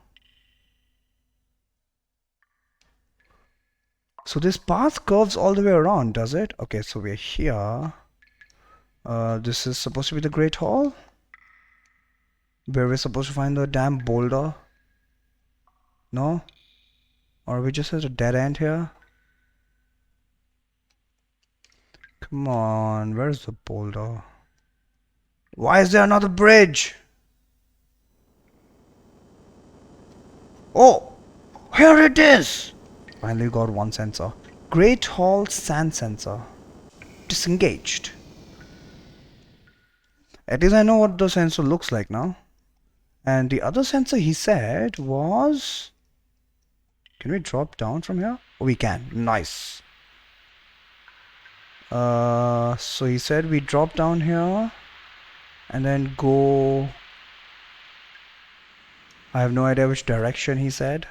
So this path curves all the way around, does it? Okay, so we're here. This is supposed to be the Great Hall, where we're supposed to find the damn boulder. No? Or are we just at a dead end here? Come on, where's the boulder? Why is there another bridge? Oh! Here it is! Finally got one sensor. Great Hall sand sensor. Disengaged. At least I know what the sensor looks like now. And the other sensor he said was... Can we drop down from here? Oh, we can. Nice. So he said we drop down here and then go... I have no idea which direction he said,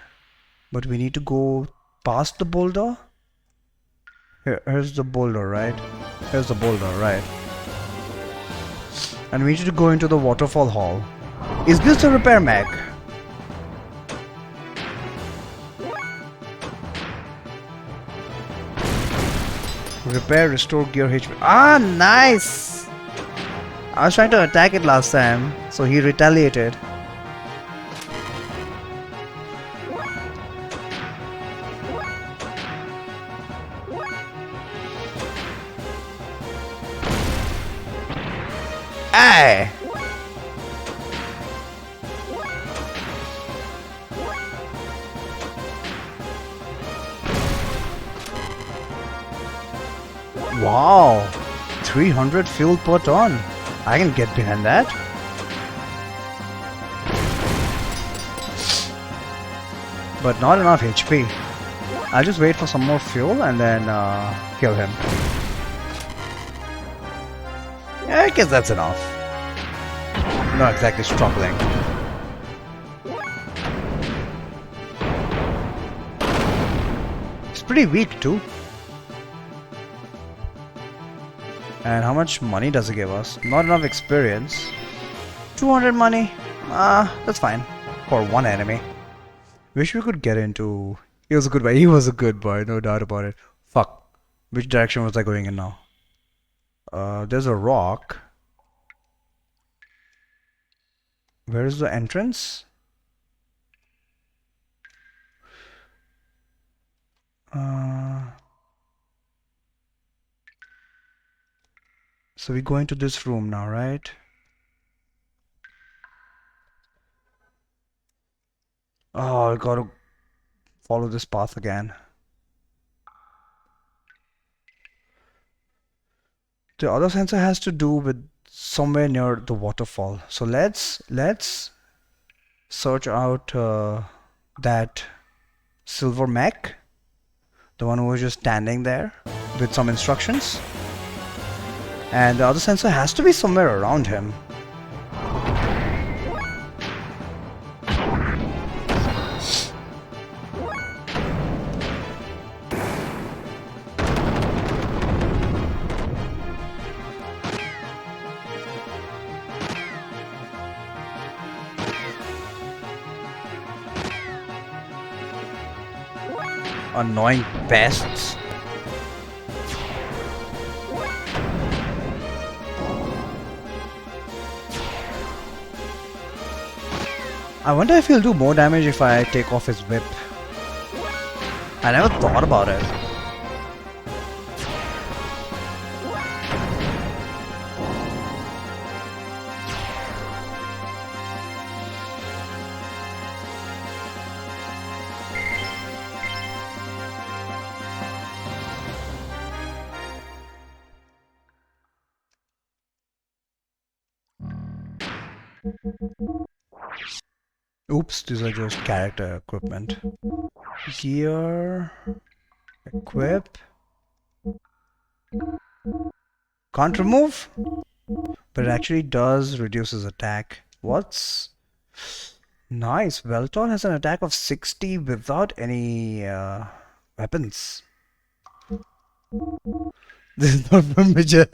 but we need to go past the boulder. Here's the boulder, right? Here's the boulder, right? And we need to go into the waterfall hall. Is this a repair mech? Repair, restore gear HP. Ah, nice! I was trying to attack it last time, so he retaliated. Hey! Wow, 300 fuel per ton. I can get behind that. But not enough HP. I'll just wait for some more fuel and then kill him. Yeah, I guess that's enough. Not exactly struggling. It's pretty weak too. And how much money does it give us? Not enough experience. 200 money? That's fine. For one enemy. Wish we could get into... He was a good boy. He was a good boy, no doubt about it. Fuck. Which direction was I going in now? There's a rock. Where is the entrance? So we go into this room now, right? Oh, I gotta follow this path again. The other sensor has to do with somewhere near the waterfall. So let's search out that silver mech, the one who was just standing there with some instructions. And the other sensor has to be somewhere around him. Annoying pests. I wonder if he'll do more damage if I take off his whip. I never thought about it. Oops, these are just character equipment. Gear, equip. Can't remove, but it actually does reduce his attack. What's nice? Veltor has an attack of 60 without any weapons. This is not from Major.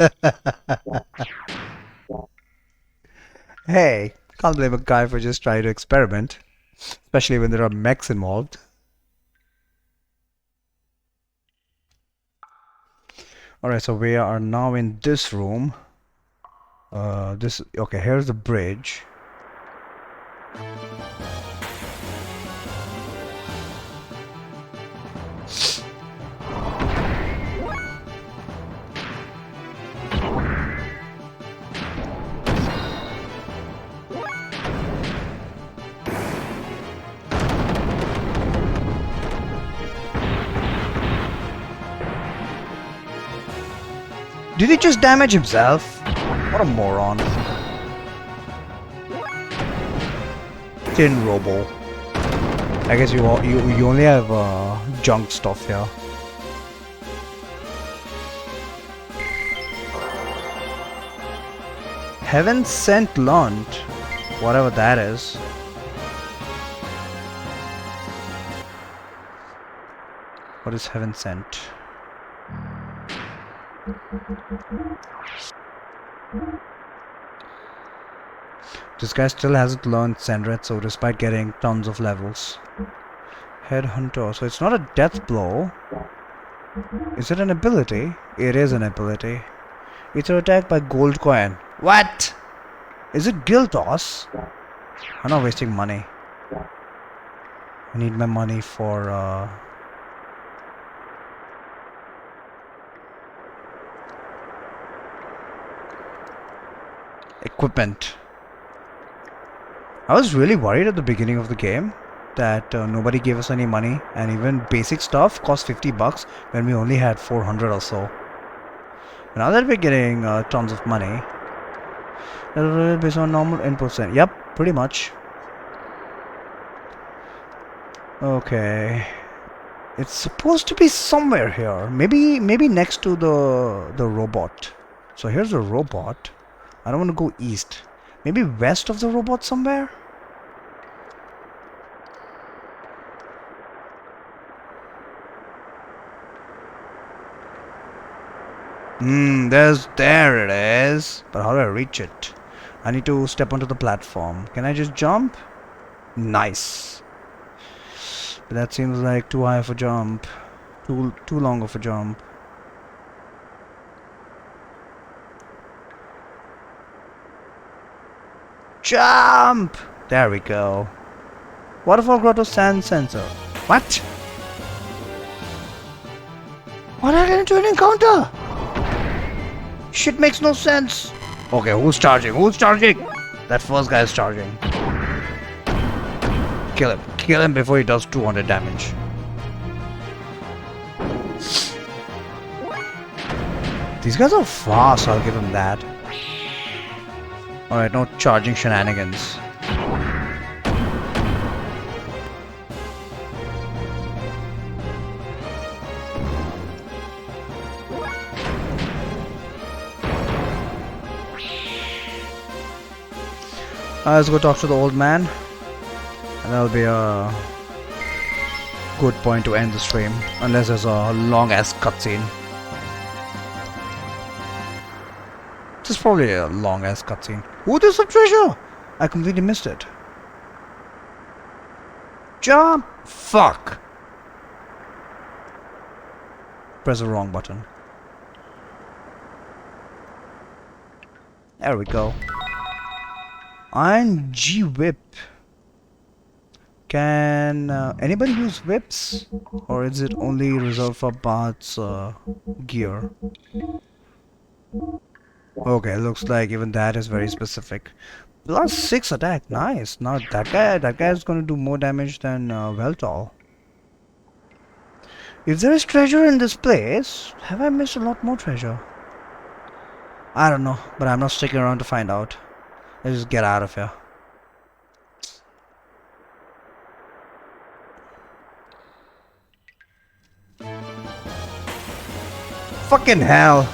Hey, can't blame a guy for just trying to experiment, especially when there are mechs involved. Alright, so we are now in this room. Okay, here's the bridge. Did he just damage himself? What a moron. Tin Robo. I guess you only have junk stuff here. Heaven Sent Lunt. Whatever that is. What is Heaven Sent? This guy still hasn't learned Senretsu despite getting tons of levels. Headhunter. So it's not a death blow. Is it an ability? It is an ability. It's an attack by gold coin. What? Is it guild toss? I'm not wasting money. I need my money for equipment. I was really worried at the beginning of the game that nobody gave us any money, and even basic stuff cost 50 bucks when we only had 400 or so. Now that we're getting tons of money, based on normal inputs. Yep, pretty much. Okay. It's supposed to be somewhere here. Maybe next to the robot. So here's a robot. I don't want to go east. Maybe west of the robot somewhere? There it is. But how do I reach it? I need to step onto the platform. Can I just jump? Nice. But that seems like too high of a jump. Too long of a jump. Jump! There we go. Waterfall Grotto Sand Sensor. What? What did I get into an encounter? Shit makes no sense. Okay, who's charging? Who's charging? That first guy is charging. Kill him. Kill him before he does 200 damage. These guys are fast, I'll give him that. Alright, no charging shenanigans. Let's go talk to the old man. And that'll be a good point to end the stream. Unless there's a long ass cutscene. This is probably a long ass cutscene. Ooh, there's some treasure! I completely missed it. Jump! Fuck! Press the wrong button. There we go. Iron G whip. Can anybody use whips? Or is it only reserved for Bart's gear? Okay, looks like even that is very specific. Plus 6 attack, nice. Now that guy is gonna do more damage than Veltol. If there is treasure in this place, have I missed a lot more treasure? I don't know, but I'm not sticking around to find out. Let's just get out of here. Fucking hell!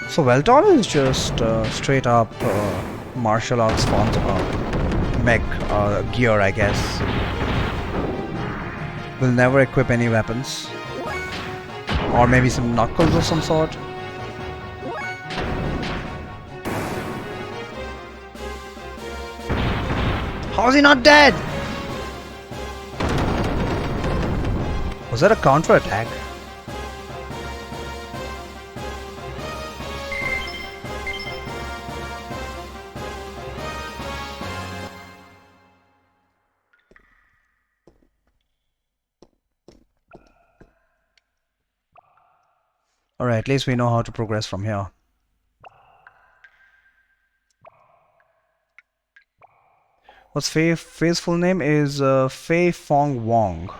So Velton is just straight up martial arts font mech gear, I guess. Will never equip any weapons. Or maybe some knuckles of some sort. How is he not dead? Was that a counter attack? Alright, at least we know how to progress from here. What's Faye's full name is Faye Fong Wong.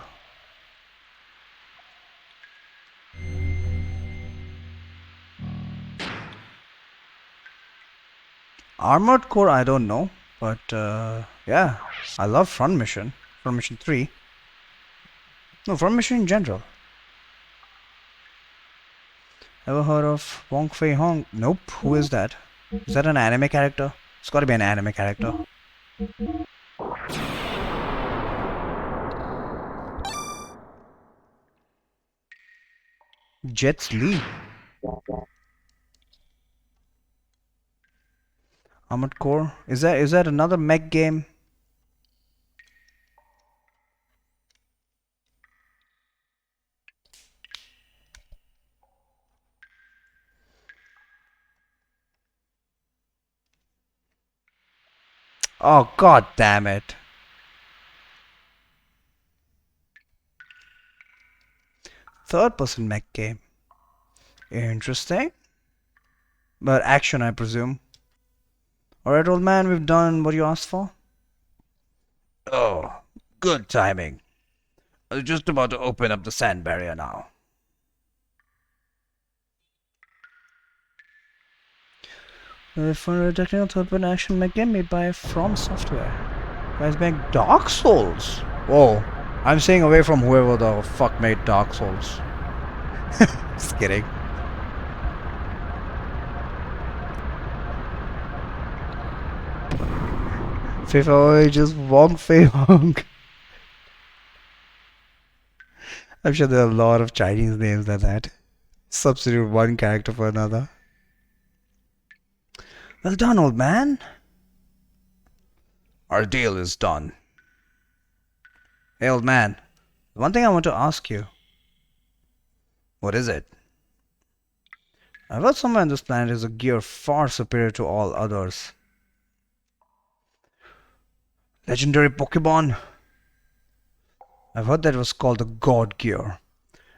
Armored Core, I don't know, but yeah, I love Front Mission 3. No, Front Mission in general. Ever heard of Wong Fei Hong? Nope. Who is that? Is that an anime character? It's gotta be an anime character. Jets Lee. Armored Core. Is that another mech game? Oh, god damn it. Third-person mech game. Interesting. But action, I presume. Alright, old man, we've done what you asked for. Oh, good timing. I was just about to open up the sand barrier now. For a technical third-person action game made by From Software. Guys make Dark Souls. Whoa. I'm staying away from whoever the fuck made Dark Souls. Just kidding. Fei Fei just Wong Fei Hong. I'm sure there are a lot of Chinese names like that. Substitute one character for another. Well done, old man. Our deal is done. Hey, old man. One thing I want to ask you. What is it? I've heard somewhere on this planet is a gear far superior to all others. Legendary Pokemon. I've heard that it was called the God Gear,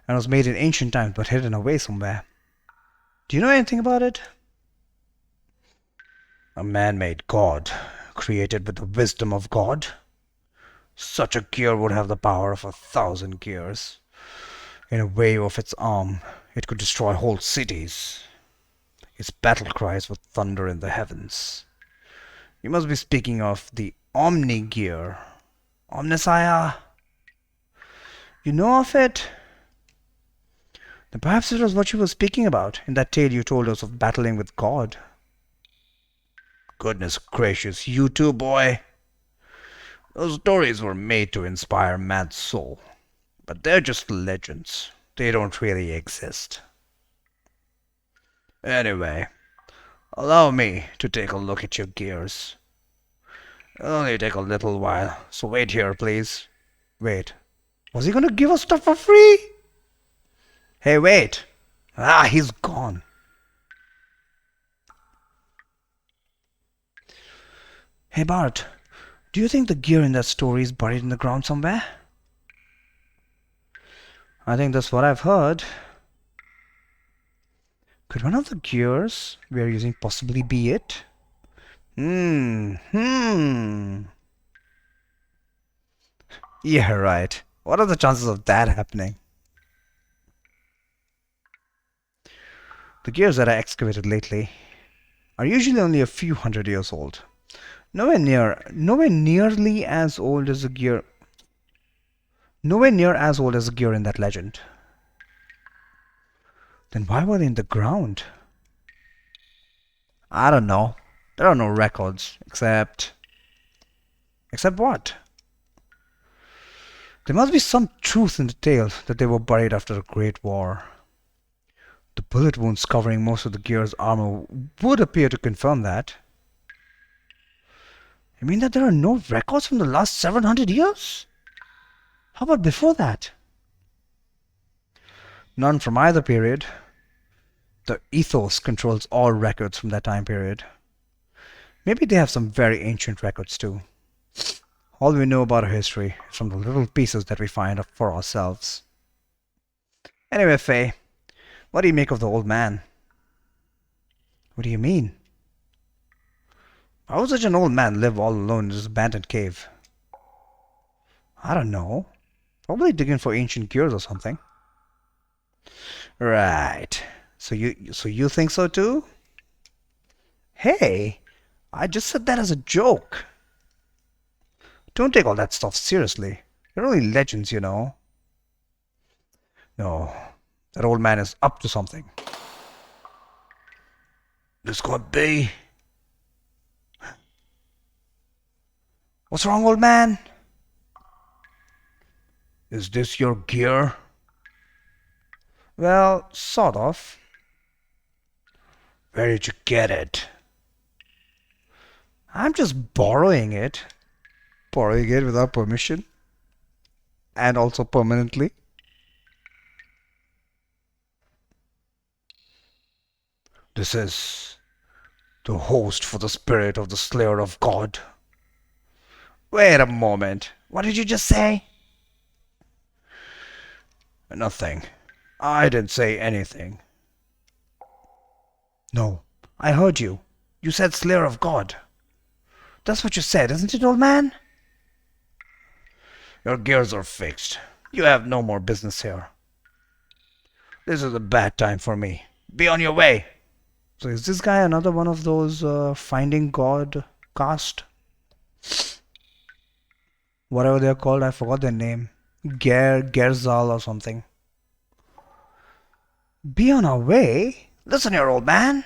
and was made in ancient times but hidden away somewhere. Do you know anything about it? A man-made god, created with the wisdom of God. Such a gear would have the power of 1,000 gears. In a wave of its arm, it could destroy whole cities. Its battle cries would thunder in the heavens. You must be speaking of the Omni Gear. Omnisaya? You know of it? Then perhaps it was what you were speaking about in that tale you told us of battling with God. Goodness gracious, you too, boy. Those stories were made to inspire man's soul. But they're just legends. They don't really exist. Anyway, allow me to take a look at your gears. It'll only take a little while, so wait here, please. Wait. Was he gonna give us stuff for free? Hey, wait. Ah, he's gone. Hey, Bart. Do you think the gear in that story is buried in the ground somewhere? I think that's what I've heard. Could one of the gears we are using possibly be it? Yeah, right. What are the chances of that happening? The gears that I excavated lately are usually only a few hundred years old. Nowhere nearly as old as the gear. Nowhere near as old as the gear in that legend. Then why were they in the ground? I don't know. There are no records, except what? There must be some truth in the tale that they were buried after the Great War. The bullet wounds covering most of the gear's armor would appear to confirm that. You mean that there are no records from the last 700 years? How about before that? None from either period. The ethos controls all records from that time period. Maybe they have some very ancient records too. All we know about our history is from the little pieces that we find for ourselves. Anyway, Faye, what do you make of the old man? What do you mean? How would such an old man live all alone in this abandoned cave? I don't know. Probably digging for ancient gears or something. Right. So you think so too? Hey, I just said that as a joke. Don't take all that stuff seriously. They're only legends, you know. No, that old man is up to something. This could be. What's wrong, old man? Is this your gear? Well, sort of. Where did you get it? I'm just borrowing it. Borrowing it without permission. And also permanently. This is the host for the spirit of the Slayer of God. Wait a moment. What did you just say? Nothing. I didn't say anything. No, I heard you. You said Slayer of God. That's what you said, isn't it, old man? Your gears are fixed. You have no more business here. This is a bad time for me. Be on your way. So is this guy another one of those Finding God cast? Whatever they're called, I forgot their name. Gerzal or something. Be on our way? Listen here, old man.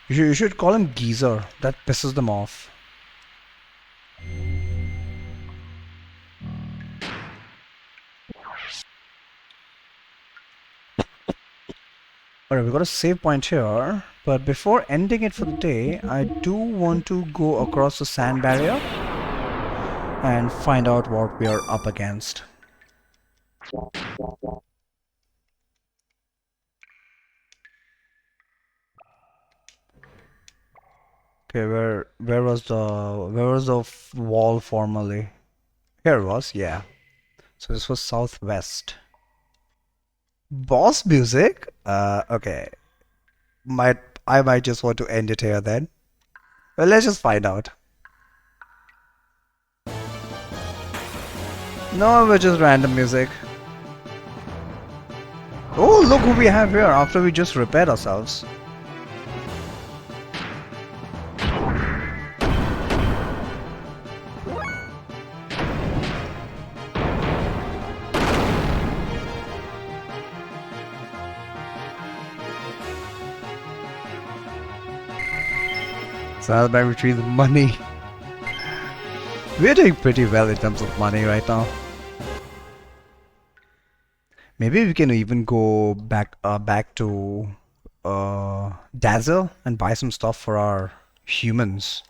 You should call him Geezer. That pisses them off. Alright, we got a save point here. But before ending it for the day, I do want to go across the sand barrier and find out what we are up against. Okay, where was the wall formerly? Here it was, yeah. So this was southwest. Boss music? Okay. I might just want to end it here then. Well, let's just find out. No, it's just random music. Oh, look who we have here after we just repaired ourselves. So by retrieve money. We're doing pretty well in terms of money right now. Maybe we can even go back to Dazzle and buy some stuff for our humans.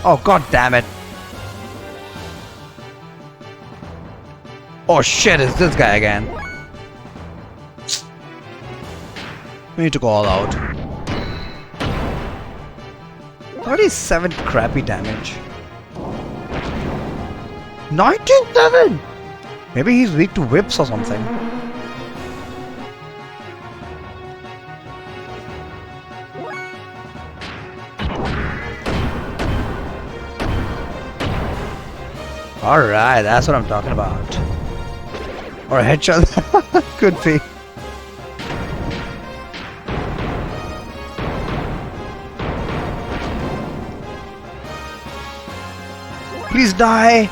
Oh, god damn it. Oh shit, it's this guy again. We need to go all out. 37 crappy damage. 97! Maybe he's weak to whips or something. Alright, that's what I'm talking about. Or a headshot. Could be. Please die!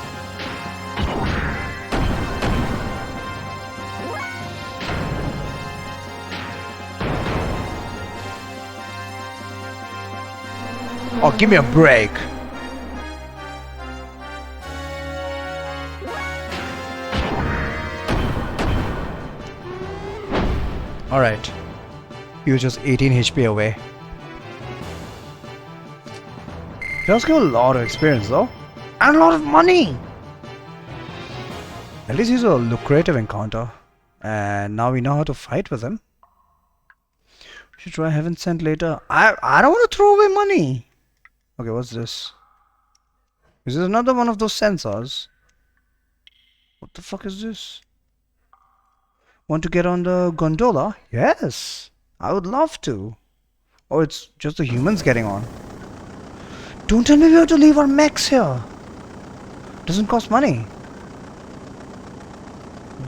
Oh, give me a break. Alright. He was just 18 HP away. He does give a lot of experience though. And a lot of money! At least he's a lucrative encounter. And now we know how to fight with him. We should try Heaven Sent later. I don't want to throw away money! Okay, what's this? Is this another one of those sensors? What the fuck is this? Want to get on the gondola? Yes! I would love to. Oh, it's just the humans getting on. Don't tell me we have to leave our mechs here! Doesn't cost money.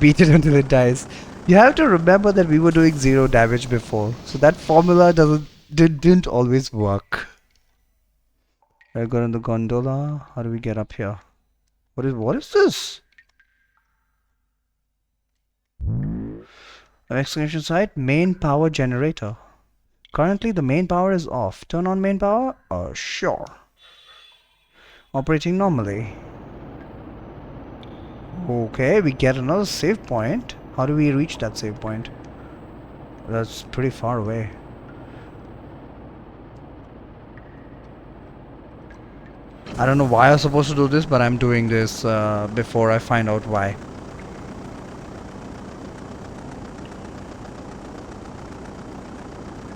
Beat it until it dies. You have to remember that we were doing 0 damage before, so that formula didn't always work. I got on the gondola. How do we get up here? What is this? An exclamation site. Main power generator. Currently the main power is off. Turn on main power? Sure. Operating normally. Okay, we get another save point. How do we reach that save point? That's pretty far away. I don't know why I'm supposed to do this, but I'm doing this before I find out why.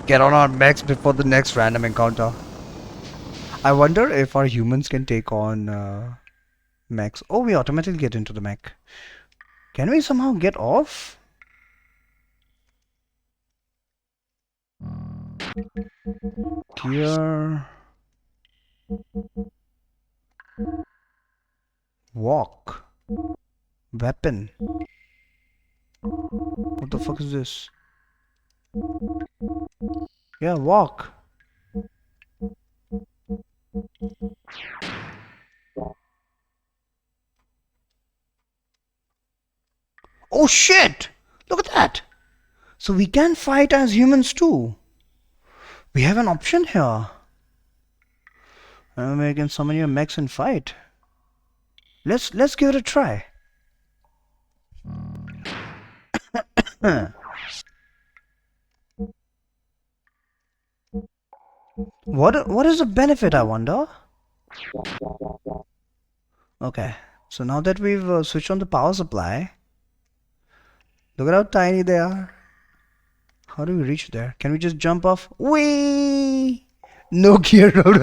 Get on our mechs before the next random encounter. I wonder if our humans can take on mechs. Oh, we automatically get into the mech. Can we somehow get off? Gear. Walk. Weapon. What the fuck is this? Yeah, walk. Oh shit! Look at that! So we can fight as humans too. We have an option here. We can summon your mechs and fight. Let's give it a try. What is the benefit, I wonder? Okay, so now that we've switched on the power supply, look at how tiny they are. How do we reach there? Can we just jump off? Whee! No gear road.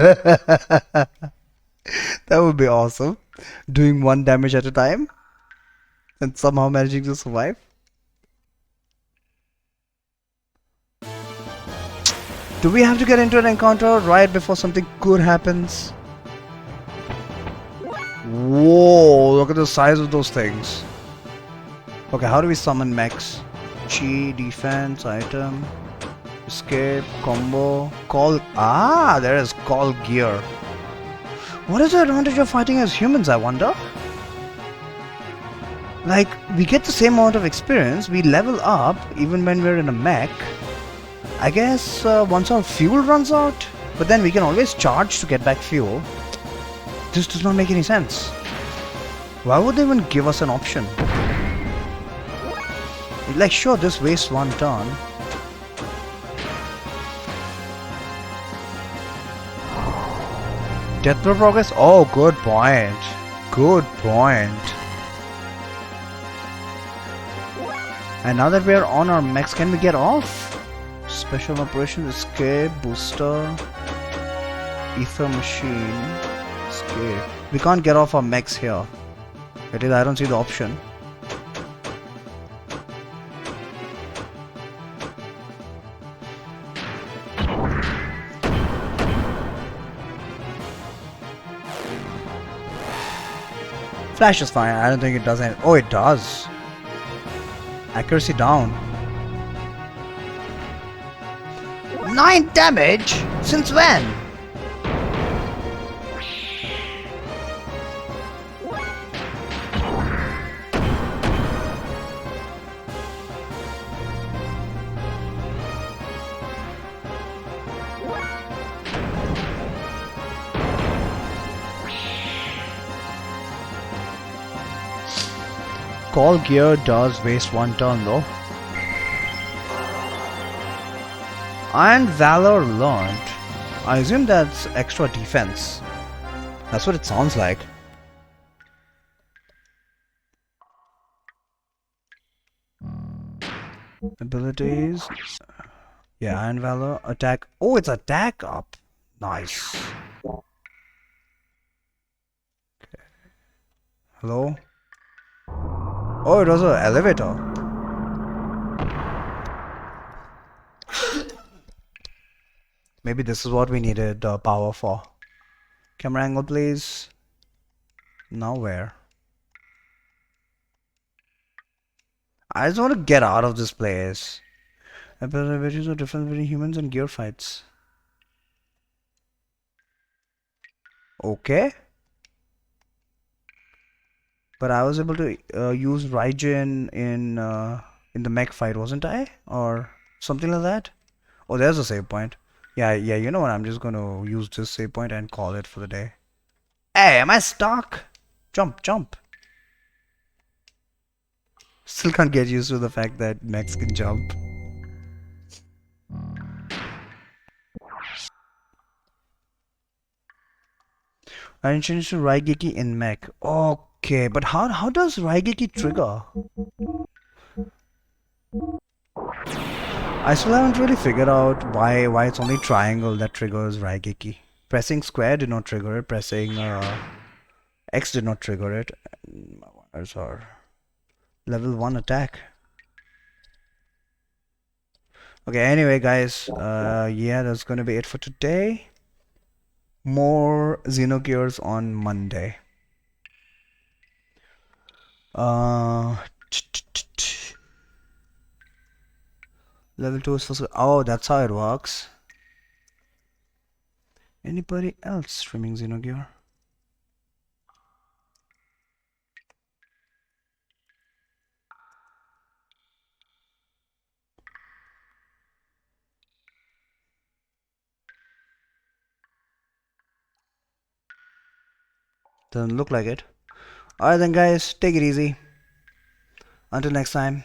That would be awesome. Doing 1 damage at a time and somehow managing to survive. Do we have to get into an encounter right before something good happens? Whoa, look at the size of those things. Okay, how do we summon mechs? Chi, defense, item, escape, combo, call. Ah, there is call gear. What is the advantage of fighting as humans, I wonder? Like, we get the same amount of experience, we level up even when we're in a mech. I guess once our fuel runs out, but then we can always charge to get back fuel. This does not make any sense. Why would they even give us an option? Like, sure, this wastes 1 turn. Death per progress? Oh, good point. Good point. And now that we are on our mechs, can we get off? Special operations, escape, booster, ether machine, escape. We can't get off our mechs here. It is, I don't see the option. Flash is fine, I don't think it does anything. Oh, it does. Accuracy down. 9 damage? Since when? Call gear does waste 1 turn though. Iron Valor learned. I assume that's extra defense. That's what it sounds like. Abilities. Yeah, Iron Valor. Attack. Oh, it's attack up. Nice. Okay. Hello? Oh, it was an elevator. Maybe this is what we needed power for. Camera angle, please. Now where? I just want to get out of this place. Abilities are different between humans and gear fights. Okay. But I was able to use Raijin in the mech fight, wasn't I? Or something like that? Oh, there's a save point. Yeah, you know what? I'm just gonna use this save point and call it for the day. Hey, am I stuck? Jump, jump. Still can't get used to the fact that mechs can jump. I changed to Raigeki in mech. Okay, but how does Raigeki trigger? I still haven't really figured out why it's only triangle that triggers Raigeki. Pressing square did not trigger it. Pressing X did not trigger it. Where's our level 1 attack? Okay, anyway, guys, yeah, that's gonna be it for today. More Xenogears on Monday. Uh, level 2 is for... Oh, that's how it works. Anybody else streaming Xenogear? Doesn't look like it. Alright then, guys, take it easy. Until next time.